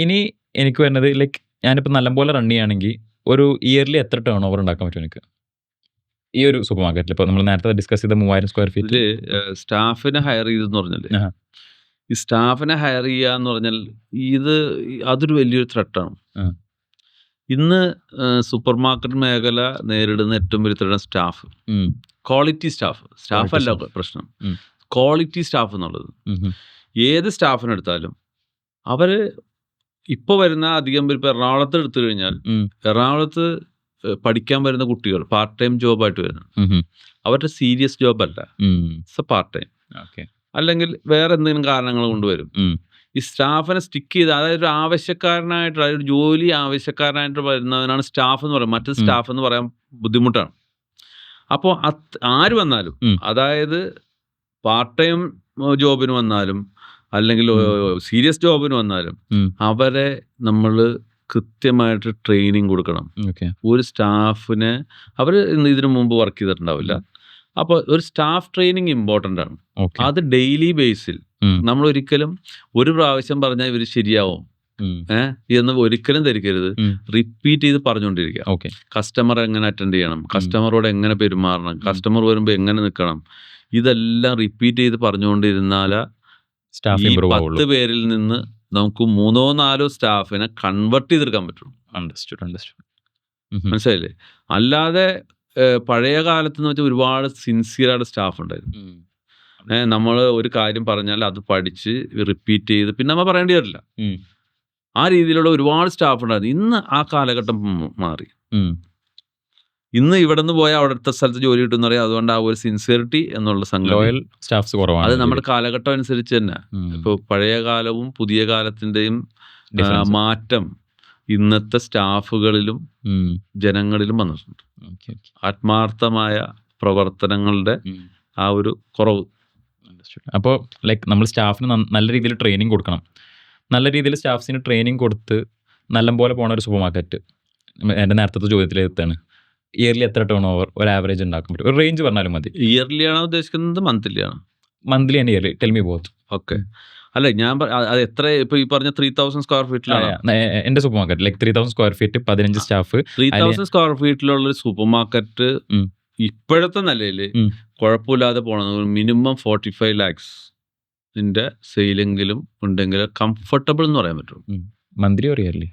ഇനി എനിക്ക് വരുന്നത് ഞാനിപ്പോൾ നല്ലപോലെ റൺ ചെയ്യുകയാണെങ്കിൽ ഒരു ഇയർലി എത്ര ടേൺ ഓവർ ഉണ്ടാക്കാൻ പറ്റും എനിക്ക് ഈ ഒരു സൂപ്പർ മാർക്കറ്റിൽ? ഇപ്പോൾ നമ്മൾ നേരത്തെ ഡിസ്കസ് ചെയ്ത 3000 സ്ക്വയർ ഫീറ്റ്. സ്റ്റാഫിനെ ഹയർ ചെയ്തെന്ന് പറഞ്ഞല്ലേ, ആഹാ. ഈ സ്റ്റാഫിനെ ഹയർ ചെയ്യുക എന്ന് പറഞ്ഞാൽ അതൊരു വലിയൊരു ത്രെട്ടാണ്. ആ. ഇന്ന് സൂപ്പർ മാർക്കറ്റ് മേഖല നേരിടുന്ന ഏറ്റവും വലിയ ത്രെട്ടാണ് സ്റ്റാഫ്. ക്വാളിറ്റി സ്റ്റാഫ് അല്ല പ്രശ്നം, ക്വാളിറ്റി സ്റ്റാഫ് എന്നുള്ളത്. ഏത് സ്റ്റാഫിനെടുത്താലും അവർ ഇപ്പോൾ വരുന്ന അധികം പേര് ഇപ്പോൾ എറണാകുളത്ത് എടുത്തു കഴിഞ്ഞാൽ എറണാകുളത്ത് പഠിക്കാൻ വരുന്ന കുട്ടികൾ പാർട്ട് ടൈം ജോബായിട്ട് വരുന്നത് അവരുടെ സീരിയസ് ജോബല്ല, പാർട്ട് ടൈം അല്ലെങ്കിൽ വേറെ എന്തെങ്കിലും കാരണങ്ങൾ കൊണ്ടുവരും. ഈ സ്റ്റാഫിനെ സ്റ്റിക്ക് ചെയ്ത് അതായത് ഒരു ആവശ്യക്കാരനായിട്ട് ഒരു ജോലി ആവശ്യക്കാരനായിട്ട് വരുന്നവനാണ് സ്റ്റാഫ് എന്ന് പറയുന്നത്. മറ്റൊരു സ്റ്റാഫ് എന്ന് പറയാൻ ബുദ്ധിമുട്ടാണ്. അപ്പോൾ ആര് വന്നാലും, അതായത് പാർട്ട് ടൈം ജോബിന് വന്നാലും അല്ലെങ്കിൽ സീരിയസ് ജോബിന് വന്നാലും അവരെ നമ്മൾ കൃത്യമായിട്ട് ട്രെയിനിങ് കൊടുക്കണം. ഒരു സ്റ്റാഫിനെ അവർ ഇതിനു മുമ്പ് വർക്ക് ചെയ്തിട്ടുണ്ടാവില്ല. അപ്പോൾ ഒരു സ്റ്റാഫ് ട്രെയിനിങ് ഇമ്പോർട്ടൻ്റ് ആണ്. അത് ഡെയിലി ബേസിൽ നമ്മൾ ഒരിക്കലും ഒരു പ്രാവശ്യം പറഞ്ഞാൽ ഇവർ ശരിയാവും എന്ന് ഒരിക്കലും ധരിക്കരുത്. റിപ്പീറ്റ് ചെയ്ത് പറഞ്ഞുകൊണ്ടിരിക്കുക. കസ്റ്റമർ എങ്ങനെ അറ്റൻഡ് ചെയ്യണം, കസ്റ്റമറോട് എങ്ങനെ പെരുമാറണം, കസ്റ്റമർ വരുമ്പോൾ എങ്ങനെ നിൽക്കണം, ഇതെല്ലാം റിപ്പീറ്റ് ചെയ്ത് പറഞ്ഞുകൊണ്ടിരുന്നാൽ ഈ 10 പേരിൽ നിന്ന് നമുക്ക് 3-4 സ്റ്റാഫിനെ കൺവെർട്ട് ചെയ്തെടുക്കാൻ പറ്റും. മനസ്സിലായില്ലേ? അല്ലാതെ പഴയ കാലത്ത് എന്ന് വെച്ചാൽ ഒരുപാട് സിൻസിയറായിട്ട് സ്റ്റാഫ് ഉണ്ടായിരുന്നു. നമ്മൾ ഒരു കാര്യം പറഞ്ഞാൽ അത് പഠിച്ച് റിപ്പീറ്റ് ചെയ്ത് പിന്നെ നമ്മൾ പറയേണ്ടി വരില്ല. ആ രീതിയിലുള്ള ഒരുപാട് സ്റ്റാഫ് ഉണ്ടായിരുന്നു. ഇന്ന് ആ കാലഘട്ടം മാറി. ഇന്ന് ഇവിടെ നിന്ന് പോയാൽ അവിടുത്തെ സ്ഥലത്ത് ജോലി കിട്ടുമെന്ന് പറയാം. അതുകൊണ്ട് ആ ഒരു സിൻസിയറിറ്റി എന്നുള്ള സംഗതി അത് നമ്മുടെ കാലഘട്ടം അനുസരിച്ച് തന്നെ. ഇപ്പോൾ പഴയ കാലവും പുതിയ കാലത്തിൻ്റെയും മാറ്റം ഇന്നത്തെ സ്റ്റാഫുകളിലും ജനങ്ങളിലും വന്നിട്ടുണ്ട്. ആത്മാർത്ഥമായ പ്രവർത്തനങ്ങളുടെ ആ ഒരു കുറവ്. അപ്പോൾ ലൈക്ക് നമ്മൾ സ്റ്റാഫിന് നല്ല രീതിയിൽ ട്രെയിനിങ് കൊടുക്കണം. നല്ല രീതിയിൽ സ്റ്റാഫ്സിന് ട്രെയിനിങ് കൊടുത്ത് നല്ലപോലെ പോണ ഒരു സൂപ്പർ മാർക്കറ്റ് എൻ്റെ നേരത്തെ ചോദ്യത്തിലെത്താണ്. ഇയർലി എത്ര ടേൺ ഓവർ ഒരു ആവറേജ് ഉണ്ടാക്കാൻ പറ്റും? ഒരു റേഞ്ച് പറഞ്ഞാലും മതി. ഇയർലി ആണോ ഉദ്ദേശിക്കുന്നത്, മന്ത്ലി ആണോ? Monthly and yearly, tell me both. Okay. അല്ല, ഞാൻ അത് എത്ര, ഇപ്പൊ ഈ പറഞ്ഞ 3000 സ്ക്വയർ ഫീറ്റിലാണ് എൻ്റെ supermarket. Like 3000 square feet, 15 staff. 3000 square ഫീറ്റിലുള്ള ഒരു സൂപ്പർ മാർക്കറ്റ് ഇപ്പോഴത്തെ നിലയിൽ കുഴപ്പമില്ലാതെ പോകണം. മിനിമം 45 lakhs സെയിലെങ്കിലും ഉണ്ടെങ്കിൽ കംഫർട്ടബിൾ എന്ന് പറയാൻ പറ്റും. Monthly or yearly?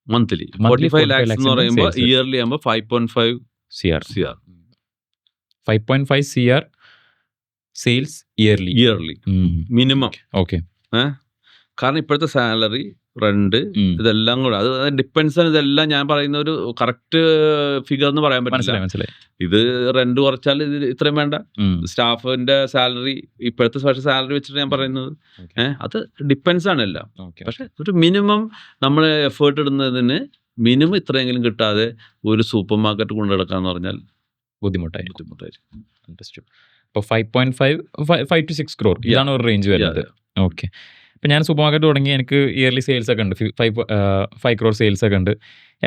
Monthly 45 lakhs എന്ന് പറയുമ്പോൾ ഇയർലി ആകുമ്പോൾ 5.5 CR. 5.5 CR sales yearly minimum. Okay. കാരണം ഇപ്പോഴത്തെ സാലറി, റെന്റ്, ഇതെല്ലാം കൂടെ അത് ഡിപ്പെൻസ് ആണ്. ഇതെല്ലാം ഞാൻ പറയുന്ന ഒരു കറക്റ്റ് ഫിഗർ എന്ന് പറയാൻ പറ്റില്ല. മനസ്സിലായി. ഇത് റെന്റ് കുറച്ചാൽ ഇത് ഇത്രയും വേണ്ട. സ്റ്റാഫിന്റെ സാലറി, ഇപ്പോഴത്തെ സ്പെഷ്യൽ സാലറി വെച്ചിട്ട് ഞാൻ പറയുന്നത് അത് ഡിപ്പെൻസ് ആണ് എല്ലാം. പക്ഷെ ഒരു മിനിമം നമ്മൾ എഫേർട്ട് ഇടുന്നതിന് മിനിമം ഇത്രയെങ്കിലും കിട്ടാതെ ഒരു സൂപ്പർ മാർക്കറ്റ് കൊണ്ടു നടക്കാന്ന് പറഞ്ഞാൽ ബുദ്ധിമുട്ടായിരിക്കും. ഇപ്പോൾ 5 to 6 crore ഇതാണ് ഒരു റേഞ്ച് വരുന്നത്. ഓക്കെ. ഇപ്പം ഞാൻ സൂപ്പർ മാർക്കറ്റ് തുടങ്ങി, എനിക്ക് ഇയർലി സെയിൽസ് ഒക്കെ ഉണ്ട്, 5 crore സെയിൽസ് ഒക്കെ ഉണ്ട്.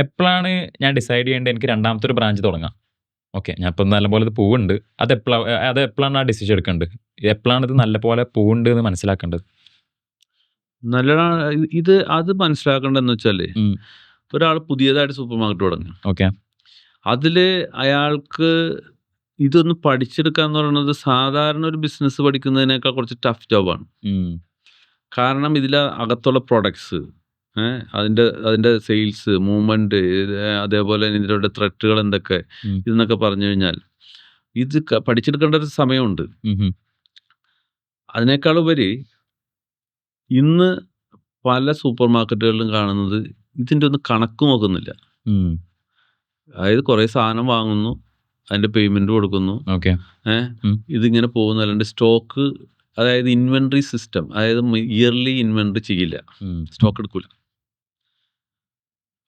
എപ്പോഴാണ് ഞാൻ ഡിസൈഡ് ചെയ്യേണ്ടത് എനിക്ക് രണ്ടാമത്തെ ഒരു ബ്രാഞ്ച് തുടങ്ങാം? ഓക്കെ, ഞാൻ ഇപ്പം നല്ലപോലെ ഇത് പൂവുണ്ട്, അത് എപ്പോഴാണ് ആ ഡിസിഷൻ എടുക്കേണ്ടത്? എപ്പോഴാണ് ഇത് നല്ലപോലെ പൂവുണ്ട് എന്ന് മനസ്സിലാക്കേണ്ടത്? ഇത് അത് മനസ്സിലാക്കേണ്ടതെന്ന് വെച്ചാല്, ഒരാൾ പുതിയതായിട്ട് സൂപ്പർ മാർക്കറ്റ് തുടങ്ങി. ഓക്കെ. അതില് അയാൾക്ക് ഇതൊന്ന് പഠിച്ചെടുക്കുക എന്ന് പറയുന്നത് സാധാരണ ഒരു ബിസിനസ് പഠിക്കുന്നതിനേക്കാൾ കുറച്ച് ടഫ് ജോബാണ്. കാരണം ഇതിൽ അകത്തുള്ള പ്രൊഡക്ട്സ്, അതിൻ്റെ സെയിൽസ്, മൂവ്മെന്റ്, അതേപോലെ ഇതിൻ്റെ ത്രെറ്റുകൾ എന്തൊക്കെ ഇതെന്നൊക്കെ പറഞ്ഞു കഴിഞ്ഞാൽ ഇത് പഠിച്ചെടുക്കേണ്ട ഒരു സമയമുണ്ട്. അതിനേക്കാളുപരി ഇന്ന് പല സൂപ്പർ മാർക്കറ്റുകളിലും കാണുന്നത് ഇതിൻ്റെ ഒന്നും കണക്ക് നോക്കുന്നില്ല. അതായത് കുറേ സാധനം വാങ്ങുന്നു, അതിൻ്റെ പേയ്മെന്റ് കൊടുക്കുന്നു, ഇതിങ്ങനെ പോകുന്നു. അല്ലാണ്ട് സ്റ്റോക്ക്, അതായത് ഇൻവെന്ററി സിസ്റ്റം, അതായത് ഇയർലി ഇൻവെന്ററി ചെയ്യില്ല, സ്റ്റോക്ക് എടുക്കൂല.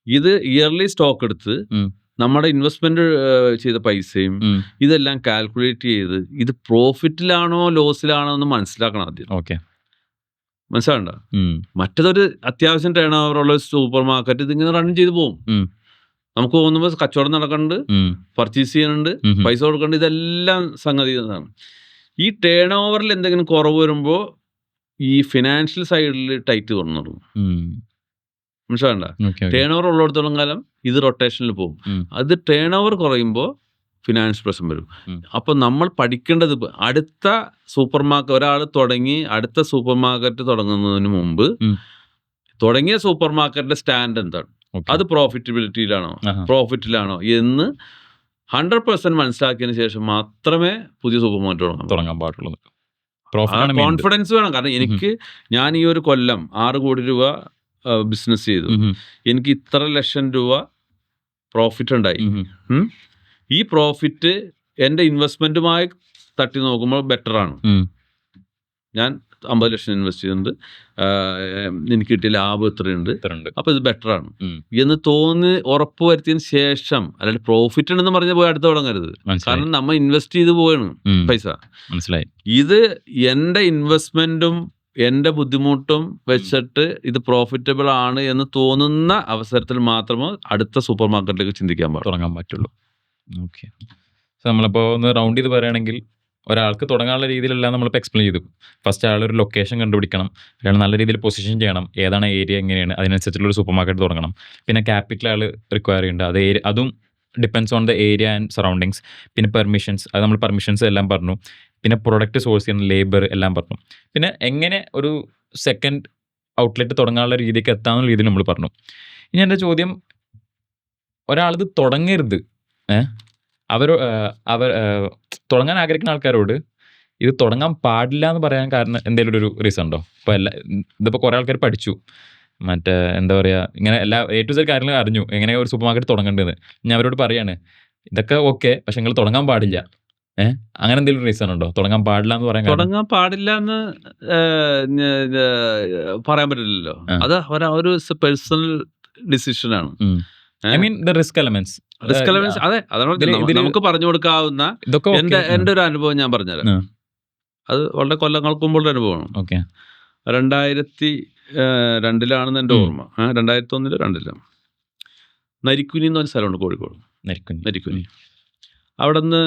ഇത് ഇയർലി സ്റ്റോക്ക് എടുത്ത് നമ്മുടെ ഇൻവെസ്റ്റ്മെന്റ് ചെയ്ത പൈസയും ഇതെല്ലാം കാൽക്കുലേറ്റ് ചെയ്ത് ഇത് പ്രോഫിറ്റിലാണോ ലോസിലാണോ എന്ന് മനസ്സിലാക്കണം ആദ്യം. ഓക്കെ, മനസ്സിലാകണ്ട. മറ്റേതൊരു അത്യാവശ്യം ടേൺ ഓവർ ഉള്ള സൂപ്പർ മാർക്കറ്റ് ഇതിങ്ങനെ റൺ ചെയ്ത് പോകും. നമുക്ക് തോന്നുമ്പോൾ കച്ചവടം നടക്കുന്നുണ്ട്, പർച്ചേസ് ചെയ്യുന്നുണ്ട്, പൈസ കൊടുക്കുന്നുണ്ട്, ഇതെല്ലാം സംഗതി ഇതാണ്. ഈ ടേൺ ഓവറിൽ എന്തെങ്കിലും കുറവ് വരുമ്പോൾ ഈ ഫിനാൻഷ്യൽ സൈഡിൽ ടൈറ്റ് തുറന്നു തുടങ്ങും. മനസ്സിലാകണ്ട. ടേൺ ഓവർ ഉള്ളിടത്തോളം കാലം ഇത് റൊട്ടേഷനിൽ പോകും. അത് ടേൺ ഓവർ കുറയുമ്പോൾ ഫിനാൻസ് പ്രശ്നം വരും. അപ്പൊ നമ്മൾ പഠിക്കേണ്ടത്, അടുത്ത സൂപ്പർ മാർക്കറ്റ് ഒരാൾ തുടങ്ങി അടുത്ത സൂപ്പർ മാർക്കറ്റ് തുടങ്ങുന്നതിന് മുമ്പ് തുടങ്ങിയ സൂപ്പർ മാർക്കറ്റിന്റെ സ്റ്റാൻഡ് എന്താണ്, അത് പ്രോഫിറ്റിലാണോ എന്ന് 100% മനസ്സിലാക്കിയതിന് ശേഷം മാത്രമേ പുതിയ സൂപ്പർ മാർക്കറ്റ് തുടങ്ങാൻ പാടുള്ളൂ. കോൺഫിഡൻസ് വേണം. കാരണം ഞാൻ ഈ ഒരു കൊല്ലം 6 കോടി രൂപ ബിസിനസ് ചെയ്തു, എനിക്ക് ഇത്ര ലക്ഷം രൂപ പ്രോഫിറ്റ് ഉണ്ടായി. ഈ പ്രോഫിറ്റ് എൻ്റെ ഇൻവെസ്റ്റ്മെന്റുമായി തട്ടി നോക്കുമ്പോൾ ബെറ്റർ ആണ്. ഞാൻ 50 ലക്ഷം ഇൻവെസ്റ്റ് ചെയ്തിട്ടുണ്ട്, എനിക്ക് കിട്ടിയ ലാഭം ഇത്രയുണ്ട്, അപ്പൊ ഇത് ബെറ്റർ ആണ് എന്ന് തോന്നി ഉറപ്പ് വരുത്തിയതിന് ശേഷം, അല്ലാണ്ട് പ്രോഫിറ്റ് ഉണ്ടെന്ന് പറഞ്ഞ പോയി അടുത്ത് തുടങ്ങരുത്. കാരണം നമ്മൾ ഇൻവെസ്റ്റ് ചെയ്ത് പോവാണ് പൈസ. മനസ്സിലായി. ഇത് എൻ്റെ ഇൻവെസ്റ്റ്മെന്റും എൻ്റെ ബുദ്ധിമുട്ടും വെച്ചിട്ട് ഇത് പ്രോഫിറ്റബിൾ ആണ് എന്ന് തോന്നുന്ന അവസരത്തിൽ മാത്രമേ അടുത്ത സൂപ്പർ മാർക്കറ്റിലേക്ക് ചിന്തിക്കാൻ തുടങ്ങാൻ പറ്റുള്ളൂ. ഓക്കെ. നമ്മളിപ്പോൾ ഒന്ന് റൗണ്ട് ചെയ്ത് പറയുകയാണെങ്കിൽ, ഒരാൾക്ക് തുടങ്ങാനുള്ള രീതിയിലെല്ലാം നമ്മളിപ്പോൾ എക്സ്പ്ലെയിൻ ചെയ്തു. ഫസ്റ്റ് ആളൊരു ലൊക്കേഷൻ കണ്ടുപിടിക്കണം, അയാൾ നല്ല രീതിയിൽ പൊസിഷൻ ചെയ്യണം, ഏതാണ് ഏരിയ എങ്ങനെയാണ് അതിനനുസരിച്ചുള്ളൊരു സൂപ്പർ മാർക്കറ്റ് തുടങ്ങണം. പിന്നെ ക്യാപിറ്റൽ ആൾ റിക്വയർ ചെയ്യുന്നുണ്ട്, അതും depends on the area and surroundings. പിന്നെ പെർമിഷൻസ്, അത് നമ്മൾ പെർമിഷൻസ് എല്ലാം പറഞ്ഞു. പിന്നെ പ്രൊഡക്റ്റ് സോഴ്സ് ചെയ്യുന്ന ലേബർ എല്ലാം പറഞ്ഞു. പിന്നെ എങ്ങനെ ഒരു സെക്കൻഡ് ഔട്ട്ലെറ്റ് തുടങ്ങാനുള്ള രീതിക്ക് എത്താവുന്ന രീതിയിൽ നമ്മൾ പറഞ്ഞു. ഇനി എൻ്റെ ചോദ്യം, ഒരാളിത് തുടങ്ങരുത്, അവർ തുടങ്ങാൻ ആഗ്രഹിക്കുന്ന ആൾക്കാരോട് ഇത് തുടങ്ങാൻ പാടില്ല എന്ന് പറയാൻ കാരണം എന്തെങ്കിലും ഒരു റീസൺ ഉണ്ടോ? ഇപ്പോൾ ഇതിപ്പോൾ കുറേ ആൾക്കാർ പഠിച്ചു, എന്താ പറയുക, ഇങ്ങനെ എല്ലാ A to Z കാര്യങ്ങൾ അറിഞ്ഞു എങ്ങനെ ഒരു സൂപ്പർ മാർക്കറ്റ് തുടങ്ങേണ്ടത്. ഞാൻ അവരോട് പറയാണ്, ഇതൊക്കെ ഓക്കെ, പക്ഷെ നിങ്ങൾ തുടങ്ങാൻ പാടില്ല. അങ്ങനെ എന്തെങ്കിലും റീസൺ ഉണ്ടോ തുടങ്ങാൻ പാടില്ല എന്ന് പറയാൻ? തുടങ്ങാൻ പാടില്ല എന്ന് പറയാൻ പറ്റില്ലല്ലോ. അത് ഒരു പേഴ്സണൽ ഡിസിഷനാണ്. I mean the risk elements. Risk elements അതെ, അതാണ് നമുക്ക് പറഞ്ഞു കൊടുക്കാവുന്ന ഇതൊക്കെ എൻ്റെ ഒരു അനുഭവം ഞാൻ പറഞ്ഞുതരാം. അത് വളരെ കൊല്ലങ്ങൾക്ക് മുമ്പുള്ള അനുഭവമാണ്. ഓക്കെ. 2002 എൻ്റെ ഓർമ്മ. 2001 2 നരിക്കുനി എന്ന് പറഞ്ഞ സ്ഥലമുണ്ട് കോഴിക്കോട്. നരിക്കുനി. അവിടെ നിന്ന്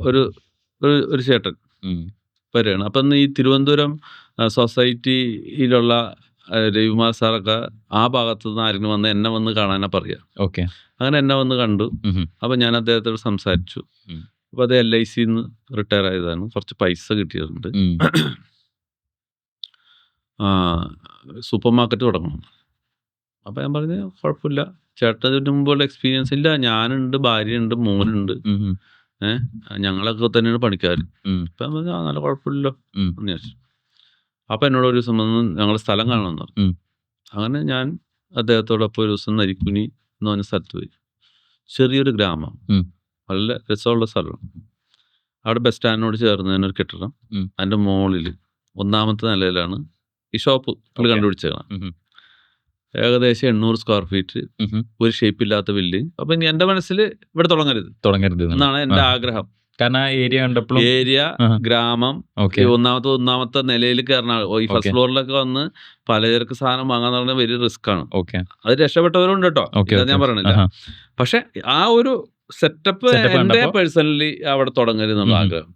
ഒരു ചേട്ടൻ വരികയാണ്. അപ്പം ഈ തിരുവനന്തപുരം സൊസൈറ്റിയിലുള്ള രവികുമാർ സാറൊക്കെ ആ ഭാഗത്തു നിന്ന് ആരെങ്കിലും വന്ന് എന്നെ വന്ന് കാണാനാ പറയുക. ഓക്കെ. അങ്ങനെ എന്നെ വന്ന് കണ്ടു. അപ്പം ഞാൻ അദ്ദേഹത്തോട് സംസാരിച്ചു. അപ്പോൾ അത് LICന്ന് റിട്ടയർ ആയതാണ്. കുറച്ച് പൈസ കിട്ടിയിട്ടുണ്ട്. സൂപ്പർ മാർക്കറ്റ് തുടങ്ങണം. അപ്പം ഞാൻ പറഞ്ഞു കുഴപ്പമില്ല ചേട്ടൻ, ഇതിന് മുമ്പുള്ള എക്സ്പീരിയൻസ് ഇല്ല, ഞാനുണ്ട്, ഭാര്യയുണ്ട്, മോനുണ്ട്, ഞങ്ങളൊക്കെ തന്നെയാണ് പണിക്കാർ. അപ്പം പറഞ്ഞു നല്ല കുഴപ്പമില്ലല്ലോ എന്ന് ചോദിച്ചു. അപ്പം എന്നോട് ഒരു ദിവസം വന്ന് ഞങ്ങളുടെ സ്ഥലം കാണണമെന്ന് പറഞ്ഞു. അങ്ങനെ ഞാൻ അദ്ദേഹത്തോടൊപ്പം ഒരു ദിവസം നരിക്കുനി എന്ന് പറഞ്ഞ സ്ഥലത്ത് പോയി. ചെറിയൊരു ഗ്രാമം, നല്ല രസമുള്ള സ്ഥലമാണ്. അവിടെ ബസ് സ്റ്റാൻഡിനോട് ചേർന്ന് തന്നെ ഒരു കെട്ടിടം. അതിൻ്റെ മുകളിൽ 1ാമത്തെ നിലയിലാണ് ഈ ഷോപ്പ് പുള്ളി കണ്ടുപിടിച്ചതാണ്. ഏകദേശം 800 സ്ക്വയർ ഫീറ്റ്, ഒരു ഷേപ്പില്ലാത്ത ബിൽഡിംഗ്. അപ്പം ഇനി എൻ്റെ മനസ്സിൽ ഇവിടെ തുടങ്ങരുത് എന്നാണ് എൻ്റെ ആഗ്രഹം. കാരണം ഏരിയ ഗ്രാമം, ഒന്നാമത്തെ നിലയിൽ കയറണ ഈ ഫസ്റ്റ് ഫ്ലോറിലൊക്കെ വന്ന് പലചരക്ക് സാധനം വാങ്ങാന്ന് പറഞ്ഞാൽ വലിയ റിസ്ക് ആണ്. അത് രക്ഷപ്പെട്ടവരുണ്ട് കേട്ടോ, ഞാൻ പറഞ്ഞില്ല. പക്ഷെ ആ ഒരു സെറ്റപ്പ് എൻ്റെ പേഴ്സണലി അവിടെ തുടങ്ങരുതെന്നുള്ള ആഗ്രഹം.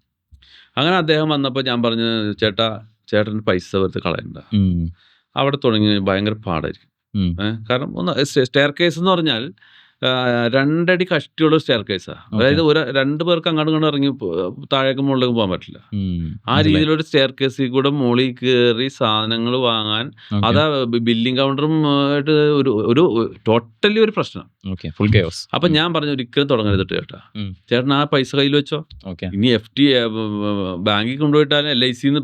അങ്ങനെ അദ്ദേഹം വന്നപ്പോൾ ഞാൻ പറഞ്ഞു, ചേട്ടന് പൈസ വെറുതെ കളയണ്ട, അവിടെ തുടങ്ങി ഭയങ്കര പാടായിരിക്കും. കാരണം സ്റ്റെയർ കേസ് എന്ന് പറഞ്ഞാൽ 2 അടി കഷ്ടിയുള്ള സ്റ്റെയർ കേസാണ്. അതായത് 2 പേർക്ക് അങ്ങോട്ടും ഇങ്ങോട്ടും ഇറങ്ങി താഴേക്ക് മുകളിലേക്ക് പോകാൻ പറ്റില്ല. ആ രീതിയിലൊരു സ്റ്റെയർ കേസിൽ കൂടെ മുകളിൽ കയറി സാധനങ്ങൾ വാങ്ങാൻ, അതാ ബില്ലിംഗ് കൗണ്ടറും ആയിട്ട് ഒരു ടോട്ടലി ഒരു പ്രശ്നം. അപ്പൊ ഞാൻ പറഞ്ഞു ഒരിക്കലും തുടങ്ങരുത് ചേട്ടൻ, ആ പൈസ കയ്യിൽ വെച്ചോ. ഇനി FD ബാങ്കിൽ കൊണ്ടുപോയിട്ടാണ് LICന്ന്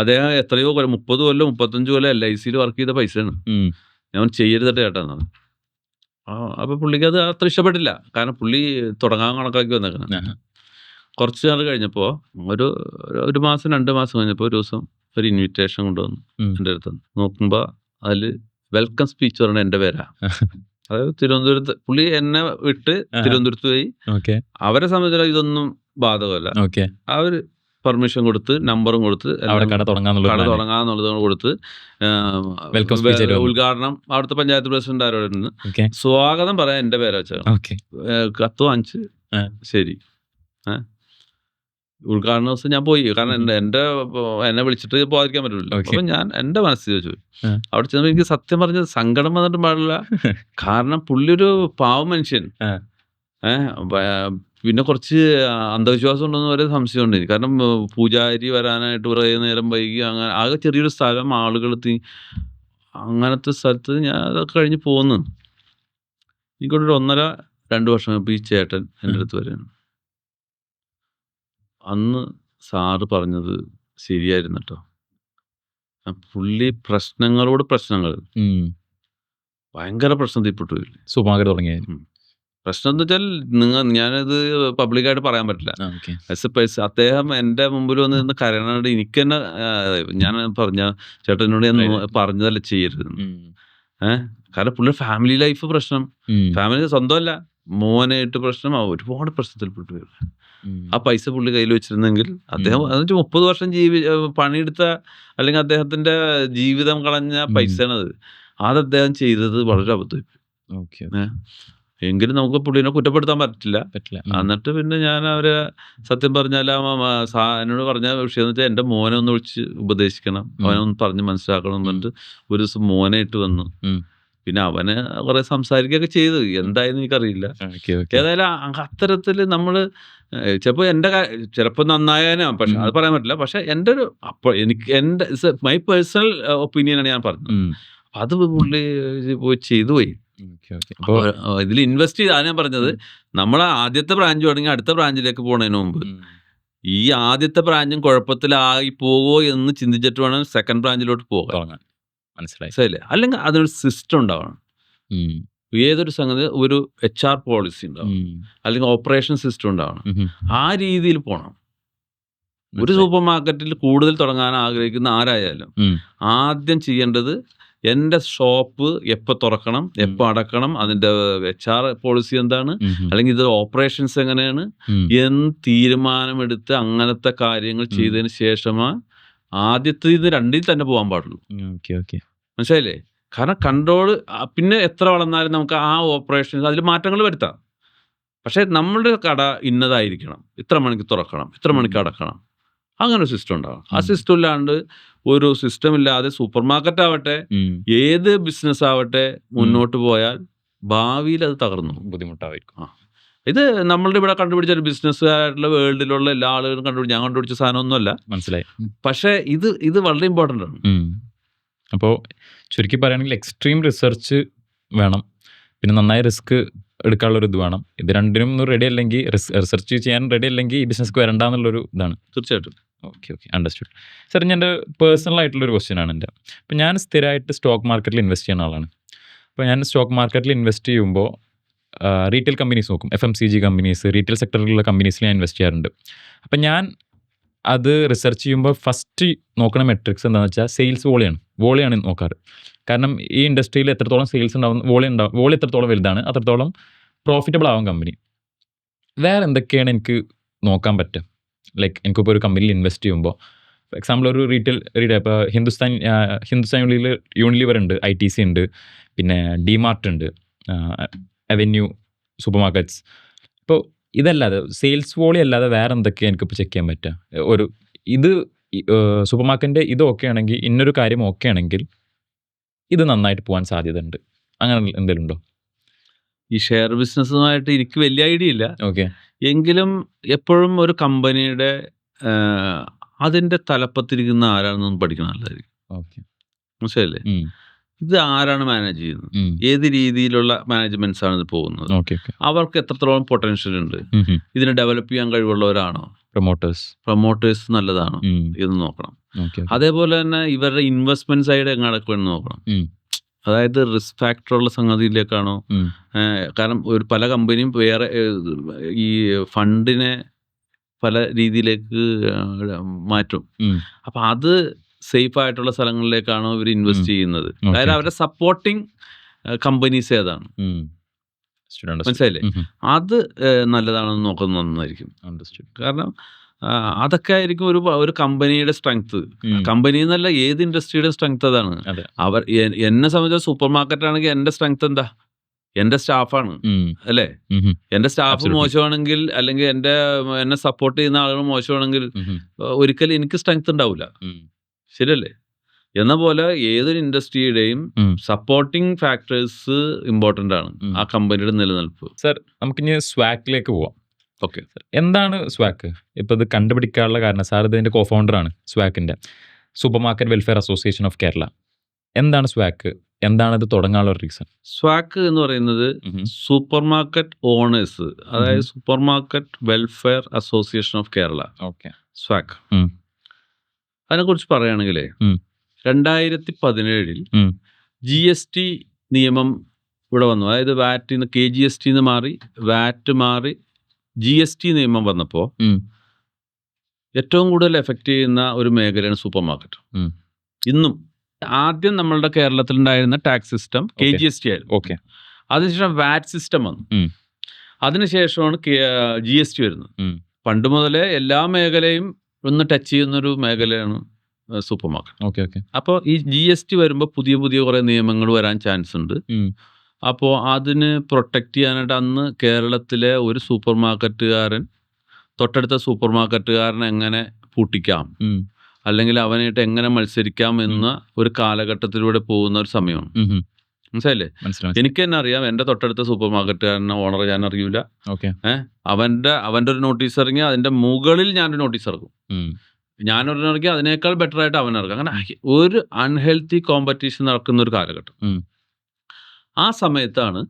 അദ്ദേഹം എത്രയോ 30 കൊല്ലം 35 കൊല്ലം LICയിൽ വർക്ക് ചെയ്ത പൈസയാണ്. ഞാൻ ചെയ്യരുത് ചേട്ടാന്നാണ്. അപ്പൊ പുള്ളിക്ക് അത് അത്ര ഇഷ്ടപ്പെട്ടില്ല. കാരണം പുള്ളി തുടങ്ങാൻ കണക്കാക്കി വന്നേക്കണം. കുറച്ച് നാൾ കഴിഞ്ഞപ്പോൾ ഒരു മാസം 2 മാസം കഴിഞ്ഞപ്പോൾ ഒരു ദിവസം ഒരു ഇൻവിറ്റേഷൻ കൊണ്ടുവന്നു എൻ്റെ അടുത്ത്. നോക്കുമ്പോൾ അതിൽ വെൽക്കം സ്പീച്ച് പറഞ്ഞ എൻ്റെ പേരാ. അതായത് തിരുവനന്തപുരത്ത് പുള്ളി എന്നെ വിട്ട് തിരുവനന്തപുരത്ത് പോയി. അവരെ സംബന്ധിച്ചിടത്തോളം ഇതൊന്നും ബാധകമല്ല. അവർ പെർമിഷൻ കൊടുത്ത് നമ്പറും കൊടുത്ത് കട തുടങ്ങാന്നുള്ളത് കൊടുത്ത് ഉദ്ഘാടനം അവിടുത്തെ പഞ്ചായത്ത് പ്രസിഡന്റ് ആരോടുണ്ട് സ്വാഗതം പറയാൻ എൻ്റെ പേരെ വെച്ചാണ്. കത്ത് വാങ്ങിച്ച് ശരി. ഉദ്ഘാടന ദിവസം ഞാൻ പോയി. കാരണം എന്നെ വിളിച്ചിട്ട് പോകാതിരിക്കാൻ പറ്റില്ല. അപ്പൊ ഞാൻ എൻ്റെ മനസ്സിൽ വെച്ചു. അവിടെ ചെന്നപ്പോൾ എനിക്ക് സത്യം പറഞ്ഞ സങ്കടം വന്നിട്ട് പാടില്ല. കാരണം പുള്ളി ഒരു പാവം മനുഷ്യൻ. പിന്നെ കുറച്ച് അന്ധവിശ്വാസം ഉണ്ടെന്ന് വരെ സംശയമുണ്ട്. കാരണം പൂജാരി വരാനായിട്ട് കുറേ നേരം വൈകി. അങ്ങനെ ആകെ ചെറിയൊരു സ്ഥലം, ആളുകൾ അങ്ങനത്തെ സ്ഥലത്ത് ഞാൻ അതൊക്കെ കഴിഞ്ഞ് പോന്നു. എനിക്കൊരു 1.5-2 വർഷം ഇപ്പോൾ ഈ ചേട്ടൻ എൻ്റെ അടുത്ത് വരെയാണ്. അന്ന് സാറ് പറഞ്ഞത് ശരിയായിരുന്നു കേട്ടോ. പുള്ളി പ്രശ്നങ്ങളോട് പ്രശ്നങ്ങൾ, ഭയങ്കര പ്രശ്നത്തിൽപ്പെട്ടു. സൂപ്പർമാർക്കറ്റ് തുടങ്ങിയായിരുന്നു. പ്രശ്നം എന്ന് വെച്ചാൽ ഞാനത് പബ്ലിക്കായിട്ട് പറയാൻ പറ്റില്ല. അദ്ദേഹം എൻ്റെ മുമ്പിൽ വന്ന് നിന്ന് കരയണോണ്ട് എനിക്ക് തന്നെ ഞാൻ ചേട്ടനോട് ഞാൻ പറഞ്ഞതല്ല ചെയ്യരുത്. കാരണം പുള്ളി ഫാമിലി ലൈഫ് പ്രശ്നം, ഫാമിലി സ്വന്തമല്ല മോനായിട്ട് പ്രശ്നം, ഒരുപാട് പ്രശ്നത്തിൽപ്പെട്ടു. ആ പൈസ പുള്ളി കയ്യിൽ വെച്ചിരുന്നെങ്കിൽ അദ്ദേഹം 30 വർഷം പണിയെടുത്ത അല്ലെങ്കിൽ അദ്ദേഹത്തിന്റെ ജീവിതം കളഞ്ഞ പൈസയാണത്. അത് അദ്ദേഹം ചെയ്തത് വളരെ അബദ്ധം. എങ്കിലും നമുക്ക് പുള്ളിനെ കുറ്റപ്പെടുത്താൻ പറ്റില്ല. എന്നിട്ട് പിന്നെ ഞാൻ അവരെ സത്യം പറഞ്ഞാൽ എന്നോട് പറഞ്ഞ വിഷയം എന്ന് വെച്ചാൽ എൻ്റെ മോനെ ഒന്ന് വിളിച്ച് ഉപദേശിക്കണം, അവനൊന്ന് പറഞ്ഞ് മനസ്സിലാക്കണം എന്ന് പറഞ്ഞിട്ട് ഒരു ദിവസം മോനെ ഇട്ട് വന്നു. പിന്നെ അവന് കുറെ സംസാരിക്കുകയൊക്കെ ചെയ്തു. എന്തായെന്ന് എനിക്കറിയില്ല. ഏതായാലും അത്തരത്തിൽ നമ്മൾ ചിലപ്പോൾ നന്നായാലും, പക്ഷെ അത് പറയാൻ പറ്റില്ല. പക്ഷെ എൻ്റെ എൻ്റെ മൈ പേഴ്സണൽ ഒപ്പീനിയനാണ് ഞാൻ പറഞ്ഞത്. അത് പുള്ളി പോയി ചെയ്തു പോയി. ഇതിൽ ഇൻവെസ്റ്റ് ചെയ്ത് ഞാൻ പറഞ്ഞത്, നമ്മൾ ആദ്യത്തെ ബ്രാഞ്ച് തുടങ്ങി അടുത്ത ബ്രാഞ്ചിലേക്ക് പോകുന്നതിന് മുമ്പ് ഈ ആദ്യത്തെ ബ്രാഞ്ചും കുഴപ്പത്തിലായി പോകുമോ എന്ന് ചിന്തിച്ചിട്ട് വേണം സെക്കൻഡ് ബ്രാഞ്ചിലോട്ട് പോകാൻ. മനസ്സിലായില്ലേ? അല്ലെങ്കിൽ അതിനൊരു സിസ്റ്റം ഉണ്ടാവണം. ഏതൊരു സംഗതി ഒരു HR പോളിസി ഉണ്ടാവണം, അല്ലെങ്കിൽ ഓപ്പറേഷൻ സിസ്റ്റം ഉണ്ടാവണം. ആ രീതിയിൽ പോകണം. ഒരു സൂപ്പർ മാർക്കറ്റിൽ കൂടുതൽ തുടങ്ങാൻ ആഗ്രഹിക്കുന്ന ആരായാലും ആദ്യം ചെയ്യേണ്ടത് എൻ്റെ ഷോപ്പ് എപ്പോൾ തുറക്കണം, എപ്പോൾ അടക്കണം, അതിൻ്റെ HR പോളിസി എന്താണ്, അല്ലെങ്കിൽ ഇത് ഓപ്പറേഷൻസ് എങ്ങനെയാണ് എന്ന് തീരുമാനമെടുത്ത് അങ്ങനത്തെ കാര്യങ്ങൾ ചെയ്തതിന് ശേഷമാണ് ആദ്യത്തെ ഇത് രണ്ടിൽ തന്നെ പോകാൻ പാടുള്ളൂ. മനസ്സിലായില്ലേ? കാരണം കൺട്രോൾ പിന്നെ എത്ര വളർന്നാലും നമുക്ക് ആ ഓപ്പറേഷൻസ് അതിൽ മാറ്റങ്ങൾ വരുത്താം. പക്ഷേ നമ്മളുടെ കട ഇന്നതായിരിക്കണം, ഇത്ര മണിക്ക് തുറക്കണം, ഇത്ര മണിക്ക് അടക്കണം, അങ്ങനെ ഒരു സിസ്റ്റം ഉണ്ടാവും. ആ സിസ്റ്റം ഇല്ലാണ്ട് ഒരു സിസ്റ്റം ഇല്ലാതെ സൂപ്പർ മാർക്കറ്റ് ആവട്ടെ ഏത് ബിസിനസ് ആവട്ടെ മുന്നോട്ട് പോയാൽ ഭാവിയിൽ അത് തകർന്നു ബുദ്ധിമുട്ടായിരിക്കും. ഇത് നമ്മളുടെ ഇവിടെ കണ്ടുപിടിച്ച ഒരു ബിസിനസ്സുകാരായിട്ടുള്ള വേൾഡിലുള്ള എല്ലാ ആളുകളും ഞാൻ കണ്ടുപിടിച്ച സാധനമൊന്നുമല്ല, മനസ്സിലായി. പക്ഷേ ഇത് വളരെ ഇമ്പോർട്ടൻ്റ് ആണ്. അപ്പോൾ ചുരുക്കി പറയുകയാണെങ്കിൽ എക്സ്ട്രീം റിസർച്ച് വേണം, പിന്നെ നന്നായി റിസ്ക് എടുക്കാനുള്ളൊരു ഇത് വേണം. ഇത് രണ്ടിനും ഒന്നും റെഡി അല്ലെങ്കിൽ റിസർച്ച് ചെയ്യാൻ റെഡി അല്ലെങ്കിൽ ഈ ബിസിനസ്ക്ക് വരണ്ടെന്നുള്ളൊരു ഇതാണ്. തീർച്ചയായിട്ടും. Okay understood. സാർ, ഞാൻ എൻ്റെ പേഴ്സണൽ ആയിട്ടുള്ളൊരു ക്വസ്റ്റ്യൻ ആണ് എൻ്റെ. അപ്പോൾ ഞാൻ സ്ഥിരമായിട്ട് സ്റ്റോക്ക് മാർക്കറ്റിൽ ഇൻവെസ്റ്റ് ചെയ്യുന്ന ആളാണ്. അപ്പോൾ ഞാൻ സ്റ്റോക്ക് മാർക്കറ്റിൽ ഇൻവെസ്റ്റ് ചെയ്യുമ്പോൾ റീറ്റെയിൽ കമ്പനീസ് നോക്കും, FMCG കമ്പനീസ്, റീറ്റെയിൽ സെക്ടറിലുള്ള കമ്പനീസിൽ ഞാൻ ഇൻവെസ്റ്റ് ചെയ്യാറുണ്ട്. അപ്പം ഞാൻ അത് റിസർച്ച് ചെയ്യുമ്പോൾ ഫസ്റ്റ് നോക്കുന്ന മെട്രിക്സ് എന്താണെന്ന് വെച്ചാൽ സെയിൽസ് വോളിയാണ് നോക്കാറ്. കാരണം ഈ ഇൻഡസ്ട്രിയിൽ എത്രത്തോളം സെയിൽസ് ഉണ്ടാവും, വോളി എത്രത്തോളം വലുതാണ് അത്രത്തോളം പ്രോഫിറ്റബിൾ ആവും കമ്പനി. വേറെ എന്തൊക്കെയാണ് എനിക്ക് നോക്കാൻ പറ്റുക? ലൈക്ക് എനിക്കിപ്പോൾ ഒരു കമ്പനിയിൽ ഇൻവെസ്റ്റ് ചെയ്യുമ്പോൾ ഫോർ എക്സാമ്പിൾ ഒരു റീറ്റെയിൽ ഇപ്പോൾ ഹിന്ദുസ്ഥാൻ യൂണിലിവർ ഉണ്ട്, ITC ഉണ്ട്, പിന്നെ DMart ഉണ്ട്, അവന്യൂ സൂപ്പർ മാർക്കറ്റ്സ്. ഇപ്പോൾ ഇതല്ലാതെ സെയിൽസ് വോളി അല്ലാതെ വേറെ എന്തൊക്കെയാണ് എനിക്കിപ്പോൾ ചെക്ക് ചെയ്യാൻ പറ്റുക? ഇത് സൂപ്പർ മാർക്കറ്റിൻ്റെ ഇത് ഓക്കെ ആണെങ്കിൽ, ഇന്നൊരു കാര്യം ഓക്കെ ആണെങ്കിൽ ഇത് നന്നായിട്ട് പോകാൻ സാധ്യത ഉണ്ട്, അങ്ങനെ എന്തെങ്കിലും ഉണ്ടോ? ഈ ഷെയർ ബിസിനസ്സുമായിട്ട് എനിക്ക് വലിയ ഐഡിയ ഇല്ല. ഓക്കെ. എങ്കിലും എപ്പോഴും ഒരു കമ്പനിയുടെ അതിൻ്റെ തലപ്പത്തിരിക്കുന്ന ആരാണെന്നൊന്ന് പഠിക്കണം നല്ലതായിരിക്കും. ഓക്കെ, മനസ്സിലല്ലേ? ഇത് ആരാണ് മാനേജ് ചെയ്യുന്നത്, ഏത് രീതിയിലുള്ള മാനേജ്മെന്റ്സ് ആണ് ഇത് പോകുന്നത്, അവർക്ക് എത്രത്തോളം പൊട്ടൻഷ്യൽ ഉണ്ട്, ഇതിനെ ഡെവലപ്പ് ചെയ്യാൻ കഴിവുള്ളവരാണോ, പ്രൊമോട്ടേഴ്സ് നല്ലതാണോ എന്ന് നോക്കണം. അതേപോലെ തന്നെ ഇവരുടെ ഇൻവെസ്റ്റ്മെന്റ് സൈഡ് എങ്ങനെയൊക്കെ നോക്കണം. അതായത് റിസ്ക് ഫാക്ടറുള്ള സംഗതിയിലേക്കാണോ, കാരണം പല കമ്പനിയും വേറെ ഈ ഫണ്ടിനെ പല രീതിയിലേക്ക് മാറ്റും. അപ്പം അത് സേഫ് ആയിട്ടുള്ള സ്ഥലങ്ങളിലേക്കാണോ ഇവർ ഇൻവെസ്റ്റ് ചെയ്യുന്നത്, അതായത് അവരുടെ സപ്പോർട്ടിങ് കമ്പനീസ് ഏതാണ്, മനസ്സിലായില്ലേ? അത് നല്ലതാണെന്ന് നോക്കുന്നത് നന്നായിരിക്കും. കാരണം അതൊക്കെ ആയിരിക്കും ഒരു കമ്പനിയുടെ സ്ട്രെങ്ത്. കമ്പനി എന്നല്ല, ഏത് ഇൻഡസ്ട്രിയുടെ സ്ട്രെങ്ത് അതാണ്. എന്നെ സംബന്ധിച്ച സൂപ്പർ മാർക്കറ്റ് ആണെങ്കിൽ എൻ്റെ സ്ട്രെങ്ത് എന്താ? എൻ്റെ സ്റ്റാഫാണ്, അല്ലേ? എൻ്റെ സ്റ്റാഫ് മോശമാണെങ്കിൽ, അല്ലെങ്കിൽ എന്നെ സപ്പോർട്ട് ചെയ്യുന്ന ആളുകൾ മോശമാണെങ്കിൽ ഒരിക്കലും എനിക്ക് സ്ട്രെങ്ത് ഉണ്ടാവില്ല, ശരിയല്ലേ? എന്ന പോലെ ഏതൊരു ഇൻഡസ്ട്രിയുടെയും സപ്പോർട്ടിംഗ് ഫാക്ടേഴ്സ് ഇമ്പോർട്ടൻ്റ് ആണ് ആ കമ്പനിയുടെ നിലനിൽപ്പ്. സർ, നമുക്കിനി സ്വാക്കിലേക്ക് പോവാം. ഓക്കെ, എന്താണ് സ്വാക്ക്? ഇപ്പോൾ ഇത് കണ്ടുപിടിക്കാനുള്ള കാരണം, സാർ ഇതിൻ്റെ കോഫൗണ്ടറാണ് സ്വാക്കിൻ്റെ, supermarket welfare association of Kerala. എന്താണ് സ്വാക്ക്? എന്താണ് ഇത് തുടങ്ങാനുള്ള റീസൺ? സ്വാക്ക് എന്ന് പറയുന്നത് സൂപ്പർ മാർക്കറ്റ് ഓണേഴ്സ്, അതായത് supermarket welfare association of Kerala. Okay, സ്വാക്ക്. അതിനെക്കുറിച്ച് പറയുകയാണെങ്കിലേ 2017 GST നിയമം ഇവിടെ വന്നു. അതായത് വാറ്റിൽ നിന്ന് KGST മാറി, വാറ്റ് മാറി GST നിയമം വന്നപ്പോൾ ഏറ്റവും കൂടുതൽ എഫക്റ്റ് ചെയ്യുന്ന ഒരു മേഖലയാണ് സൂപ്പർ മാർക്കറ്റ്. ഇന്നും ആദ്യം നമ്മളുടെ കേരളത്തിലുണ്ടായിരുന്ന ടാക്സ് സിസ്റ്റം KGST ആയിരുന്നു. ഓക്കെ. അതിനുശേഷം വാറ്റ് സിസ്റ്റം വന്നു. അതിനുശേഷമാണ് GST വരുന്നത്. പണ്ട് മുതലേ എല്ലാ മേഖലയും ഒന്ന് ടച്ച് ചെയ്യുന്നൊരു മേഖലയാണ് സൂപ്പർ മാർക്കറ്റ്. ഓക്കെ. അപ്പോൾ ഈ GST വരുമ്പോൾ പുതിയ കുറേ നിയമങ്ങൾ വരാൻ ചാൻസ് ഉണ്ട്. അപ്പോൾ അതിന് പ്രൊട്ടക്റ്റ് ചെയ്യാനായിട്ട് അന്ന് കേരളത്തിലെ ഒരു സൂപ്പർ മാർക്കറ്റുകാരൻ തൊട്ടടുത്ത സൂപ്പർ മാർക്കറ്റുകാരനെ എങ്ങനെ പൂട്ടിക്കാം, അല്ലെങ്കിൽ അവനായിട്ട് എങ്ങനെ മത്സരിക്കാം എന്ന ഒരു കാലഘട്ടത്തിലൂടെ പോകുന്ന ഒരു സമയമാണ്. മനസ്സിലായില്ലേ? എനിക്ക് തന്നെ അറിയാം, എൻ്റെ തൊട്ടടുത്ത സൂപ്പർ മാർക്കറ്റുകാരനെ ഓണറെ ഞാൻ അറിയില്ല. അവൻ്റെ ഒരു നോട്ടീസ് ഇറങ്ങി അതിൻ്റെ മുകളിൽ ഞാനൊരു നോട്ടീസ് ഇറക്കും, ഞാനൊരു ഇറങ്ങി അതിനേക്കാൾ ബെറ്റർ ആയിട്ട് അവൻ ഇറക്കും. അങ്ങനെ ഒരു അൺഹെൽത്തി കോമ്പറ്റീഷൻ നടക്കുന്ന ഒരു കാലഘട്ടം. ആ സമയത്താണ്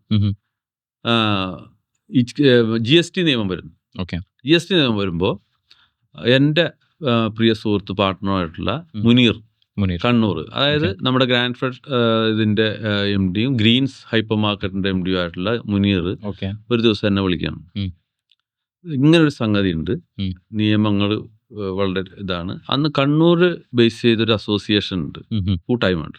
GST നിയമം വരുന്നത്. GST നിയമം വരുമ്പോൾ എൻ്റെ പ്രിയ സുഹൃത്ത് പാർട്ട്ണറായിട്ടുള്ള മുനീർ കണ്ണൂർ, അതായത് നമ്മുടെ ഗ്രാൻഡ് ഫെഡ് ഇതിൻ്റെ MD യും ഗ്രീൻസ് ഹൈപ്പർ മാർക്കറ്റിൻ്റെ MD ആയിട്ടുള്ള മുനീർ ഒരു ദിവസം എന്നെ വിളിക്കണം. ഇങ്ങനൊരു സംഗതി ഉണ്ട്, നിയമങ്ങൾ വളരെ ഇതാണ്. അന്ന് കണ്ണൂർ ബേസ് ചെയ്തൊരു അസോസിയേഷൻ ഉണ്ട്, കൂട്ടായ്മ ഉണ്ട്.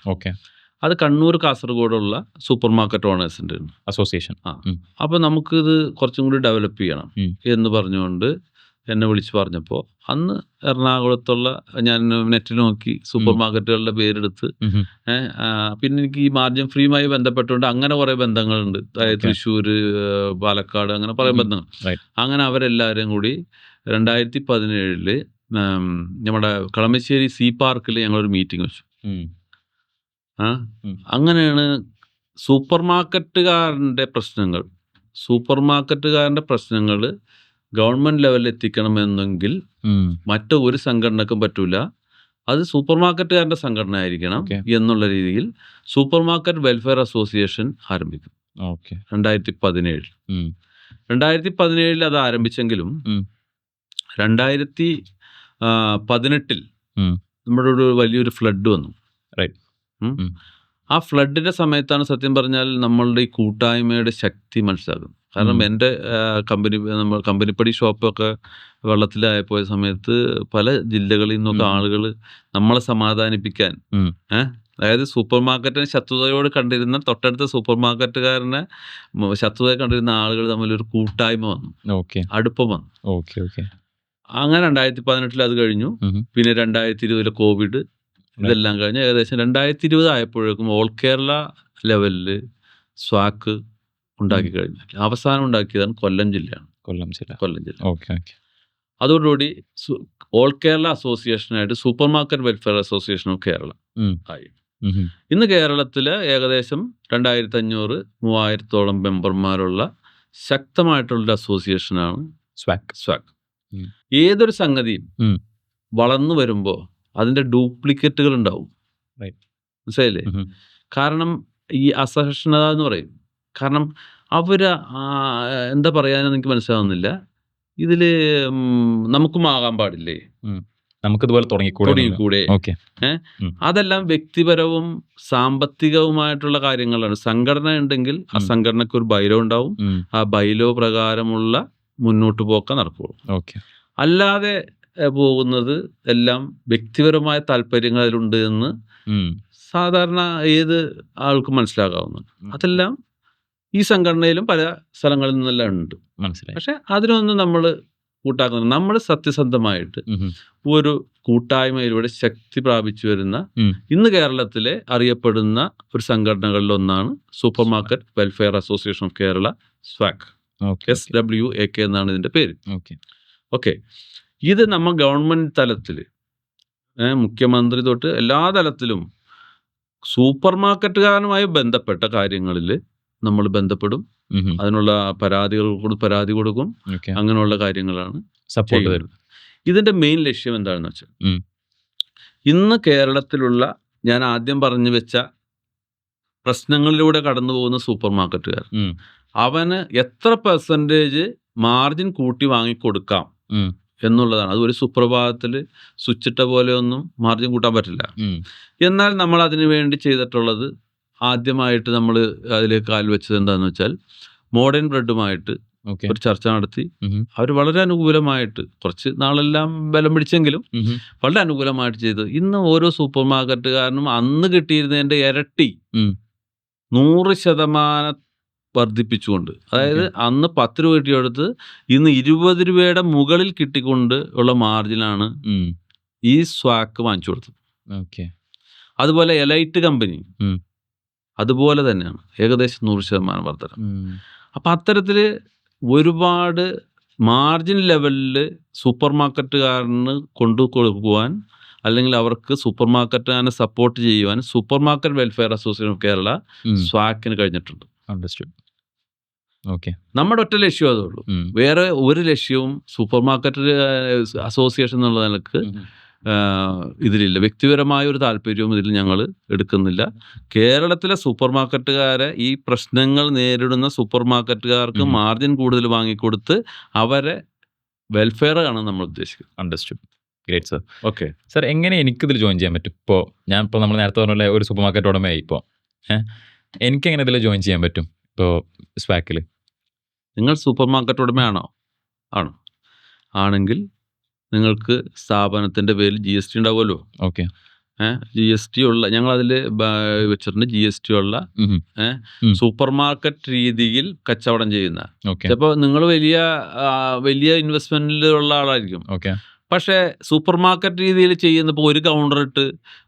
അത് കണ്ണൂർ കാസർഗോഡുള്ള സൂപ്പർ മാർക്കറ്റ് ഓണേഴ്സിൻ്റെ ഉണ്ട്. അസോസിയേഷൻ. അപ്പോൾ നമുക്കിത് കുറച്ചും കൂടി ഡെവലപ്പ് ചെയ്യണം ഉം. എന്ന് പറഞ്ഞുകൊണ്ട് എന്നെ വിളിച്ച് പറഞ്ഞപ്പോൾ അന്ന് എറണാകുളത്തുള്ള ഞാൻ നെറ്റിൽ നോക്കി സൂപ്പർ മാർക്കറ്റുകളുടെ പേരെടുത്ത് പിന്നെ എനിക്ക് ഈ മാർജിൻ ഫ്രീയുമായി ബന്ധപ്പെട്ടുകൊണ്ട് അങ്ങനെ കുറേ ബന്ധങ്ങളുണ്ട്. അതായത് തൃശ്ശൂർ, പാലക്കാട്, അങ്ങനെ കുറേ ബന്ധങ്ങൾ. Right. അങ്ങനെ അവരെല്ലാവരും കൂടി 2017 നമ്മുടെ കളമശ്ശേരി സീ പാർക്കിൽ ഞങ്ങളൊരു മീറ്റിംഗ് വെച്ചു. അങ്ങനെയാണ് സൂപ്പർ മാർക്കറ്റുകാരൻ്റെ പ്രശ്നങ്ങൾ ഗവൺമെൻറ് ലെവലിൽ എത്തിക്കണമെന്നെങ്കിൽ മറ്റു ഒരു സംഘടനക്കും പറ്റൂല, അത് സൂപ്പർ മാർക്കറ്റുകാരൻ്റെ സംഘടന ആയിരിക്കണം എന്നുള്ള രീതിയിൽ സൂപ്പർ മാർക്കറ്റ് വെൽഫെയർ അസോസിയേഷൻ ആരംഭിക്കും 2017. 2017 അത് ആരംഭിച്ചെങ്കിലും 2018 നമ്മുടെ ഒരു വലിയൊരു ഫ്ലഡ് വന്നു. ആ ഫ്ലഡിൻ്റെ സമയത്താണ് സത്യം പറഞ്ഞാൽ നമ്മളുടെ ഈ കൂട്ടായ്മയുടെ ശക്തി മനസ്സിലാകുന്നത്. കാരണം എൻ്റെ കമ്പനിപ്പടി ഷോപ്പൊക്കെ വെള്ളത്തിലായപ്പോയ സമയത്ത് പല ജില്ലകളിൽ നിന്നൊക്കെ ആളുകൾ നമ്മളെ സമാധാനിപ്പിക്കാൻ, അതായത് സൂപ്പർ മാർക്കറ്റിനെ ശത്രുതയോട് കണ്ടിരുന്ന തൊട്ടടുത്ത സൂപ്പർ മാർക്കറ്റുകാരനെ ശത്രുതയെ കണ്ടിരുന്ന ആളുകൾ തമ്മിലൊരു കൂട്ടായ്മ വന്നു, അടുപ്പം വന്നു. അങ്ങനെ 2018 അത് കഴിഞ്ഞു. പിന്നെ 2020 കോവിഡ്, ഇതെല്ലാം കഴിഞ്ഞ് ഏകദേശം 2020 ആയപ്പോഴേക്കും ഓൾ കേരള ലെവലിൽ സ്വാക്ക് ഉണ്ടാക്കി കഴിഞ്ഞു. അവസാനം ഉണ്ടാക്കിയതാണ് കൊല്ലം ജില്ലയാണ്. അതോടുകൂടി ഓൾ കേരള അസോസിയേഷനായിട്ട് supermarket welfare association of Kerala ആയി. ഇന്ന് കേരളത്തിൽ ഏകദേശം 2500-3000 മെമ്പർമാരുള്ള ശക്തമായിട്ടുള്ള അസോസിയേഷനാണ് സ്വാക്ക്. ഏതൊരു സംഗതിയും വളർന്നു വരുമ്പോൾ അതിൻ്റെ ഡ്യൂപ്ലിക്കേറ്റുകൾ ഉണ്ടാവും, മനസ്സിലായില്ലേ? കാരണം ഈ അസഹിഷ്ണുത എന്ന് പറയും. കാരണം അവർ എന്താ പറയാനെന്ന് എനിക്ക് മനസ്സിലാവുന്നില്ല. ഇതിൽ നമുക്കും ആകാൻ പാടില്ലേ, നമുക്കിതുപോലെ തുടങ്ങിക്കൂടെ? അതെല്ലാം വ്യക്തിപരവും സാമ്പത്തികവുമായിട്ടുള്ള കാര്യങ്ങളാണ്. സംഘടന ഉണ്ടെങ്കിൽ ആ സംഘടനയ്ക്ക് ഒരു ബൈലോ ഉണ്ടാവും, ആ ബൈലോ പ്രകാരമുള്ള മുന്നോട്ട് പോക്ക നടക്കുള്ളൂ. അല്ലാതെ പോകുന്നത് എല്ലാം വ്യക്തിപരമായ താല്പര്യങ്ങളിലുണ്ട് എന്ന് സാധാരണ ഏത് ആൾക്കും മനസ്സിലാകാവുന്നതാണ്. അതെല്ലാം ഈ സംഘടനയിലും പല സ്ഥലങ്ങളിൽ നിന്നെല്ലാം ഉണ്ട്, മനസ്സിലായി. പക്ഷെ അതിനൊന്നും നമ്മൾ കൂട്ടാക്കുന്നില്ല. നമ്മൾ സത്യസന്ധമായിട്ട് ഒരു കൂട്ടായ്മയിലൂടെ ശക്തി പ്രാപിച്ചു വരുന്ന ഇന്ന് കേരളത്തിലെ അറിയപ്പെടുന്ന ഒരു സംഘടനകളിൽ ഒന്നാണ് supermarket welfare association of Kerala, സ്വാക്ക്. SWAK എന്നാണ് ഇതിന്റെ പേര്. ഓക്കെ, ഇത് നമ്മൾ ഗവൺമെന്റ് തലത്തിൽ മുഖ്യമന്ത്രി തൊട്ട് എല്ലാ തലത്തിലും സൂപ്പർ മാർക്കറ്റുകാരുമായി ബന്ധപ്പെട്ട കാര്യങ്ങളിൽ നമ്മൾ ബന്ധപ്പെടും. അതിനുള്ള പരാതി കൊടുക്കും. അങ്ങനെയുള്ള കാര്യങ്ങളാണ് സപ്പോർട്ട് തരും. ഇതിന്റെ മെയിൻ ലക്ഷ്യം എന്താണെന്ന് വെച്ചാൽ ഇന്ന് കേരളത്തിലുള്ള ഞാൻ ആദ്യം പറഞ്ഞു വെച്ച പ്രശ്നങ്ങളിലൂടെ കടന്നു പോകുന്ന സൂപ്പർ മാർക്കറ്റുകാർ, അവന് എത്ര പെർസെൻറ്റേജ് മാർജിൻ കൂട്ടി വാങ്ങിക്കൊടുക്കാം എന്നുള്ളതാണ്. അത് ഒരു സുപ്രഭാതത്തിൽ സ്വിച്ചിട്ട പോലെ ഒന്നും മാർജിൻ കൂട്ടാൻ പറ്റില്ല. എന്നാൽ നമ്മൾ അതിനു വേണ്ടി ചെയ്തിട്ടുള്ളത്, ആദ്യമായിട്ട് നമ്മൾ അതിലേക്ക് കാൽ വെച്ചത് എന്താണെന്ന് വെച്ചാൽ മോഡേൺ ബ്രെഡുമായിട്ട് ഒരു ചർച്ച നടത്തി. അവർ വളരെ അനുകൂലമായിട്ട്, കുറച്ച് നാളെല്ലാം ബലം പിടിച്ചെങ്കിലും വളരെ അനുകൂലമായിട്ട് ചെയ്തു. ഇന്ന് ഓരോ സൂപ്പർ മാർക്കറ്റുകാരനും അന്ന് കിട്ടിയിരുന്നതിൻ്റെ ഇരട്ടി 100% വർദ്ധിപ്പിച്ചുകൊണ്ട്, അതായത് അന്ന് 10 രൂപ കിട്ടിയെടുത്ത് ഇന്ന് 20 രൂപയുടെ മുകളിൽ കിട്ടിക്കൊണ്ട് ഉള്ള മാർജിനാണ് ഈ സ്വാക്ക് വാങ്ങിച്ചു കൊടുത്തത്. അതുപോലെ എലൈറ്റ് കമ്പനി അതുപോലെ തന്നെയാണ്, ഏകദേശം 100% വർധന. അപ്പം അത്തരത്തിൽ ഒരുപാട് മാർജിൻ ലെവലിൽ സൂപ്പർ മാർക്കറ്റുകാരന് കൊണ്ടു കൊടുക്കുവാൻ, അല്ലെങ്കിൽ അവർക്ക് സൂപ്പർ മാർക്കറ്റുകാരനെ സപ്പോർട്ട് ചെയ്യുവാൻ supermarket welfare association of Kerala, സ്വാക്കിന് കഴിഞ്ഞിട്ടുണ്ട്. നമ്മുടെ ഒറ്റ ലക്ഷ്യം അതുള്ളൂ. വേറെ ഒരു ലക്ഷ്യവും സൂപ്പർ മാർക്കറ്റ് അസോസിയേഷൻ എന്നുള്ള നിലക്ക് ഇതിലില്ല. വ്യക്തിപരമായ ഒരു താല്പര്യവും ഇതിൽ ഞങ്ങൾ എടുക്കുന്നില്ല. കേരളത്തിലെ സൂപ്പർ മാർക്കറ്റുകാരെ, ഈ പ്രശ്നങ്ങൾ നേരിടുന്ന സൂപ്പർ മാർക്കറ്റുകാർക്ക് മാർജിൻ കൂടുതൽ വാങ്ങിക്കൊടുത്ത് അവരെ വെൽഫെയർ ആണ് നമ്മൾ ഉദ്ദേശിക്കുന്നത്. Understood. Great sir. Okay sir, എങ്ങനെ എനിക്കിതിൽ ജോയിൻ ചെയ്യാൻ പറ്റും? ഇപ്പോൾ നമ്മൾ നേരത്തെ പറഞ്ഞ ഒരു സൂപ്പർ മാർക്കറ്റ് ഉടമയായി, എനിക്കെങ്ങനെ ഇതിൽ ജോയിൻ ചെയ്യാൻ പറ്റും? ഇപ്പോൾ സ്വാക്കിൽ നിങ്ങൾ സൂപ്പർ മാർക്കറ്റ് ഉടമയാണോ? ആണെങ്കിൽ നിങ്ങൾക്ക് സ്ഥാപനത്തിൻ്റെ പേരിൽ GST ഉണ്ടാവുമല്ലോ. GST ഉള്ള ഞങ്ങളതിൽ വെച്ചിട്ടുണ്ട് GST ഉള്ള സൂപ്പർ മാർക്കറ്റ് രീതിയിൽ കച്ചവടം ചെയ്യുന്ന. ഓക്കെ ചിലപ്പോൾ നിങ്ങൾ വലിയ ഇൻവെസ്റ്റ്മെന്റിലുള്ള ആളായിരിക്കും. ഓക്കെ പക്ഷേ സൂപ്പർ മാർക്കറ്റ് രീതിയിൽ ചെയ്യുന്നപ്പോൾ ഒരു കൗണ്ടർ ഇട്ട്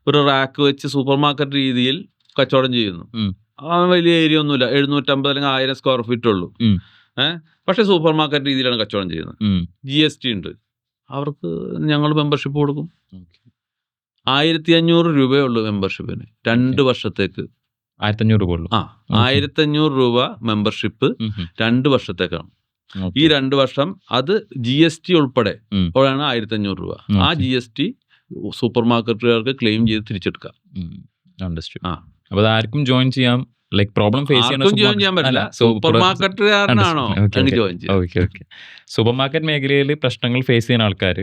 ഒരു റാക്ക് വെച്ച് സൂപ്പർ മാർക്കറ്റ് രീതിയിൽ കച്ചവടം ചെയ്യുന്നു. വലിയ ഏരിയ ഒന്നുമില്ല, 750 അല്ലെങ്കിൽ 1000 സ്ക്വയർ ഫീറ്റ് ഉള്ളൂ. പക്ഷേ സൂപ്പർ മാർക്കറ്റ് രീതിയിലാണ് കച്ചവടം ചെയ്യുന്നത്. GST ഉണ്ട്. അവർക്ക് ഞങ്ങൾ മെമ്പർഷിപ്പ് കൊടുക്കും. 1500 രൂപയേ ഉള്ളൂ മെമ്പർഷിപ്പിന് 2 വർഷത്തേക്ക്. 1500 രൂപ ഉള്ളൂ. 1500 രൂപ മെമ്പർഷിപ്പ് 2 വർഷത്തേക്കാണ്. ഈ 2 വർഷം അത് GST ഉൾപ്പെടെ ആണ് 1500 രൂപ. ആ GST സൂപ്പർ മാർക്കറ്റുകാർക്ക് ക്ലെയിം ചെയ്ത് തിരിച്ചെടുക്കാം. അപ്പോൾ ആർക്കും ജോയിൻ ചെയ്യാം. ലൈക് പ്രോബ്ലം ഫേസ് ചെയ്യാൻ പറ്റില്ല. സൂപ്പർ മാർക്കറ്റുകാരനാണോ ജോയിൻ ചെയ്യാം. ഓക്കെ സൂപ്പർ മാർക്കറ്റ് മേഖലയിൽ പ്രശ്നങ്ങൾ ഫേസ് ചെയ്യുന്ന ആൾക്കാർ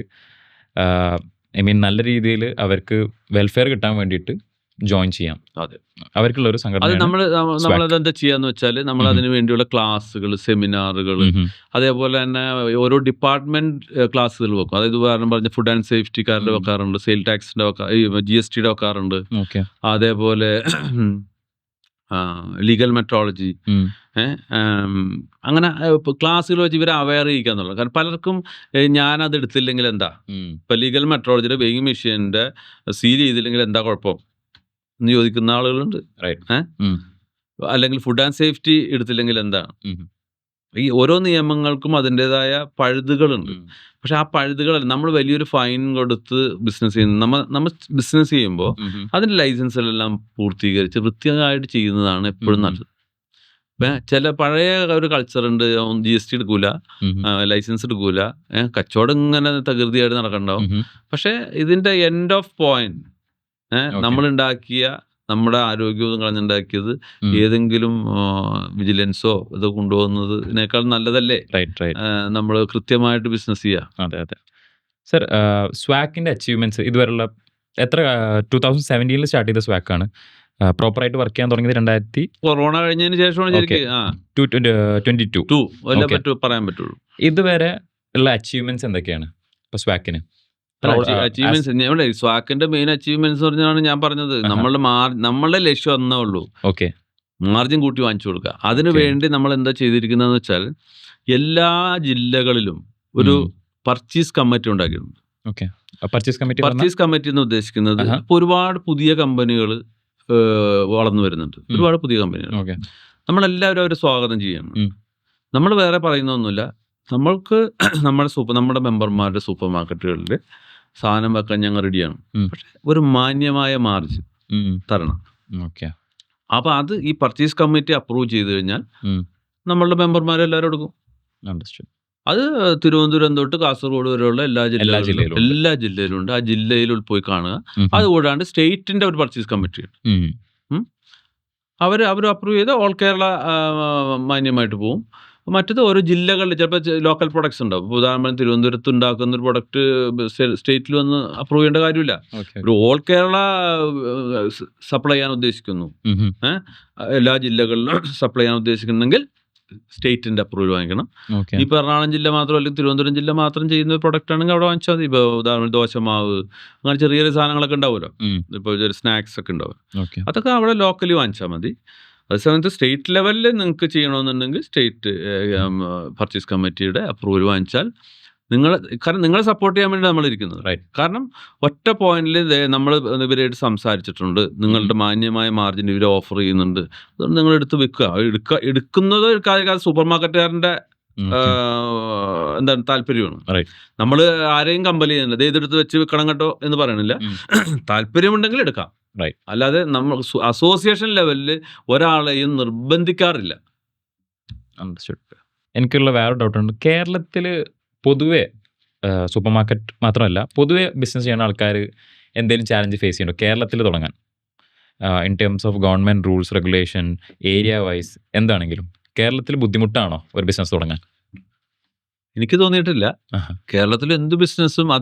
ഐ മീൻ നല്ല രീതിയിൽ അവർക്ക് വെൽഫെയർ കിട്ടാൻ വേണ്ടിയിട്ട് ജോയിൻ ചെയ്യാം. അതെ, അവർക്കുള്ള ഒരു സംഘടന. അത് നമ്മളതെന്താ ചെയ്യാന്ന് വെച്ചാൽ നമ്മൾ അതിന് വേണ്ടിയുള്ള ക്ലാസ്സുകൾ, സെമിനാറുകൾ, അതേപോലെ തന്നെ ഓരോ ഡിപ്പാർട്ട്മെന്റ് ക്ലാസ്സുകൾ വെക്കും. അതായത് ഉദാഹരണം പറഞ്ഞ ഫുഡ് ആൻഡ് സേഫ്റ്റിക്കാരുടെ വെക്കാറുണ്ട്, സെയിൽ ടാക്സിന്റെ GSTയുടെ വെക്കാറുണ്ട്. അതേപോലെ ലീഗൽ മെട്രോളജി, അങ്ങനെ ക്ലാസ്സുകൾ വെച്ച് ഇവരെ അവെയർ ചെയ്യിക്കാന്നുള്ളത്. കാരണം പലർക്കും ഞാനത് എടുത്തില്ലെങ്കിൽ എന്താ, ഇപ്പൊ ലീഗൽ മെട്രോളജിയുടെ വെയിങ് മെഷീൻ്റെ സീൽ ചെയ്തില്ലെങ്കിൽ എന്താ കുഴപ്പം എന്ന് ചോദിക്കുന്ന ആളുകളുണ്ട്. അല്ലെങ്കിൽ ഫുഡ് ആൻഡ് സേഫ്റ്റി എടുത്തില്ലെങ്കിൽ എന്താണ്. ഈ ഓരോ നിയമങ്ങൾക്കും അതിൻ്റെതായ പഴുതുകളുണ്ട്. പക്ഷെ ആ പഴുതുകൾ നമ്മൾ വലിയൊരു ഫൈൻ കൊടുത്ത് ബിസിനസ് ചെയ്യുന്ന നമ്മൾ ബിസിനസ് ചെയ്യുമ്പോൾ അതിൻ്റെ ലൈസൻസിലെല്ലാം പൂർത്തീകരിച്ച് വൃത്തിയായിട്ട് ചെയ്യുന്നതാണ് എപ്പോഴും നല്ലത്. ചില പഴയ ഒരു കൾച്ചറുണ്ട്, GST എടുക്കൂല, ലൈസൻസ് എടുക്കൂല, കച്ചവടം ഇങ്ങനെ തകൃതിയായിട്ട് നടക്കണ്ടാവും. പക്ഷെ ഇതിൻ്റെ എൻഡ് ഓഫ് പോയിന്റ് നമ്മളുണ്ടാക്കിയ നമ്മുടെ ആരോഗ്യവും കളഞ്ഞുണ്ടാക്കിയത് ഏതെങ്കിലും വിജിലൻസോ ഇത് കൊണ്ടുപോകുന്നതിനേക്കാൾ നല്ലതല്ലേ നമ്മൾ കൃത്യമായിട്ട് ബിസിനസ് ചെയ്യാം. അതെ അതെ സർ. സ്വാക്കിൻ്റെ അച്ചീവ്മെന്റ്സ് ഇതുവരെയുള്ള എത്ര 2017 സ്റ്റാർട്ട് ചെയ്ത സ്വാക്കാണ്. പ്രോപ്പറായിട്ട് വർക്ക് ചെയ്യാൻ തുടങ്ങിയത് കൊറോണ കഴിഞ്ഞതിന് ശേഷമാണ് ശരിക്കും 2022 പറയാൻ പറ്റുള്ളൂ. ഇതുവരെ ഉള്ള അച്ചീവ്മെന്റ്സ് എന്തൊക്കെയാണ് ഇപ്പോൾ സ്വാക്കിന്? അച്ചീവ്മെന്റ്സ് സ്വാക്കിന്റെ മെയിൻ അച്ചീവ്മെന്റ്സ് പറഞ്ഞാണ് ഞാൻ പറഞ്ഞത്. നമ്മളുടെ ലക്ഷ്യം ഒന്നേ ഉള്ളൂ, മാർജിൻ കൂട്ടി വാങ്ങിച്ചു കൊടുക്കുക. അതിനു വേണ്ടി നമ്മൾ എന്താ ചെയ്തിരിക്കുന്നതെന്ന് വെച്ചാൽ എല്ലാ ജില്ലകളിലും ഒരു പർച്ചേസ് കമ്മിറ്റി ഉണ്ടാക്കിയിട്ടുണ്ട്. പർച്ചേസ് കമ്മിറ്റി എന്ന് ഉദ്ദേശിക്കുന്നത് ഇപ്പോൾ ഒരുപാട് പുതിയ കമ്പനികൾ വളർന്നു വരുന്നുണ്ട്. ഒരുപാട് പുതിയ കമ്പനികൾ നമ്മളെല്ലാവരും അവരെ സ്വാഗതം ചെയ്യണം. നമ്മൾ വേറെ പറയുന്നൊന്നുമില്ല. നമ്മൾക്ക് നമ്മുടെ മെമ്പർമാരുടെ സൂപ്പർ മാർക്കറ്റുകളിൽ സാധനം വെക്കാൻ ഞങ്ങൾ റെഡിയാണ്. പക്ഷെ ഒരു മാന്യമായ മാർജിൻ തരണം. അപ്പോൾ അത് ഈ പർച്ചേസ് കമ്മിറ്റി അപ്രൂവ് ചെയ്ത് കഴിഞ്ഞാൽ നമ്മളുടെ മെമ്പർമാരെല്ലാവരും എടുക്കും. അത് തിരുവനന്തപുരം തൊട്ട് കാസർഗോഡ് വരെയുള്ള എല്ലാ ജില്ലയിലും ഉണ്ട്. ആ ജില്ലയിൽ പോയി കാണുക. അതുകൂടാണ്ട് സ്റ്റേറ്റിന്റെ ഒരു പർച്ചേസ് കമ്മിറ്റി ഉണ്ട്. അവർ അപ്രൂവ് ചെയ്ത് ഓൾ കേരള മാന്യമായിട്ട് പോകും. മറ്റത് ഓരോ ജില്ലകളിൽ ചിലപ്പോൾ ലോക്കൽ പ്രൊഡക്ട്സ് ഉണ്ടാവും. ഇപ്പോൾ ഉദാഹരണം തിരുവനന്തപുരത്ത് ഉണ്ടാക്കുന്ന ഒരു പ്രൊഡക്റ്റ് സ്റ്റേറ്റിൽ വന്ന് അപ്രൂവ് ചെയ്യേണ്ട കാര്യമില്ല. ഒരു ഓൾ കേരള സപ്ലൈ ചെയ്യാൻ ഉദ്ദേശിക്കുന്നു, എല്ലാ ജില്ലകളിലും സപ്ലൈ ചെയ്യാൻ ഉദ്ദേശിക്കുന്നെങ്കിൽ സ്റ്റേറ്റിന്റെ അപ്രൂവൽ വാങ്ങിക്കണം. ഇപ്പോൾ എറണാകുളം ജില്ല മാത്രം അല്ലെങ്കിൽ തിരുവനന്തപുരം ജില്ല മാത്രം ചെയ്യുന്ന പ്രൊഡക്റ്റ് ആണെങ്കിൽ അവിടെ വാങ്ങിച്ചാൽ മതി. ഇപ്പോൾ ഉദാഹരണം ദോശമാവ്, അങ്ങനെ ചെറിയ ചെറിയ സാധനങ്ങളൊക്കെ ഉണ്ടാവുമല്ലോ. ഇപ്പോൾ സ്നാക്സ് ഒക്കെ ഉണ്ടാവും. അതൊക്കെ അവിടെ ലോക്കലി വാങ്ങിച്ചാൽ മതി. അതേസമയത്ത് സ്റ്റേറ്റ് ലെവലിൽ നിങ്ങൾക്ക് ചെയ്യണമെന്നുണ്ടെങ്കിൽ സ്റ്റേറ്റ് പർച്ചേസ് കമ്മിറ്റിയുടെ അപ്രൂവൽ വാങ്ങിച്ചാൽ കാരണം നിങ്ങളെ സപ്പോർട്ട് ചെയ്യാൻ വേണ്ടി നമ്മൾ ഇരിക്കുന്നത്. കാരണം ഒറ്റ പോയിന്റിൽ നമ്മൾ ഇവരായിട്ട് സംസാരിച്ചിട്ടുണ്ട്. നിങ്ങളുടെ മാന്യമായ മാർജിൻ ഇവർ ഓഫർ ചെയ്യുന്നുണ്ട്, അതുകൊണ്ട് നിങ്ങൾ എടുത്ത് വെക്കുക. എടുക്കുന്നത് സൂപ്പർ മാർക്കറ്റുകാരൻ്റെ എന്താണ് താല്പര്യമാണ്. നമ്മൾ ആരെയും കമ്പൽ ചെയ്യുന്നില്ല, ഇതെടുത്ത് വെച്ച് വെക്കണം കേട്ടോ എന്ന് പറയണില്ല. താല്പര്യമുണ്ടെങ്കിൽ എടുക്കാം. അല്ലാതെ നമ്മൾ അസോസിയേഷൻ ലെവലിൽ ഒരാളെയും നിർബന്ധിക്കാറില്ല. എനിക്കുള്ള വേറെ ഡൗട്ടുണ്ട്. കേരളത്തിൽ പൊതുവെ സൂപ്പർ മാർക്കറ്റ് മാത്രമല്ല, പൊതുവെ ബിസിനസ് ചെയ്യുന്ന ആൾക്കാർ എന്തെങ്കിലും ചാലഞ്ച് ഫേസ് ചെയ്യണോ കേരളത്തിൽ തുടങ്ങാൻ? In terms of government rules, regulation, area wise എന്താണെങ്കിലും കേരളത്തിൽ ബുദ്ധിമുട്ടാണോ ഒരു ബിസിനസ് തുടങ്ങാൻ? എനിക്ക് തോന്നിയിട്ടില്ല. കേരളത്തിൽ എന്ത് ബിസിനസ്സും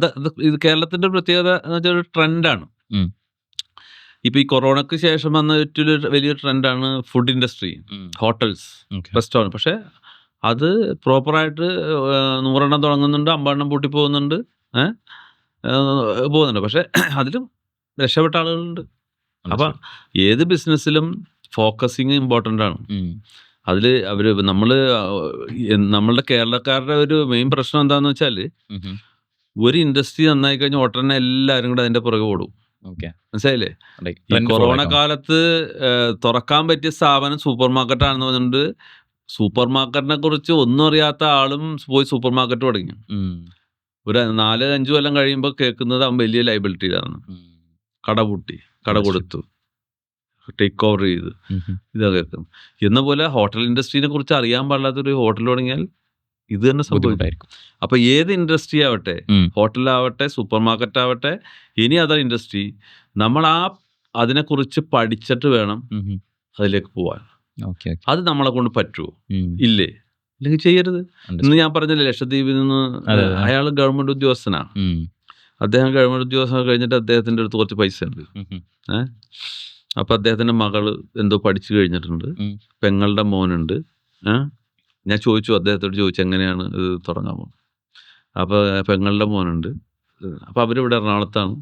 ഇത് കേരളത്തിൻ്റെ പ്രത്യേകത എന്ന് വെച്ചാൽ ഒരു ട്രെൻഡാണ്. ഇപ്പോൾ ഈ കൊറോണയ്ക്ക് ശേഷം വന്ന ഏറ്റവും വലിയൊരു ട്രെൻഡാണ് ഫുഡ് ഇൻഡസ്ട്രി, ഹോട്ടൽസ്, റെസ്റ്റോറൻറ്റ്. പക്ഷേ അത് പ്രോപ്പറായിട്ട് 100 തുടങ്ങുന്നുണ്ട്, 50 പൂട്ടി പോകുന്നുണ്ട്. പക്ഷേ അതിലും രക്ഷപ്പെട്ട ആളുകളുണ്ട്. അപ്പം ഏത് ബിസിനസ്സിലും ഫോക്കസിങ് ഇമ്പോർട്ടൻ്റ് ആണ്. അതിൽ നമ്മളുടെ കേരളക്കാരുടെ ഒരു മെയിൻ പ്രശ്നം എന്താണെന്ന് വെച്ചാൽ, ഒരു ഇൻഡസ്ട്രി നന്നായി കഴിഞ്ഞാൽ ഉടനെ എല്ലാവരും കൂടെ അതിൻ്റെ പുറകെ ഓടും. മനസ്സിലായില്ലേ? ഈ കൊറോണ കാലത്ത് തുറക്കാൻ പറ്റിയ സ്ഥാപനം സൂപ്പർ മാർക്കറ്റ് ആണെന്ന് പറഞ്ഞുകൊണ്ട് സൂപ്പർ മാർക്കറ്റിനെ കുറിച്ച് ഒന്നും അറിയാത്ത ആളും പോയി സൂപ്പർ മാർക്കറ്റ് തുടങ്ങി. ഒരു 4-5 കൊല്ലം കഴിയുമ്പോൾ കേൾക്കുന്നത് അവൻ വലിയ ലൈബിലിറ്റിയിലാണ്. കട പൂട്ടി, കട കൊടുത്തു, ടേക്ക് ഓവർ ചെയ്ത്, ഇതാ കേൾക്കുന്നത്. എന്ന പോലെ ഹോട്ടൽ ഇൻഡസ്ട്രീനെ കുറിച്ച് അറിയാൻ പാടില്ലാത്തൊരു ഹോട്ടൽ തുടങ്ങിയാൽ ഇത് തന്നെ സംഭവിക്കും. അപ്പൊ ഏത് ഇൻഡസ്ട്രി ആവട്ടെ, ഹോട്ടലാവട്ടെ, സൂപ്പർ മാർക്കറ്റ് ആവട്ടെ, ഇനി അതർ ഇൻഡസ്ട്രി, നമ്മൾ അതിനെക്കുറിച്ച് പഠിച്ചിട്ട് വേണം അതിലേക്ക് പോവാൻ. അത് നമ്മളെ കൊണ്ട് പറ്റുമോ? ഇല്ലേ? അല്ലെങ്കിൽ ചെയ്യരുത്. ഇന്ന് ഞാൻ പറഞ്ഞില്ലേ, ലക്ഷദ്വീപിൽ നിന്ന് അയാൾ ഗവൺമെന്റ് ഉദ്യോഗസ്ഥനാണ്. അദ്ദേഹം ഗവൺമെന്റ് ഉദ്യോഗസ്ഥൻ കഴിഞ്ഞിട്ട് അദ്ദേഹത്തിന്റെ അടുത്ത് കുറച്ച് പൈസ ഉണ്ട്. അപ്പൊ അദ്ദേഹത്തിന്റെ മകള് എന്തോ പഠിച്ചു കഴിഞ്ഞിട്ടുണ്ട്, പെങ്ങളുടെ മോനുണ്ട്. ഞാൻ അദ്ദേഹത്തോട് ചോദിച്ചു എങ്ങനെയാണ് ഇത് തുടങ്ങാൻ പോകുന്നത്. അപ്പോൾ പെങ്ങളുടെ മോനുണ്ട്. അപ്പോൾ അവരിവിടെ എറണാകുളത്താണ്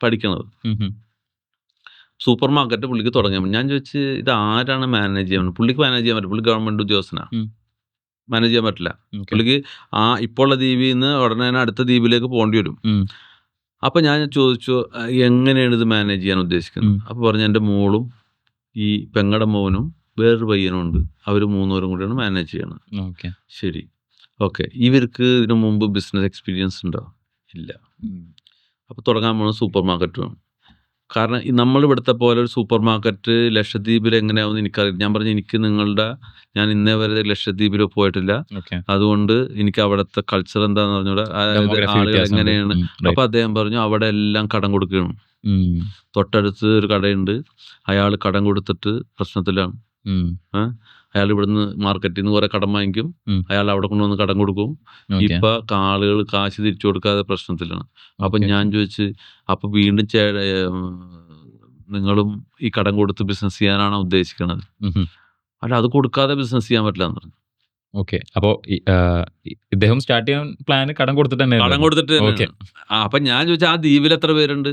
പഠിക്കണത്. സൂപ്പർ മാർക്കറ്റ് പുള്ളിക്ക് തുടങ്ങാൻ. ഞാൻ ചോദിച്ചു ഇത് ആരാണ് മാനേജ് ചെയ്യാൻ? പുള്ളിക്ക് മാനേജ് ചെയ്യാൻ പറ്റില്ല, പുള്ളി ഗവൺമെന്റ് ഉദ്യോഗസ്ഥനാണ്, മാനേജ് ചെയ്യാൻ പറ്റില്ല. പുള്ളിക്ക് ഇപ്പോൾ ഉള്ള ദ്വീപിൽ നിന്ന് ഉടനെ അടുത്ത ദ്വീപിലേക്ക് പോകേണ്ടി വരും. അപ്പോൾ ഞാൻ ചോദിച്ചു എങ്ങനെയാണ് ഇത് മാനേജ് ചെയ്യാൻ ഉദ്ദേശിക്കുന്നത്? അപ്പോൾ പറഞ്ഞു എൻ്റെ മോളും ഈ പെങ്ങളുടെ മോനും വേറൊരു പയ്യനുണ്ട്, അവർ 3 പേരും കൂടിയാണ് മാനേജ് ചെയ്യണത്. ശരി, ഓക്കെ. ഇവർക്ക് ഇതിനു മുമ്പ് ബിസിനസ് എക്സ്പീരിയൻസ് ഉണ്ടോ? ഇല്ല. അപ്പോൾ തുടങ്ങാൻ പോകുന്നത് സൂപ്പർ മാർക്കറ്റ് വേണം. കാരണം നമ്മളിവിടുത്തെ പോലെ ഒരു സൂപ്പർ മാർക്കറ്റ് ലക്ഷദ്വീപിൽ എങ്ങനെയാവുമെന്ന് എനിക്കറിയില്ല. ഞാൻ പറഞ്ഞു ഞാൻ ഇന്നേ വരെ ലക്ഷദ്വീപിൽ പോയിട്ടില്ല, അതുകൊണ്ട് എനിക്ക് അവിടുത്തെ കൾച്ചർ എന്താണെന്ന് പറഞ്ഞൂടെ, ആളുകൾ എങ്ങനെയാണ്. അപ്പോൾ അദ്ദേഹം പറഞ്ഞു അവിടെ എല്ലാം കടം കൊടുക്കണം. തൊട്ടടുത്ത് ഒരു കടയുണ്ട്, അയാൾ കടം കൊടുത്തിട്ട് പ്രശ്നത്തിലാണ്. അയാൾ ഇവിടുന്ന് മാർക്കറ്റിൽ നിന്ന് കുറെ കടം വാങ്ങിക്കും, അയാൾ അവിടെ കൊണ്ടുവന്ന് കടം കൊടുക്കും. ഇപ്പൊ ആളുകൾ കാശ് തിരിച്ചു കൊടുക്കാതെ പ്രശ്നത്തിലാണ്. അപ്പൊ ഞാൻ ചോദിച്ചു, അപ്പൊ വീണ്ടും നിങ്ങളും ഈ കടം കൊടുത്ത് ബിസിനസ് ചെയ്യാനാണോ ഉദ്ദേശിക്കുന്നത്? അല്ല, അത് കൊടുക്കാതെ ബിസിനസ് ചെയ്യാൻ പറ്റില്ല എന്ന് പറഞ്ഞു. ഓക്കെ. അപ്പോൾ ഇദ്ദേഹം സ്റ്റാർട്ട് ചെയ്യാൻ പ്ലാൻ കടം കൊടുത്തിട്ട് തന്നെ. അപ്പൊ ഞാൻ ചോദിച്ചാൽ ആ ദ്വീപിൽ എത്ര പേരുണ്ട്?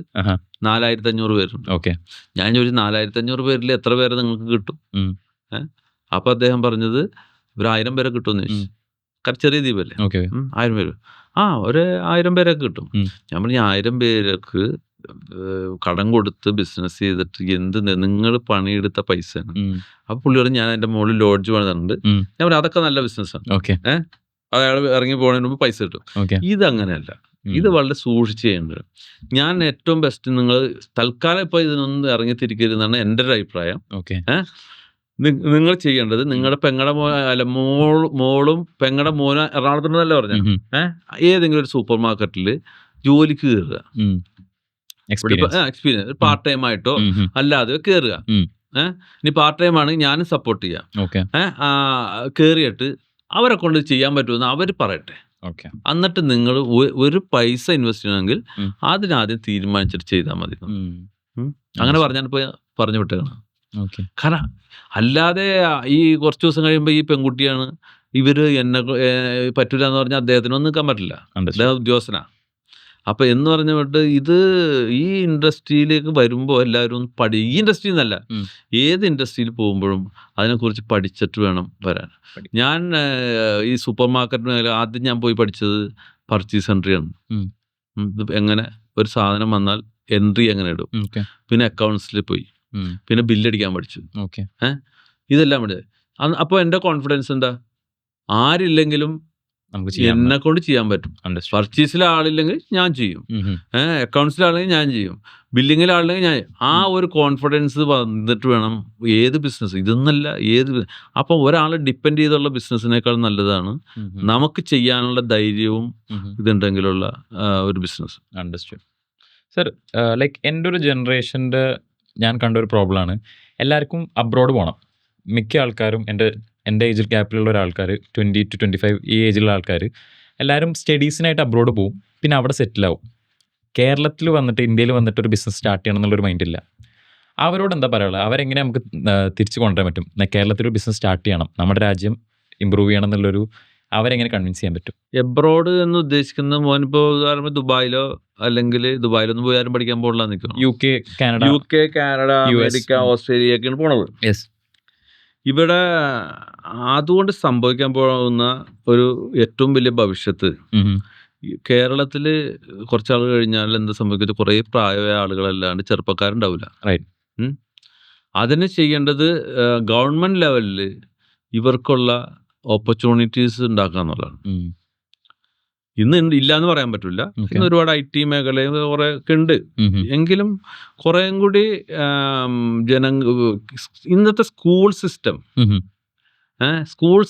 4500 പേരുണ്ട്. ഞാൻ ചോദിച്ചു 4500 പേരിൽ എത്ര പേരെ നിങ്ങൾക്ക് കിട്ടും? അപ്പൊ അദ്ദേഹം പറഞ്ഞത് ഒരു 1000 പേരെ കിട്ടുമെന്ന് ചോദിച്ചു. കാരണം ചെറിയ ദ്വീപല്ലേ, 1000 പേര്. ഒരു 1000 പേരൊക്കെ കിട്ടും. ഞാൻ പറഞ്ഞു 1000 പേർക്ക് കടം കൊടുത്ത് ബിസിനസ് ചെയ്തിട്ട് നിങ്ങൾ പണിയെടുത്ത പൈസയാണ്. അപ്പൊ പുള്ളി പറഞ്ഞു ഞാൻ എൻ്റെ മുകളിൽ ലോഡ്ജ് പണിതുണ്ട്. ഞാൻ പറഞ്ഞു അതൊക്കെ നല്ല ബിസിനസ്സാണ്. അയാൾ ഇറങ്ങി പോകുന്നതിന് മുമ്പ് പൈസ കിട്ടും. ഇതങ്ങനെയല്ല, ഇത് വളരെ സൂക്ഷിച്ച് ചെയ്യേണ്ടത്. ഞാൻ ഏറ്റവും ബെസ്റ്റ്, നിങ്ങൾ തൽക്കാലം ഇപ്പൊ ഇതിനൊന്നും ഇറങ്ങിത്തിരിക്കരുതെന്നാണ് എൻ്റെ ഒരു അഭിപ്രായം. നിങ്ങൾ ചെയ്യേണ്ടത്, നിങ്ങളുടെ പെങ്ങളുടെ മോളും പെങ്ങളുടെ മോന എറണാകുളത്തുണ്ടെന്നല്ലേ പറഞ്ഞു, ഏതെങ്കിലും ഒരു സൂപ്പർ മാർക്കറ്റിൽ ജോലിക്ക് കയറുക. എക്സ്പീരിയൻസ് പാർട്ട് ടൈം ആയിട്ടോ അല്ലാതെ കയറുക. ഇനി പാർട്ട് ടൈം ആണെങ്കിൽ ഞാനും സപ്പോർട്ട് ചെയ്യാം. കയറിയിട്ട് അവരെ കൊണ്ട് ചെയ്യാൻ പറ്റുമെന്ന് അവർ പറയട്ടെ. എന്നിട്ട് നിങ്ങൾ ഒരു പൈസ ഇൻവെസ്റ്റ് ചെയ്യണമെങ്കിൽ അതിനാദ്യം തീരുമാനിച്ചിട്ട് ചെയ്താൽ മതി. അങ്ങനെ പറഞ്ഞു വിട്ടേക്കണം. കാരണം അല്ലാതെ ഈ കുറച്ച് ദിവസം കഴിയുമ്പോൾ ഈ പെൺകുട്ടിയാണ് ഇവര് എന്നെ പറ്റൂല എന്ന് പറഞ്ഞാൽ അദ്ദേഹത്തിനൊന്നും നിൽക്കാൻ പറ്റില്ല, അദ്ദേഹം ഉദ്യോഗസ്ഥനാണ്. അപ്പം എന്ന് പറഞ്ഞിട്ട് ഇത് ഈ ഇൻഡസ്ട്രിയിലേക്ക് വരുമ്പോൾ എല്ലാവരും ഈ ഇൻഡസ്ട്രിയിൽ നിന്നല്ല, ഏത് ഇൻഡസ്ട്രിയിൽ പോകുമ്പോഴും അതിനെക്കുറിച്ച് പഠിച്ചിട്ട് വേണം വരാൻ. ഞാൻ ഈ സൂപ്പർ മാർക്കറ്റ് മേഖല ആദ്യം ഞാൻ പോയി പഠിച്ചത് പർച്ചേസ് എൻട്രിയാണ്. എങ്ങനെ ഒരു സാധനം വന്നാൽ എൻട്രി എങ്ങനെ ഇടും, പിന്നെ അക്കൗണ്ട്സിൽ പോയി, പിന്നെ ബില്ലടിക്കാൻ പഠിച്ചു. ഇതെല്ലാം പഠിച്ചത്. അപ്പോൾ എൻ്റെ കോൺഫിഡൻസ് എന്താ, ആരില്ലെങ്കിലും എന്നെ കൊണ്ട് ചെയ്യാൻ പറ്റും. പർച്ചേസിലെ ആളില്ലെങ്കിൽ ഞാൻ ചെയ്യും, അക്കൗണ്ട്സിലാണെങ്കിൽ ഞാൻ ചെയ്യും, ബില്ലിങ്ങിലാണെങ്കിൽ ഞാൻ. ആ ഒരു കോൺഫിഡൻസ് വന്നിട്ട് വേണം ഏത് ബിസിനസ്, ഇതൊന്നല്ല ഏത്. അപ്പം ഒരാളെ ഡിപ്പെൻഡ് ചെയ്തുള്ള ബിസിനസ്സിനേക്കാൾ നല്ലതാണ് നമുക്ക് ചെയ്യാനുള്ള ധൈര്യവും ഇതുണ്ടെങ്കിലുള്ള ഒരു ബിസിനസ്. Understood sir. ലൈക്ക് എൻ്റെ ഒരു ജനറേഷൻ്റെ ഞാൻ കണ്ട ഒരു പ്രോബ്ലമാണ്, എല്ലാവർക്കും അബ്രോഡ് പോകണം. മിക്ക ആൾക്കാരും എൻ്റെ ഏജിൽ ഗ്യാപ്പിലുള്ള ഒരാൾക്കാർ 20 to 25 ഈ ഏജിലുള്ള ആൾക്കാർ എല്ലാവരും സ്റ്റഡീസിനായിട്ട് അബ്രോഡ് പോവും, പിന്നെ അവിടെ സെറ്റിലാവും. കേരളത്തിൽ വന്നിട്ട് ഇന്ത്യയിൽ വന്നിട്ട് ഒരു ബിസിനസ് സ്റ്റാർട്ട് ചെയ്യണം എന്നുള്ളൊരു മൈൻഡില്ല. അവരോട് എന്താ പറയുക, അവരെങ്ങനെ നമുക്ക് തിരിച്ചു കൊണ്ടുവരാൻ പറ്റും? കേരളത്തിൽ ഒരു ബിസിനസ് സ്റ്റാർട്ട് ചെയ്യണം, നമ്മുടെ രാജ്യം ഇമ്പ്രൂവ് ചെയ്യണം എന്നുള്ളൊരു അവരെങ്ങനെ കൺവിൻസ് ചെയ്യാൻ പറ്റും? എബ്രോഡ് എന്ന് ഉദ്ദേശിക്കുന്ന മോനിപ്പോൾ ഉദാഹരണം ദുബായിലോ അല്ലെങ്കിൽ ദുബായിലൊന്നും പോയി ആരും പഠിക്കാൻ പോകില്ല നിൽക്കണം. UK, Canada, UK, Canada, US. America, Australia ഒക്കെയാണ് പോണത്. യെസ്. ഇവിടെ അതുകൊണ്ട് സംഭവിക്കാൻ പോകുന്ന ഒരു ഏറ്റവും വലിയ ഭവിഷ്യത്ത്, കേരളത്തിൽ കുറച്ചാൾ കഴിഞ്ഞാൽ എന്ത് സംഭവിക്കുന്നത്, കുറേ പ്രായമായ ആളുകളല്ലാണ്ട് ചെറുപ്പക്കാരുണ്ടാവില്ല. റൈറ്റ്. അതിന് ചെയ്യേണ്ടത് ഗവൺമെൻറ് ലെവലിൽ ഇവർക്കുള്ള ഓപ്പർച്യൂണിറ്റീസ് ഉണ്ടാക്കുക എന്നുള്ളതാണ്. ഇന്ന് ഇല്ല എന്ന് പറയാൻ പറ്റില്ല. ഇന്ന് ഒരുപാട് IT മേഖലയും കുറേ ഒക്കെ ഉണ്ട്. എങ്കിലും കുറേയും കൂടി ഇന്നത്തെ സ്കൂൾ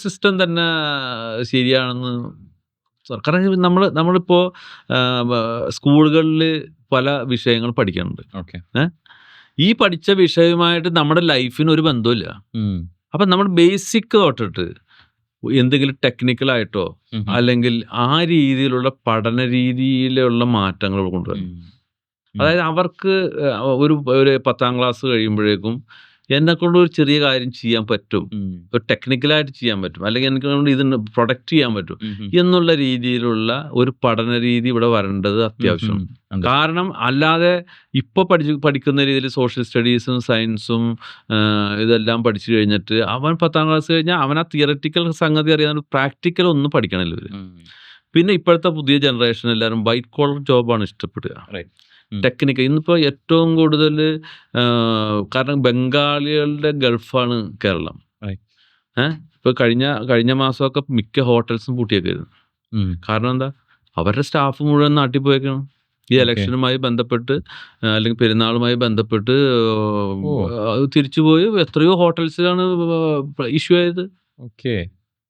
സിസ്റ്റം തന്നെ ശരിയാണെന്ന് സർക്കാർ. നമ്മളിപ്പോൾ സ്കൂളുകളിൽ പല വിഷയങ്ങൾ പഠിക്കുന്നുണ്ട്. ഈ പഠിച്ച വിഷയവുമായിട്ട് നമ്മുടെ ലൈഫിന് ഒരു ബന്ധമില്ല. അപ്പം നമ്മൾ ബേസിക് തൊട്ടിട്ട് എന്തെങ്കിലും ടെക്നിക്കലായിട്ടോ അല്ലെങ്കിൽ ആ രീതിയിലുള്ള പഠന രീതിയിലുള്ള മാറ്റങ്ങൾ കൊണ്ടുവരും. അതായത് അവർക്ക് ഒരു 10ാം ക്ലാസ് കഴിയുമ്പോഴേക്കും എന്നെക്കൊണ്ട് ഒരു ചെറിയ കാര്യം ചെയ്യാൻ പറ്റും, ഒരു ടെക്നിക്കലായിട്ട് ചെയ്യാൻ പറ്റും, അല്ലെങ്കിൽ എന്നെക്കൊണ്ട് ഇത് പ്രൊഡക്റ്റ് ചെയ്യാൻ പറ്റും എന്നുള്ള രീതിയിലുള്ള ഒരു പഠന രീതി ഇവിടെ വരേണ്ടത് അത്യാവശ്യമാണ്. കാരണം അല്ലാതെ ഇപ്പോൾ പഠിക്കുന്ന രീതിയിൽ സോഷ്യൽ സ്റ്റഡീസും സയൻസും ഇതെല്ലാം പഠിച്ചു കഴിഞ്ഞിട്ട് അവൻ 10ാം ക്ലാസ് കഴിഞ്ഞാൽ അവൻ ആ തിയററ്റിക്കൽ സംഗതി അറിയാൻ പ്രാക്ടിക്കൽ ഒന്നും പഠിക്കണമല്ലോ ഇവർ. പിന്നെ ഇപ്പോഴത്തെ പുതിയ ജനറേഷൻ എല്ലാവരും വൈറ്റ് കോളർ ജോബാണ് ഇഷ്ടപ്പെടുക. ടെക്നിക്കൽ ഇന്നിപ്പോൾ ഏറ്റവും കൂടുതൽ കാരണം ബംഗാളികളുടെ ഗൾഫാണ് കേരളം. ഇപ്പോൾ കഴിഞ്ഞ മാസമൊക്കെ മിക്ക ഹോട്ടൽസും പൂട്ടിയേക്കായിരുന്നു. കാരണം എന്താ, അവരുടെ സ്റ്റാഫ് മുഴുവൻ നാട്ടിൽ പോയേക്കണം. ഈ ഇലക്ഷനുമായി ബന്ധപ്പെട്ട് അല്ലെങ്കിൽ പെരുന്നാളുമായി ബന്ധപ്പെട്ട് തിരിച്ചുപോയി എത്രയോ ഹോട്ടൽസിലാണ് ഇഷ്യൂ ആയത്.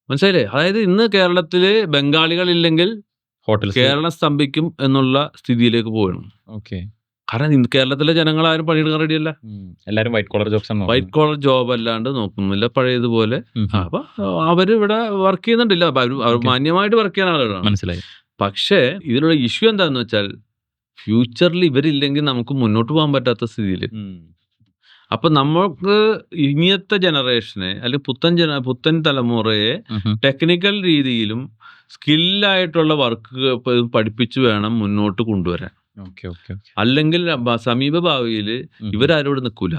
മനസ്സിലായില്ലേ? അതായത് ഇന്ന് കേരളത്തിൽ ബംഗാളികളില്ലെങ്കിൽ കേരളം സ്തംഭിക്കും എന്നുള്ള സ്ഥിതിയിലേക്ക് പോകണം. കാരണം ഇന്ന് കേരളത്തിലെ ജനങ്ങളാരും പണിയെടുക്കാൻ റെഡിയല്ല. എല്ലാവരും വൈറ്റ് കോളർ ജോബ് അല്ലാണ്ട് നോക്കുന്നില്ല പഴയതുപോലെ. അപ്പൊ അവരിവിടെ വർക്ക് ചെയ്യുന്നുണ്ടില്ല, അവർ മാന്യമായിട്ട് വർക്ക് ചെയ്യുന്ന ആളുകളാണ്. മനസ്സിലായി. പക്ഷേ ഇതിലുള്ള ഇഷ്യൂ എന്താണെന്ന് വെച്ചാൽ ഫ്യൂച്ചറിൽ ഇവരില്ലെങ്കിൽ നമുക്ക് മുന്നോട്ട് പോകാൻ പറ്റാത്ത സ്ഥിതിയിൽ. അപ്പൊ നമുക്ക് ഇനിയത്തെ ജനറേഷനെ അല്ലെങ്കിൽ പുത്തൻ തലമുറയെ ടെക്നിക്കൽ രീതിയിലും സ്കില്ലായിട്ടുള്ള വർക്ക് പഠിപ്പിച്ചു വേണം മുന്നോട്ട് കൊണ്ടുവരാൻ. അല്ലെങ്കിൽ സമീപ ഭാവിയിൽ ഇവരാരും ഇവിടെ നിൽക്കൂല.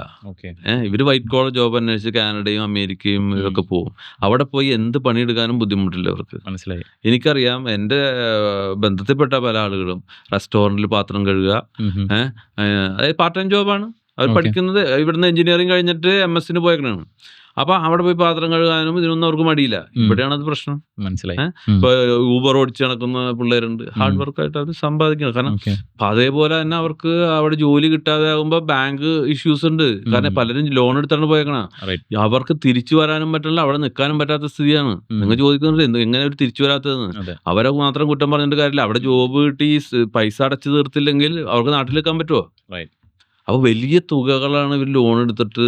ഇവർ വൈറ്റ് കോളർ ജോബ് അന്വേഷിച്ച് കാനഡയും അമേരിക്കയും ഇതൊക്കെ പോകും. അവിടെ പോയി എന്ത് പണിയെടുക്കാനും ബുദ്ധിമുട്ടില്ല അവർക്ക്. മനസ്സിലായി. എനിക്കറിയാം, എൻ്റെ ബന്ധത്തിൽപ്പെട്ട പല ആളുകളും റെസ്റ്റോറൻറ്റിൽ പാത്രം കഴുകുക, അതായത് പാർട്ട് ടൈം ജോബാണ് അവർ പഠിക്കുന്നത്. ഇവിടുന്ന് എഞ്ചിനീയറിംഗ് കഴിഞ്ഞിട്ട് MS പോയേക്കണാണ്. അപ്പൊ അവിടെ പോയി പാത്രം കഴുകാനും ഇതിനൊന്നും അവർക്ക് മടിയില്ല. ഇവിടെയാണ് അത് പ്രശ്നം. മനസ്സിലായി. ഇപ്പൊ ഊബർ ഓടിച്ച് നടക്കുന്ന പിള്ളേരുണ്ട്, ഹാർഡ് വർക്കായിട്ട് അവർ സമ്പാദിക്കുന്നത്. കാരണം അതേപോലെ തന്നെ അവർക്ക് അവിടെ ജോലി കിട്ടാതെ ആകുമ്പോൾ ബാങ്ക് ഇഷ്യൂസ് ഉണ്ട്. കാരണം പലരും ലോൺ എടുത്താണ് പോയേക്കണ. അവർക്ക് തിരിച്ചു വരാനും പറ്റില്ല, അവിടെ നിൽക്കാനും പറ്റാത്ത സ്ഥിതിയാണ്. നിങ്ങൾ ചോദിക്കുന്നുണ്ട് എങ്ങനെ അവർ തിരിച്ചു വരാത്തതെന്ന്. അവരെ മാത്രം കുറ്റം പറഞ്ഞിട്ട് കാര്യമില്ല. അവിടെ ജോബ് കിട്ടി പൈസ അടച്ചു തീർത്തില്ലെങ്കിൽ അവർക്ക് നാട്ടിൽ നിൽക്കാൻ പറ്റുമോ? അപ്പോൾ വലിയ തുകകളാണ് ഇവർ ലോൺ എടുത്തിട്ട്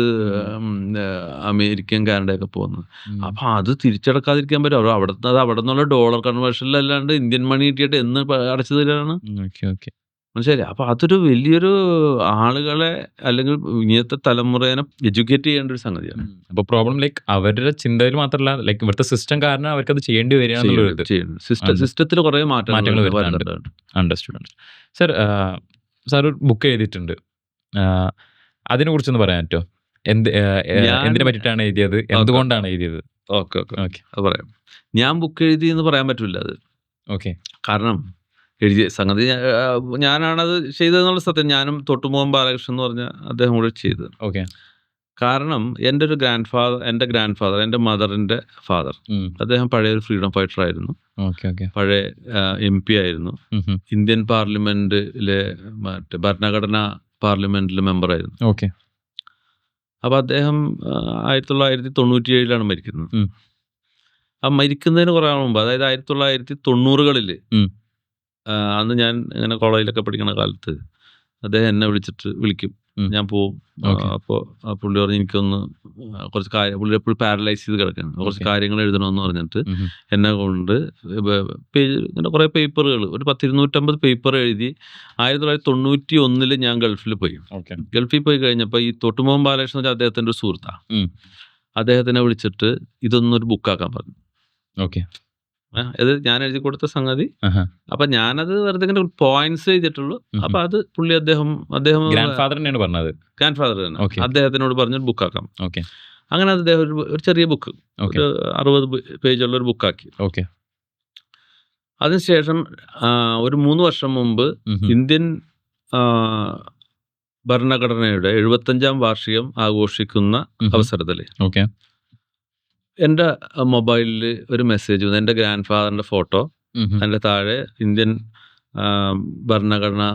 അമേരിക്കൻ കാനഡയൊക്കെ പോകുന്നത്. അപ്പം അത് തിരിച്ചടക്കാതിരിക്കാൻ പറ്റും. അവിടെ നിന്നുള്ള ഡോളർ കൺവേർഷനിലല്ലാണ്ട് ഇന്ത്യൻ മണി കിട്ടിയിട്ട് എന്ന് അടച്ചു തരാണ്. മനസ്സിലായില്ലേ? അപ്പോൾ അതൊരു വലിയൊരു ആളുകളെ അല്ലെങ്കിൽ ഇങ്ങനത്തെ തലമുറേനെ എഡ്യൂക്കേറ്റ് ചെയ്യേണ്ട ഒരു സംഗതിയാണ്. അപ്പോൾ പ്രോബ്ലം അവരുടെ ചിന്തയിൽ മാത്രമല്ല, ഇവിടുത്തെ സിസ്റ്റം കാരണം അവർക്ക് അത് ചെയ്യേണ്ടി വരിക. സിസ്റ്റത്തിൽ കുറേ മാറ്റങ്ങൾ വരുന്നുണ്ട്. അണ്ടർസ്റ്റുഡ്. സാർ ഒരു ബുക്ക് എഴുതിയിട്ടുണ്ട്, അതിനെ കുറിച്ചൊന്ന് പറയാൻ പറ്റുമോ? എന്തിനെ പറ്റിയിട്ടാണ് എഴുതിയത്, എന്തുകൊണ്ടാണ് എഴുതിയത്? ഓക്കെ അത് പറയാം. ഞാൻ ബുക്ക് എഴുതി എന്ന് പറയാൻ പറ്റില്ല അത്. കാരണം എഴുതിയ സംഗതി ഞാനാണത് ചെയ്തതെന്നുള്ള സത്യം. ഞാനും തൊട്ടുമുഖം ബാലകൃഷ്ണൻ എന്ന് പറഞ്ഞ അദ്ദേഹം കൂടെ ചെയ്തത്. കാരണം എൻ്റെ ഗ്രാൻഡ് ഫാദർ എൻ്റെ മദറിൻ്റെ ഫാദർ, അദ്ദേഹം പഴയ ഒരു ഫ്രീഡം ഫൈറ്റർ ആയിരുന്നു. പഴയ MP ആയിരുന്നു. ഇന്ത്യൻ പാർലമെന്റിലെ ഭരണഘടനാ പാർലമെന്റിലെ മെമ്പറായിരുന്നു. അപ്പോൾ അദ്ദേഹം 1997 മരിക്കുന്നത്. ആ മരിക്കുന്നതിന് കുറേ മുമ്പ്, അതായത് 1990-കളിൽ അന്ന് ഞാൻ ഇങ്ങനെ കോളേജിലൊക്കെ പഠിക്കുന്ന കാലത്ത് അദ്ദേഹം എന്നെ വിളിക്കും, ഞാൻ പോവും. അപ്പോൾ പുള്ളി പറഞ്ഞ് എനിക്കൊന്ന് കുറച്ച് കാര്യം, പുള്ളി എപ്പോഴും പാരലൈസ് ചെയ്ത് കിടക്കുകയാണ്, കുറച്ച് കാര്യങ്ങൾ എഴുതണമെന്ന് പറഞ്ഞിട്ട് എന്നെ കൊണ്ട് ഇങ്ങനെ കുറേ പേപ്പറുകൾ, ഒരു 10-250 പേപ്പർ എഴുതി 1991 ഞാൻ ഗൾഫിൽ പോയി. ഗൾഫിൽ പോയി കഴിഞ്ഞപ്പോൾ ഈ തൊട്ടുമുഖം ബാലകൃഷ്ണൻ വെച്ചാൽ അദ്ദേഹത്തിൻ്റെ ഒരു സുഹൃത്താണ്. അദ്ദേഹത്തിനെ വിളിച്ചിട്ട് ഇതൊന്നൊരു ബുക്കാക്കാൻ പറഞ്ഞു. ഇത് ഞാൻ എഴുതി കൊടുത്ത സംഗതി. ആഹാ. അപ്പൊ ഞാനത് വെറുതെ ഇങ്ങനെ പോയിന്റ്സ് എഴുതിയിട്ടുള്ളൂ. അപ്പൊ അത് പുള്ളി അദ്ദേഹം ഗ്രാൻഡ് ഫാദർ തന്നെയാണ് പറഞ്ഞത്. ഗ്രാൻഡ് ഫാദർ തന്നെ ഓക്കെ. അദ്ദേഹത്തിനോട് പറഞ്ഞൊരു ബുക്കാക്കാം. ഓക്കെ. അങ്ങനെ അദ്ദേഹം ഒരു ചെറിയ ബുക്ക്, ഓക്കെ. ഒരു 60 പേജുള്ള ഒരു ബുക്കാക്കി. ഓക്കെ. അതിനുശേഷം ഒരു 3 വർഷം മുമ്പ് ഇന്ത്യൻ ഭരണഘടനയുടെ 75-ാം വാർഷികം ആഘോഷിക്കുന്ന അവസരത്തിൽ ഓക്കെ. എൻ്റെ മൊബൈലിൽ ഒരു മെസ്സേജ് വന്നു. എൻ്റെ ഗ്രാൻഡ് ഫാദറിൻ്റെ ഫോട്ടോ, അതിൻ്റെ താഴെ ഇന്ത്യൻ ഭരണഘടനാ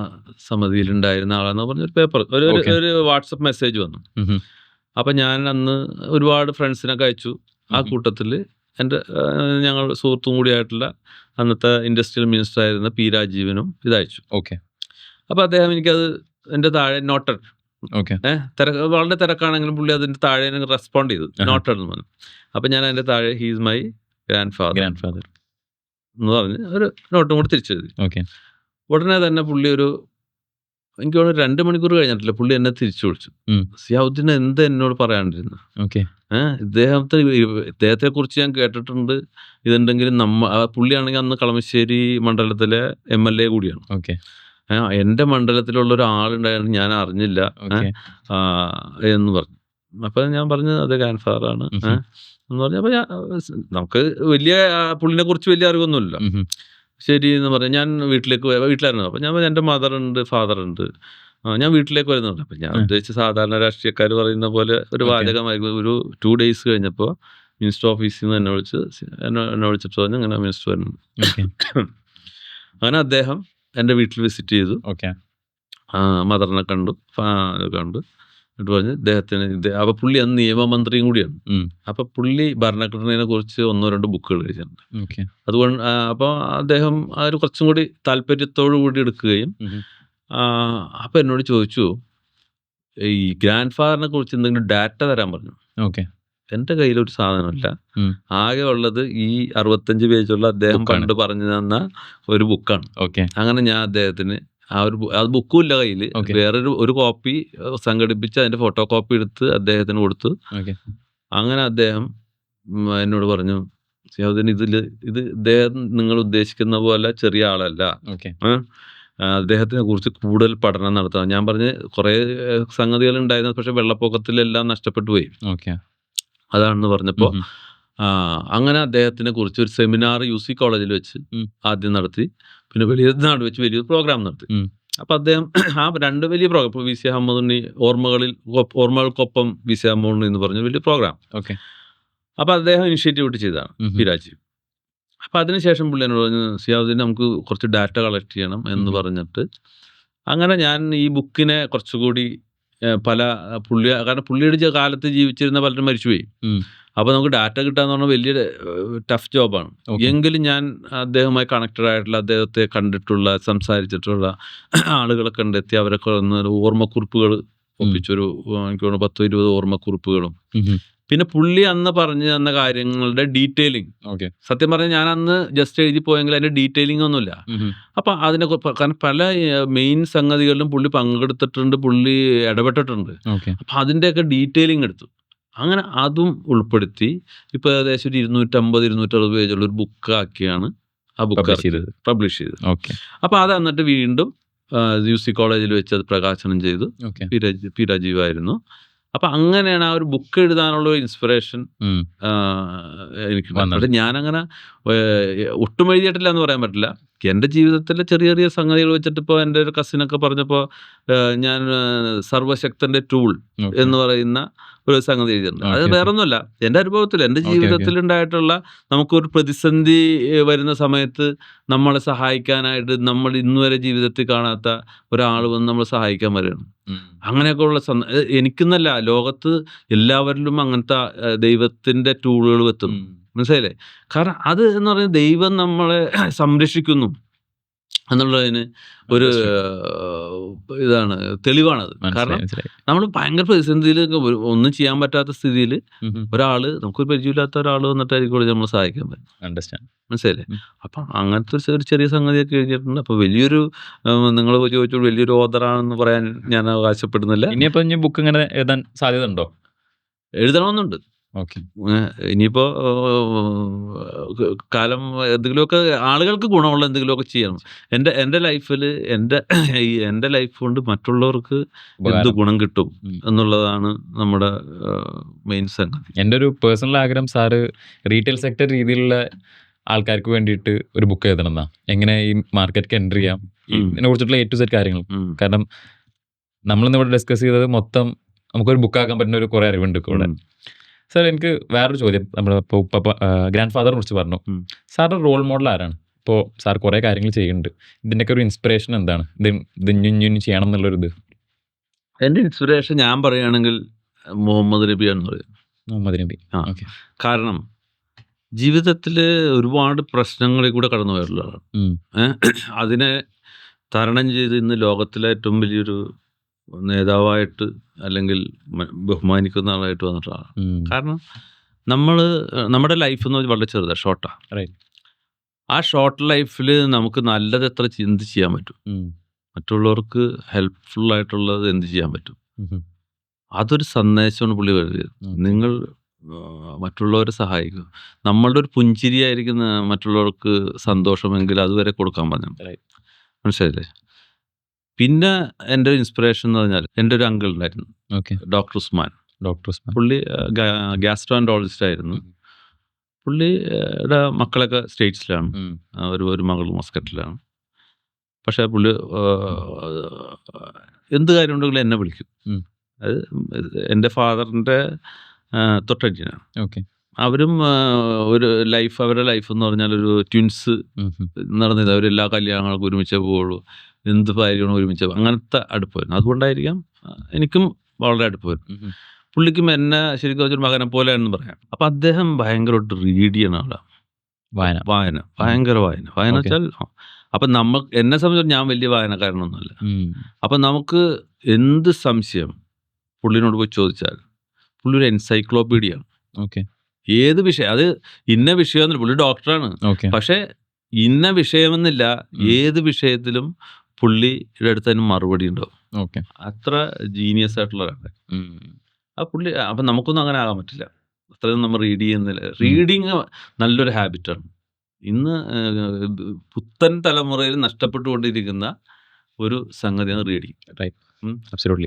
സമിതിയിലുണ്ടായിരുന്ന ആളെന്ന് പറഞ്ഞൊരു പേപ്പർ, ഒരു വാട്സപ്പ് മെസ്സേജ് വന്നു. അപ്പം ഞാൻ അന്ന് ഒരുപാട് ഫ്രണ്ട്സിനൊക്കെ അയച്ചു. ആ കൂട്ടത്തിൽ എൻ്റെ ഞങ്ങൾ സുഹൃത്തും കൂടിയായിട്ടുള്ള അന്നത്തെ ഇൻഡസ്ട്രിയൽ മിനിസ്റ്റർ ആയിരുന്ന പി രാജീവനും ഇതയച്ചു. ഓക്കെ. അപ്പോൾ അദ്ദേഹം എനിക്കത് എൻ്റെ താഴെ നോട്ടഡ്, ഓക്കെ, വളരെ തിരക്കാണെങ്കിലും പുള്ളി അതിൻ്റെ താഴെ റെസ്പോണ്ട് ചെയ്തു, നോട്ടഡ് എന്ന് പറഞ്ഞു. അപ്പം ഞാൻ അതിൻ്റെ താഴെ ഹീസ് മൈ ഗ്രാൻഡ് ഫാദർ എന്ന് പറഞ്ഞ് ഒരു നോട്ടും കൂടി തിരിച്ചെഴുതി. ഓക്കെ. ഉടനെ തന്നെ പുള്ളി എനിക്ക് തോന്നുന്നു 2 മണിക്കൂർ കഴിഞ്ഞിട്ടില്ല, പുള്ളി എന്നെ തിരിച്ചു വിളിച്ചു. സിയാവുദ്ദീൻ എന്ത് എന്നോട് പറയാണ്ടിരുന്നു? ഓക്കെ. ഇദ്ദേഹത്തെ കുറിച്ച് ഞാൻ കേട്ടിട്ടുണ്ട്, ഇതുണ്ടെങ്കിലും പുള്ളിയാണെങ്കിൽ അന്ന് കളമശ്ശേരി മണ്ഡലത്തിലെ MLA കൂടിയാണ്. ഓക്കെ. എൻ്റെ മണ്ഡലത്തിലുള്ള ഒരാളുണ്ടായിരുന്നു, ഞാൻ അറിഞ്ഞില്ല എന്ന് പറഞ്ഞു. അപ്പം ഞാൻ പറഞ്ഞു അത് ഗ്രാൻഡ് ഫാദറാണ് എന്ന് പറഞ്ഞു. അപ്പം നമുക്ക് പുള്ളിനെ കുറിച്ച് വലിയ അറിവൊന്നുമില്ല. ശരി എന്ന് പറഞ്ഞു. ഞാൻ വീട്ടിലായിരുന്നു. അപ്പം ഞാൻ എൻ്റെ മദറുണ്ട്, ഫാദറുണ്ട്, ഞാൻ വീട്ടിലേക്ക് വരുന്നുണ്ട്. അപ്പം ഞാൻ ഉദ്ദേശിച്ച സാധാരണ രാഷ്ട്രീയക്കാർ പറയുന്ന പോലെ ഒരു വാചകമായിരുന്നു. ഒരു 2 ഡേയ്സ് കഴിഞ്ഞപ്പോൾ മിനിസ്റ്റർ ഓഫീസിൽ നിന്ന് എന്നെ വിളിച്ചിട്ട് പറഞ്ഞു ഇങ്ങനെ മിനിസ്റ്റർ വരുന്നുണ്ട്. അങ്ങനെ അദ്ദേഹം എൻ്റെ വീട്ടിൽ വിസിറ്റ് ചെയ്തു. ഓക്കെ. മദറിനെ കണ്ടു, എന്നിട്ട് പറഞ്ഞ് ഇദ്ദേഹത്തിന് അപ്പോൾ പുള്ളി അന്ന് നിയമമന്ത്രിയും കൂടിയാണ്. അപ്പോൾ പുള്ളി ഭരണഘടനയെ കുറിച്ച് 1-2 ബുക്കുകൾ എഴുതിയിട്ടുണ്ട്. അതുകൊണ്ട് അപ്പോൾ അദ്ദേഹം ഒരു കുറച്ചും കൂടി താല്പര്യത്തോടു കൂടി എടുക്കുകയും അപ്പോൾ എന്നോട് ചോദിച്ചു, ഈ ഗ്രാൻഡ് ഫാദറിനെ കുറിച്ച് എന്തെങ്കിലും ഡാറ്റ തരാൻ പറഞ്ഞു. ഓക്കെ. എൻ്റെ കയ്യിലൊരു സാധനമില്ല, ആകെ ഉള്ളത് ഈ 65 പേജുള്ള അദ്ദേഹം പണ്ട് പറഞ്ഞു തന്ന ഒരു ബുക്കാണ്. ഓക്കെ. അങ്ങനെ ഞാൻ അദ്ദേഹത്തിന് അത് ബുക്കും ഇല്ല കയ്യിൽ, വേറൊരു കോപ്പി സംഘടിപ്പിച്ച് അതിൻ്റെ ഫോട്ടോ കോപ്പി എടുത്ത് അദ്ദേഹത്തിന് കൊടുത്തു. അങ്ങനെ അദ്ദേഹം എന്നോട് പറഞ്ഞു, സിയാവുദ്ദീൻ ഇത് ഇദ്ദേഹം നിങ്ങൾ ഉദ്ദേശിക്കുന്ന പോലെ ചെറിയ ആളല്ല, അദ്ദേഹത്തിനെ കുറിച്ച് കൂടുതൽ പഠനം നടത്തണം. ഞാൻ പറഞ്ഞ് കുറേ സംഗതികൾ ഉണ്ടായിരുന്നു, പക്ഷെ വെള്ളപ്പൊക്കത്തിലെല്ലാം നഷ്ടപ്പെട്ടു പോയി. അതാണെന്ന് പറഞ്ഞപ്പോൾ അങ്ങനെ അദ്ദേഹത്തിനെ കുറിച്ച് ഒരു സെമിനാർ UC കോളേജിൽ വെച്ച് ആദ്യം നടത്തി, പിന്നെ വെളിയനാട് വെച്ച് വലിയൊരു പ്രോഗ്രാം നടത്തി. അപ്പം അദ്ദേഹം ആ 2 വലിയ പ്രോഗ്രാം, ഇപ്പോൾ VC അഹമ്മദുണ്ണി ഓർമ്മകൾക്കൊപ്പം VC അഹമ്മദുണ്ണി എന്ന് പറഞ്ഞ വലിയ പ്രോഗ്രാം. അപ്പം അദ്ദേഹം ഇനിഷ്യേറ്റീവ് ഇട്ട് ചെയ്തതാണ് പി രാജീവ്. അപ്പം അതിനുശേഷം പുള്ളി എന്നോട് പറഞ്ഞു, സിയാവുദ്ദീൻ നമുക്ക് കുറച്ച് ഡാറ്റ കളക്ട് ചെയ്യണം എന്ന് പറഞ്ഞിട്ട് അങ്ങനെ ഞാൻ ഈ ബുക്കിനെ കുറച്ചുകൂടി കാരണം പുള്ളിയുടെ കാലത്ത് ജീവിച്ചിരുന്ന പലരും മരിച്ചുപോയി. അപ്പോൾ നമുക്ക് ഡാറ്റ കിട്ടാന്ന് പറഞ്ഞാൽ വലിയ ടഫ് ജോബാണ്. എങ്കിലും ഞാൻ അദ്ദേഹവുമായി കണക്റ്റഡ് ആയിട്ടുള്ള, അദ്ദേഹത്തെ കണ്ടിട്ടുള്ള, സംസാരിച്ചിട്ടുള്ള ആളുകളെ കണ്ടെത്തി അവരൊക്കെ ഓർമ്മക്കുറിപ്പുകൾ ഒപ്പിച്ചൊരു എനിക്ക് തോന്നുന്നു 10-20 ഓർമ്മക്കുറിപ്പുകളും, പിന്നെ പുള്ളി അന്ന് പറഞ്ഞു തന്ന കാര്യങ്ങളുടെ ഡീറ്റെയിലിംഗ്. സത്യം പറഞ്ഞാൽ ഞാൻ അന്ന് ജസ്റ്റ് എഴുതി പോയെങ്കിൽ അതിൻ്റെ ഡീറ്റെയിലിംഗ് ഒന്നുമില്ല. അപ്പം അതിനെ കാരണം പല മെയിൻ സംഗതികളിലും പുള്ളി പങ്കെടുത്തിട്ടുണ്ട്, പുള്ളി ഇടപെട്ടിട്ടുണ്ട്. അപ്പം അതിൻ്റെയൊക്കെ ഡീറ്റെയിലിംഗ് എടുത്തു. അങ്ങനെ അതും ഉൾപ്പെടുത്തി ഇപ്പോൾ ഏകദേശം ഒരു 250-260 പേജുള്ള ഒരു ബുക്കാക്കിയാണ് ആ ബുക്ക് പബ്ലിഷ് ചെയ്തത്. അപ്പോൾ അത് എന്നിട്ട് വീണ്ടും UC കോളേജിൽ വെച്ച് അത് പ്രകാശനം ചെയ്തു. പി രാജീവായിരുന്നു. അപ്പം അങ്ങനെയാണ് ആ ഒരു ബുക്ക് എഴുതാനുള്ള ഇൻസ്പിറേഷൻ എനിക്ക്. പക്ഷെ ഞാനങ്ങനെ ഒട്ടും എഴുതിയിട്ടില്ല എന്ന് പറയാൻ പറ്റില്ല. എൻ്റെ ജീവിതത്തിലെ ചെറിയ ചെറിയ സംഗതികൾ വെച്ചിട്ട് ഇപ്പോൾ എൻ്റെ ഒരു കസിനൊക്കെ പറഞ്ഞപ്പോൾ ഞാൻ സർവശക്തൻ്റെ ടൂൾ എന്ന് പറയുന്ന ഒരു സംഗതി എഴുതിയിട്ടുണ്ട്. അത് വേറൊന്നുമല്ല, എൻ്റെ അനുഭവത്തിൽ, എൻ്റെ ജീവിതത്തിൽ ഉണ്ടായിട്ടുള്ള നമുക്കൊരു പ്രതിസന്ധി വരുന്ന സമയത്ത് നമ്മളെ സഹായിക്കാനായിട്ട് നമ്മൾ ഇന്നുവരെ ജീവിതത്തിൽ കാണാത്ത ഒരാൾ വന്ന് നമ്മളെ സഹായിക്കാൻ വരികയാണ്. അങ്ങനെയൊക്കെ ഉള്ള എനിക്കെന്നല്ല, ലോകത്ത് എല്ലാവരിലും അങ്ങനത്തെ ദൈവത്തിൻ്റെ ടൂളുകൾ എത്തും. മനസ്സിലായില്ലേ? കാരണം അത് എന്ന് പറയുന്നത് ദൈവം നമ്മളെ സംരക്ഷിക്കുന്നു എന്നുള്ളതിന് ഒരു ഇതാണ്, തെളിവാണത്. കാരണം നമ്മൾ ഭയങ്കര പ്രതിസന്ധിയിൽ ഒന്നും ചെയ്യാൻ പറ്റാത്ത സ്ഥിതിയിൽ ഒരാൾ, നമുക്കൊരു പരിചയമില്ലാത്ത ഒരാൾ വന്നിട്ടായിരിക്കും നമ്മൾ സഹായിക്കാൻ പറ്റും. മനസ്സിലായില്ലേ? അപ്പം അങ്ങനത്തെ ഒരു ചെറിയ സംഗതിയൊക്കെ എഴുതിയിട്ടുണ്ട്. അപ്പോൾ വലിയൊരു, നിങ്ങൾ ചോദിച്ചോളൂ, വലിയൊരു ഓതറാണെന്ന് പറയാൻ ഞാൻ അവകാശപ്പെടുന്നില്ല. ഇനിയിപ്പോൾ ബുക്ക് ഇങ്ങനെ എഴുതാൻ സാധ്യത ഉണ്ടോ? എഴുതണമെന്നുണ്ട്. ഓക്കെ. ഇനിയിപ്പോൾ കാലം എന്തെങ്കിലുമൊക്കെ ആളുകൾക്ക് ഗുണമുള്ള എന്തെങ്കിലുമൊക്കെ ചെയ്യണം. എൻ്റെ ലൈഫിൽ എൻ്റെ ലൈഫ് കൊണ്ട് മറ്റുള്ളവർക്ക് എന്ത് ഉപകാരം. ഗുണം കിട്ടും എന്നുള്ളതാണ് നമ്മുടെ മെയിൻ സംഗതി. എൻ്റെ ഒരു പേഴ്സണൽ ആഗ്രഹം സാറ് റീറ്റെയിൽ സെക്ടർ രീതിയിലുള്ള ആൾക്കാർക്ക് വേണ്ടിയിട്ട് ഒരു ബുക്ക് എഴുതണം എന്നാ. എങ്ങനെ ഈ മാർക്കറ്റിലേക്ക് എൻ്റർ ചെയ്യാം, ഇതിനെ കുറിച്ചിട്ടുള്ള A to Z കാര്യങ്ങൾ. കാരണം നമ്മളിന്ന് ഇവിടെ ഡിസ്കസ് ചെയ്തത് മൊത്തം നമുക്കൊരു ബുക്കാക്കാൻ പറ്റുന്ന ഒരു കുറേ അറിവുണ്ട് ഇവിടെ. സാർ എനിക്ക് വേറൊരു ചോദ്യം, നമ്മൾ ഇപ്പോൾ ഗ്രാൻഡ് ഫാദറിനെ കുറിച്ച് പറഞ്ഞു. സാറിൻ്റെ റോൾ മോഡൽ ആരാണ്? ഇപ്പോൾ സാർ കുറേ കാര്യങ്ങൾ ചെയ്യുന്നുണ്ട്, ഇതിൻ്റെയൊക്കെ ഒരു ഇൻസ്പിറേഷൻ എന്താണ്? ഇത് ഇനി ചെയ്യണം എന്നുള്ളൊരിത്. എൻ്റെ ഇൻസ്പിറേഷൻ ഞാൻ പറയുകയാണെങ്കിൽ മുഹമ്മദ് നബിയാണെന്ന് പറയും. മുഹമ്മദ് നബി. ആ. ഓക്കെ. കാരണം ജീവിതത്തിൽ ഒരുപാട് പ്രശ്നങ്ങളിൽ കൂടെ കടന്നു പോയിട്ടുള്ള ആളാണ്. അതിനെ തരണം ചെയ്ത് ഇന്ന് ലോകത്തിലെ ഏറ്റവും വലിയൊരു നേതാവായിട്ട് അല്ലെങ്കിൽ ബഹുമാനിക്കുന്ന ആളായിട്ട് വന്നിട്ടുള്ള ആളാണ്. കാരണം നമ്മുടെ ലൈഫ് എന്ന് പറഞ്ഞാൽ വളരെ ചെറുതാണ്, ഷോർട്ടാണ്. റൈറ്റ്. ആ ഷോർട്ട് ലൈഫിൽ നമുക്ക് നല്ലത് എത്ര എന്ത് ചെയ്യാൻ പറ്റും, മറ്റുള്ളവർക്ക് ഹെൽപ്ഫുൾ ആയിട്ടുള്ളത് എന്ത് ചെയ്യാൻ പറ്റും, അതൊരു സന്ദേശമാണ് പുള്ളി കരുതിയത്. നിങ്ങൾ മറ്റുള്ളവരെ സഹായിക്കുക. നമ്മളുടെ ഒരു പുഞ്ചിരിയായിരിക്കും മറ്റുള്ളവർക്ക് സന്തോഷമെങ്കിൽ അതുവരെ കൊടുക്കാൻ പറഞ്ഞു. മനസ്സിലായില്ലേ? പിന്നെ എൻ്റെ ഒരു ഇൻസ്പിറേഷൻ എന്ന് പറഞ്ഞാൽ എൻ്റെ ഒരു അങ്കിൾ ഉണ്ടായിരുന്നു, ഓക്കെ. ഡോക്ടർ ഉസ്മാൻ. ഡോക്ടർ പുള്ളി ഗ്യാസ്ട്രോൻട്രോളജിസ്റ്റ് ആയിരുന്നു. പുള്ളിയുടെ മക്കളൊക്കെ സ്റ്റേറ്റ്സിലാണ്, ഒരു മകൾ മസ്കറ്റിലാണ്. പക്ഷേ പുള്ളി എന്ത് കാര്യം ഉണ്ടെങ്കിലും എന്നെ വിളിക്കും. അത് എൻ്റെ ഫാദറിൻ്റെ തൊട്ടഞ്ചിനാണ്. ഓക്കെ. അവരും അവരുടെ ലൈഫ് എന്ന് പറഞ്ഞാൽ ഒരു ട്വിൻസ് നടന്നത്. അവരെല്ലാ കല്യാണങ്ങൾക്കും ഒരുമിച്ചേ പോവുള്ളൂ, എന്ത് കാര്യമാണ് ഒരുമിച്ച്, അങ്ങനത്തെ അടുപ്പമായിരുന്നു. അതുകൊണ്ടായിരിക്കാം എനിക്കും വളരെ അടുപ്പമായിരുന്നു. പുള്ളിക്കും എന്നെ ശരിക്കും ഒരു മകനെ പോലെയാണെന്ന് പറയാം. അപ്പം അദ്ദേഹം ഭയങ്കരമായിട്ട് റീഡ് ചെയ്യണ ആളാണ്. ഭയങ്കര വായന വെച്ചാൽ. അപ്പം എന്നെ സംബന്ധിച്ച് ഞാൻ വലിയ വായനക്കാരനൊന്നുമല്ല. അപ്പം നമുക്ക് എന്ത് സംശയം പുള്ളിനോട് പോയി ചോദിച്ചാൽ പുള്ളി ഒരു എൻസൈക്ലോപീഡിയാണ്. ഓക്കെ. ഏത് വിഷയം, അത് ഇന്ന വിഷയമൊന്നുമില്ല, പുള്ളി ഡോക്ടറാണ്. പക്ഷെ ഇന്ന വിഷയമെന്നില്ല, ഏത് വിഷയത്തിലും പുള്ളിയുടെ അടുത്ത് അതിന് മറുപടി ഉണ്ടാവും. അത്ര ജീനിയസ് ആയിട്ടുള്ള ഒരാളെ ആ പുള്ളി. അപ്പം നമുക്കൊന്നും അങ്ങനെ ആകാൻ പറ്റില്ല, അത്രയും നമ്മൾ റീഡ് ചെയ്യുന്നില്ല. റീഡിങ് നല്ലൊരു ഹാബിറ്റാണ്. ഇന്ന് പുത്തൻ തലമുറയിൽ നഷ്ടപ്പെട്ടുകൊണ്ടിരിക്കുന്ന ഒരു സംഗതിയാണ് റീഡിങ്.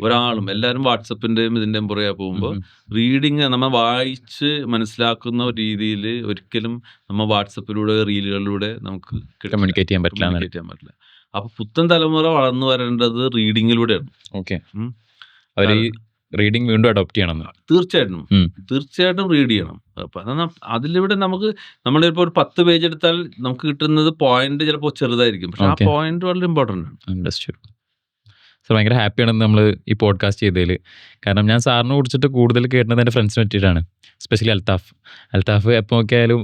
ഒരാളും എല്ലാവരും വാട്സപ്പിൻ്റെയും ഇതിൻ്റെയും പുറകെ പോകുമ്പോൾ റീഡിങ് നമ്മൾ വായിച്ച് മനസ്സിലാക്കുന്ന രീതിയിൽ ഒരിക്കലും നമ്മൾ വാട്സപ്പിലൂടെ റീലുകളിലൂടെ നമുക്ക് കമ്മ്യൂണിക്കേറ്റ് ചെയ്യാൻ പറ്റില്ല. അപ്പോൾ പുത്തൻ തലമുറ വളർന്നു വരേണ്ടത് റീഡിങ്ങിലൂടെയാണ്. ഓക്കെ. അവർ റീഡിങ് വീണ്ടും അഡോപ്റ്റ് ചെയ്യണം. തീർച്ചയായിട്ടും റീഡ് ചെയ്യണം. അപ്പം അതിലൂടെ നമ്മളിപ്പോൾ ഒരു 10 പേജ് എടുത്താൽ നമുക്ക് കിട്ടുന്നത് പോയിന്റ് ചിലപ്പോൾ ചെറുതായിരിക്കും, പക്ഷെ ആ പോയിന്റ് വളരെ ഇമ്പോർട്ടൻ്റ് ആണ്. സാർ ഭയങ്കര ഹാപ്പിയാണെന്ന് നമ്മൾ ഈ പോഡ്കാസ്റ്റ് ചെയ്തതിൽ. കാരണം ഞാൻ സാറിനെ കുറിച്ചിട്ട് കൂടുതൽ കേട്ടത് എൻ്റെ ഫ്രണ്ട്സിനെ പറ്റിയിട്ടാണ്. സ്പെഷ്യലി അൽത്താഫ് എപ്പോൾ നോക്കിയാലും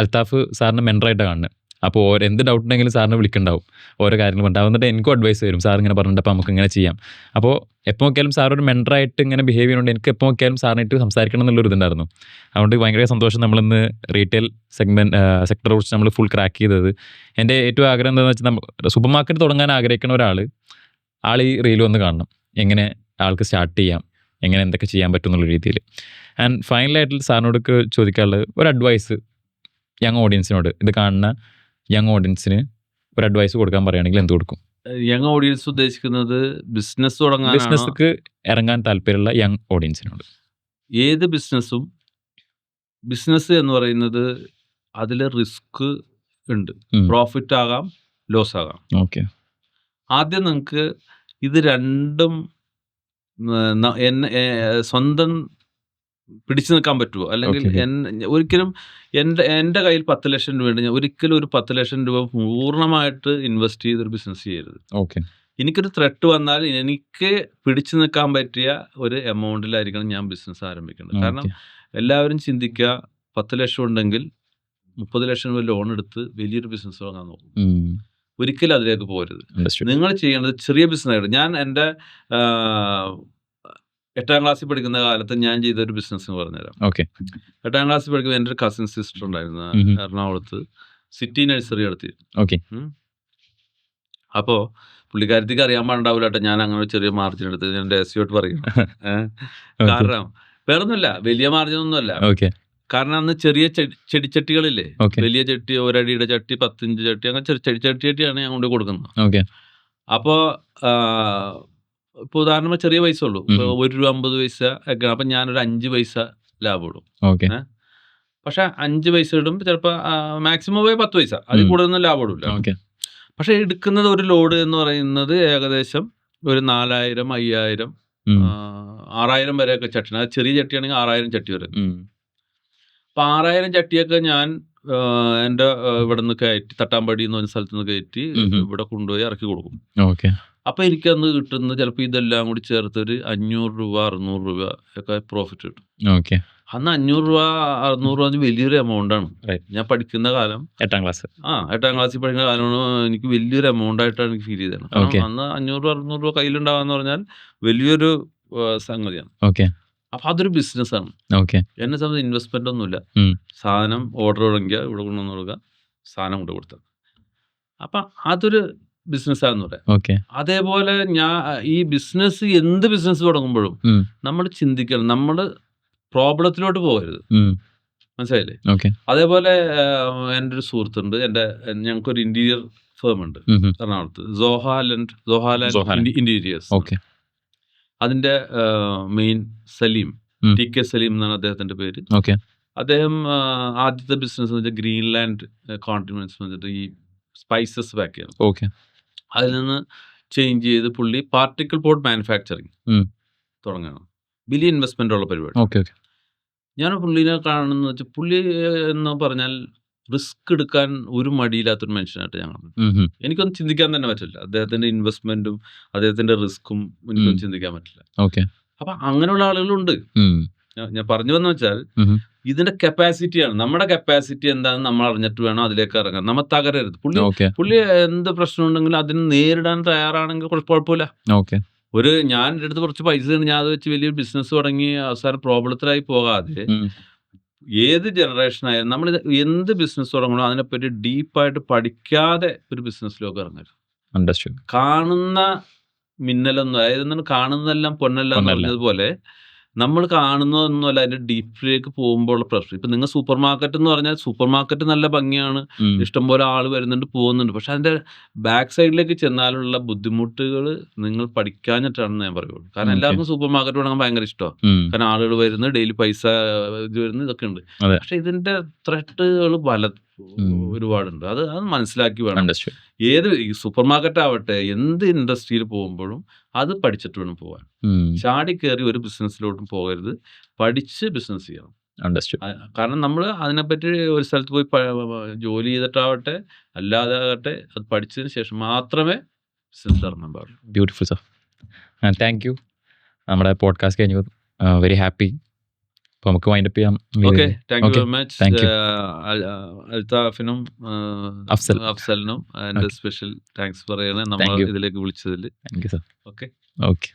അൽത്താഫ് സാറിന് മെൻറ്ററായിട്ടാണ് കാണുന്നത്. അപ്പോൾ എന്ത് ഡൗട്ട് ഉണ്ടെങ്കിലും സാറിനെ വിളിക്കുന്നുണ്ടാവും, ഓരോ കാര്യങ്ങൾ പറഞ്ഞിട്ട്. എന്നിട്ട് എനിക്കും അഡ്വൈസ് തരും, സാർ ഇങ്ങനെ പറഞ്ഞിട്ട് അപ്പോൾ നമുക്ക് ഇങ്ങനെ ചെയ്യാം. അപ്പോൾ എപ്പോൾ നോക്കിയാലും സാർ ഒരു മെൻറ്ററായിട്ട് ഇങ്ങനെ ബിഹേവ് ചെയ്യുന്നുണ്ട്. എനിക്ക് എപ്പോൾ നോക്കിയാലും സാറിനായിട്ട് സംസാരിക്കണം എന്നുള്ളൊരു ഇതുണ്ടായിരുന്നു. അതുകൊണ്ട് ഭയങ്കര സന്തോഷം നമ്മളിന്ന് റീറ്റെയിൽ സെക്ടറെ കുറിച്ച് നമ്മൾ ഫുൾ ക്രാക്ക് ചെയ്തത്. എൻ്റെ ഏറ്റവും ആഗ്രഹം എന്താണെന്ന് വെച്ചാൽ സൂപ്പർ മാർക്കറ്റ് തുടങ്ങാൻ ആഗ്രഹിക്കുന്ന ആൾ ഈ റീൽ വന്ന് കാണണം, എങ്ങനെ ആൾക്ക് സ്റ്റാർട്ട് ചെയ്യാം, എങ്ങനെ എന്തൊക്കെ ചെയ്യാൻ പറ്റും എന്നുള്ള രീതിയിൽ. ആൻഡ് ഫൈനലായിട്ട് സാറിനോട് ചോദിക്കാനുള്ളത് ഒരു അഡ്വൈസ് യങ് ഓഡിയൻസിനോട്, ഇത് കാണുന്ന യങ് ഓഡിയൻസിന് ഒരു അഡ്വൈസ് കൊടുക്കാൻ പറയുകയാണെങ്കിൽ എന്ത് കൊടുക്കും? യങ് ഓഡിയൻസ് ഉദ്ദേശിക്കുന്നത് ബിസിനസ്സിലേക്ക് ഇറങ്ങാൻ താല്പര്യമുള്ള യങ് ഓഡിയൻസിനോട്. ഏത് ബിസിനസ് എന്ന് പറയുന്നത് അതിൽ റിസ്ക് ഉണ്ട്, പ്രോഫിറ്റ് ആകാം, ലോസ് ആകാം. ഓക്കെ. ആദ്യം നിങ്ങൾക്ക് ഇത് രണ്ടും സ്വന്തം പിടിച്ചു നിൽക്കാൻ പറ്റുമോ? അല്ലെങ്കിൽ ഒരിക്കലും എൻ്റെ കയ്യിൽ 10 ലക്ഷം രൂപ ഉണ്ട്, ഞാൻ ഒരിക്കലും ഒരു 10 ലക്ഷം രൂപ പൂർണ്ണമായിട്ട് ഇൻവെസ്റ്റ് ചെയ്തൊരു ബിസിനസ് ചെയ്യരുത്. എനിക്കൊരു ത്രെട്ട് വന്നാൽ എനിക്ക് പിടിച്ചു നിൽക്കാൻ പറ്റിയ ഒരു എമൗണ്ടിലായിരിക്കണം ഞാൻ ബിസിനസ് ആരംഭിക്കേണ്ടത്. കാരണം എല്ലാവരും ചിന്തിക്കുക 10 ലക്ഷം ഉണ്ടെങ്കിൽ 30 ലക്ഷം രൂപ ലോൺ എടുത്ത് വലിയൊരു ബിസിനസ് തുടങ്ങാൻ നോക്കും. ഒരിക്കലും അതിലേക്ക് പോകരുത്. നിങ്ങൾ ചെയ്യേണ്ടത് ചെറിയ ബിസിനസ്. ഞാൻ എൻ്റെ 8ാം ക്ലാസ്സിൽ പഠിക്കുന്ന കാലത്ത് ഞാൻ ചെയ്തൊരു ബിസിനസ് എന്ന് പറഞ്ഞുതരാം. 8ാം ക്ലാസ്സിൽ പഠിക്കുമ്പോൾ എൻ്റെ ഒരു കസിൻ സിസ്റ്റർ ഉണ്ടായിരുന്നു എറണാകുളത്ത്, സിറ്റി നഴ്സറി നടത്തി. അപ്പോൾ പുള്ളിക്കാരത്തേക്ക് അറിയാൻ പാടുണ്ടാവില്ല കേട്ടോ, ഞാൻ അങ്ങനെ ഒരു ചെറിയ മാർജിൻ എടുത്ത് ഞാൻ രഹസ്യമായിട്ട് പറയും. കാരണം വേറൊന്നുമില്ല, വലിയ മാർജിൻ ഒന്നുമല്ല. ഓക്കെ കാരണം അന്ന് ചെറിയ ചെടിച്ചട്ടികളില്ലേ, ഓക്കെ വലിയ ചട്ടി, ഒരടിയുടെ ചട്ടി, 10 ഇഞ്ച് ചട്ടി, അങ്ങനെ ചട്ടിയാണ് ഞാൻ കൊണ്ട് കൊടുക്കുന്നത്. ഓക്കെ അപ്പോൾ ഇപ്പോൾ ഉദാഹരണം ചെറിയ പൈസ ഉള്ളൂ, ഇപ്പോൾ ₹1.50 ഒക്കെ. അപ്പം ഞാനൊരു 5 പൈസ ലാഭം ഇടും. ഓക്കെ പക്ഷെ 5 പൈസ ഇടും, ചിലപ്പോൾ മാക്സിമം പോയി 10 പൈസ, അതിൽ കൂടുതലൊന്നും ലാഭം ഇടില്ല. ഓക്കെ പക്ഷെ എടുക്കുന്നത് ഒരു ലോഡ് എന്ന് പറയുന്നത് ഏകദേശം ഒരു 4000, 5000, 6000 വരെയൊക്കെ ചട്ടിയാണ്. അത് ചെറിയ ചട്ടിയാണെങ്കിൽ 6000 ചട്ടി വരെ. അപ്പം 6000 ചട്ടിയൊക്കെ ഞാൻ എൻ്റെ ഇവിടെ നിന്ന് കയറ്റി, തട്ടാമ്പടി എന്ന് പറഞ്ഞ സ്ഥലത്ത് നിന്ന് കയറ്റി ഇവിടെ കൊണ്ടുപോയി ഇറക്കി കൊടുക്കും. ഓക്കെ അപ്പം എനിക്കന്ന് കിട്ടുന്നത് ചിലപ്പോൾ ഇതെല്ലാം കൂടി ചേർത്ത് ഒരു 500 രൂപ, 600 രൂപ ഒക്കെ പ്രോഫിറ്റ് കിട്ടും. ഓക്കെ അന്ന് 500 രൂപ, 600 രൂപ വലിയൊരു എമൗണ്ടാണ്. Right. ഞാൻ പഠിക്കുന്ന കാലം, 8ാം ക്ലാസ് 8ാം ക്ലാസ്സിൽ പഠിക്കുന്ന കാലമാണ്. എനിക്ക് വലിയൊരു എമൗണ്ട് ആയിട്ടാണ് എനിക്ക് ഫീൽ ചെയ്തത്. Okay. കാരണം അന്ന് 500 600 രൂപ കയ്യിലുണ്ടാകാന്ന് പറഞ്ഞാൽ വലിയൊരു സംഗതിയാണ്. ഓക്കെ അപ്പം അതൊരു ബിസിനസ്സാണ്. ഓക്കെ എന്നെ സംബന്ധിച്ച് ഇൻവെസ്റ്റ്മെന്റ് ഒന്നുമില്ല. സാധനം ഓർഡർ തുടങ്ങിയ ഇവിടെ കൊണ്ടുവന്ന് കൊടുക്കുക, സാധനം കൊണ്ട് കൊടുത്തത്. അപ്പം അതൊരു ബിസിനസ്സാണെന്ന് പറയാം. ഓക്കെ അതേപോലെ ഞാൻ ഈ ബിസിനസ്, എന്ത് ബിസിനസ് തുടങ്ങുമ്പോഴും നമ്മൾ ചിന്തിക്കണം, നമ്മൾ പ്രോബ്ലത്തിലോട്ട് പോകരുത്. മനസ്സിലായില്ലേ? ഓക്കെ അതേപോലെ എൻ്റെ ഒരു സുഹൃത്തുണ്ട്, ഞങ്ങൾക്കൊരു ഇന്റീരിയർ ഫേം ഉണ്ട് എറണാകുളത്ത്, സോഹാലാൻഡ് ഇന്റീരിയേഴ്സ്. ഓക്കെ അതിന്റെ മെയിൻ സലീം, TK സലീം എന്നാണ് അദ്ദേഹത്തിന്റെ പേര്. ഓക്കെ അദ്ദേഹം ആദ്യത്തെ ബിസിനസ് എന്ന് വെച്ചാൽ ഗ്രീൻലാൻഡ് കോണ്ടിനെന്റ്സ് വെച്ചിട്ട് ഈ സ്പൈസസ് പാക്ക് ചെയ്യണം. ഓക്കെ അതിൽ നിന്ന് ചേഞ്ച് ചെയ്ത് പുള്ളി പാർട്ടിക്കിൾ ബോർഡ് മാനുഫാക്ചറിങ് തുടങ്ങണം. വലിയ ഇൻവെസ്റ്റ്മെന്റ് ഉള്ള പരിപാടി. ഓക്കെ ഓക്കെ ഞാൻ പുള്ളിനെ കാണുന്ന വെച്ചാൽ, പുള്ളി എന്ന് പറഞ്ഞാൽ റിസ്ക് എടുക്കാൻ ഒരു മടിയില്ലാത്തൊരു മനുഷ്യനായിട്ട് ഞാൻ കാണുന്നു. എനിക്കൊന്നും ചിന്തിക്കാൻ തന്നെ പറ്റില്ല. അദ്ദേഹത്തിന്റെ ഇൻവെസ്റ്റ്മെന്റും അദ്ദേഹത്തിന്റെ റിസ്ക്കും എനിക്കൊന്നും ചിന്തിക്കാൻ പറ്റില്ല. ഓക്കെ അപ്പൊ അങ്ങനെയുള്ള ആളുകളുണ്ട്. ഞാൻ പറഞ്ഞു വന്നു വെച്ചാൽ, ഇതിന്റെ കപ്പാസിറ്റിയാണ്. നമ്മുടെ കപ്പാസിറ്റി എന്താണെന്ന് നമ്മൾ അറിഞ്ഞിട്ട് വേണം അതിലേക്ക് ഇറങ്ങാൻ. നമ്മൾ തകരരുത്. പുള്ളി എന്ത് പ്രശ്നം ഉണ്ടെങ്കിലും അതിന് നേരിടാൻ തയ്യാറാണെങ്കിൽ കുഴപ്പമില്ല. ഓക്കെ ഞാൻ എൻ്റെ അടുത്ത് കുറച്ച് പൈസ ഉണ്ട്, ഞാൻ അത് വെച്ച് വലിയൊരു ബിസിനസ് തുടങ്ങി അവസാനം പ്രോബ്ലത്തിലായി പോകാതെ, ഏത് ജനറേഷനായാലും നമ്മൾ എന്ത് ബിസിനസ് തുടങ്ങണോ അതിനെപ്പറ്റി ഡീപ്പായിട്ട് പഠിക്കാതെ ഒരു ബിസിനസ്സിലേക്ക് ഇറങ്ങരുത്. കാണുന്ന മിന്നലൊന്നും, അതായത് കാണുന്നതെല്ലാം പൊന്നല്ല എന്ന് പറഞ്ഞതുപോലെ, നമ്മൾ കാണുന്നതൊന്നുമല്ല, അതിന്റെ ഡീപ്പിലേക്ക് പോകുമ്പോൾ പ്രശ്നം. ഇപ്പൊ നിങ്ങൾ സൂപ്പർ മാർക്കറ്റ് എന്ന് പറഞ്ഞാൽ, സൂപ്പർ മാർക്കറ്റ് നല്ല ഭംഗിയാണ്, ഇഷ്ടംപോലെ ആള് വരുന്നുണ്ട്, പോകുന്നുണ്ട്. പക്ഷെ അതിന്റെ ബാക്ക് സൈഡിലേക്ക് ചെന്നാലുള്ള ബുദ്ധിമുട്ടുകൾ നിങ്ങൾ പഠിക്കാഞ്ഞിട്ടാണെന്ന് ഞാൻ പറയുള്ളൂ. കാരണം എല്ലാവർക്കും സൂപ്പർ മാർക്കറ്റ് തുടങ്ങാൻ ഭയങ്കര ഇഷ്ടമാണ്. കാരണം ആളുകൾ വരുന്നത്, ഡെയിലി പൈസ ഇത് വരുന്നത്, ഇതൊക്കെ ഉണ്ട്. പക്ഷെ ഇതിന്റെ ത്രെട്ടുകൾ ഒരുപാടുണ്ട്. അത് മനസ്സിലാക്കി വേണം. ഏത് സൂപ്പർ മാർക്കറ്റ് ആവട്ടെ, എന്ത് ഇൻഡസ്ട്രിയിൽ പോകുമ്പോഴും അത് പഠിച്ചിട്ട് വേണം പോകാൻ. ചാടി കയറി ഒരു ബിസിനസ്സിലോട്ടും പോകരുത്. പഠിച്ച് ബിസിനസ് ചെയ്യണം. കാരണം നമ്മൾ അതിനെപ്പറ്റി ഒരു സ്ഥലത്ത് പോയി ജോലി ചെയ്തിട്ടാവട്ടെ, അല്ലാതെ ആകട്ടെ, അത് പഠിച്ചതിന് ശേഷം മാത്രമേ ബിസിനസ് ഇറങ്ങാൻ പാടുള്ളൂ. Beautiful sir, thank you. നമ്മുടെ പോഡ്കാസ്റ്റ് കഴിഞ്ഞു, വെരി ഹാപ്പി. അപ്പോൾ നമുക്ക് വൈൻഡ് അപ്പ് ചെയ്യാം. Okay, thank you very much. അൽത്താഫിനും അഫ്സലിനും എൻ്റെ സ്പെഷ്യൽ താങ്ക്സ് പറയണേ, നമ്മൾ ഇതിലേക്ക് വിളിച്ചതിൽ. Thank you sir. Okay okay.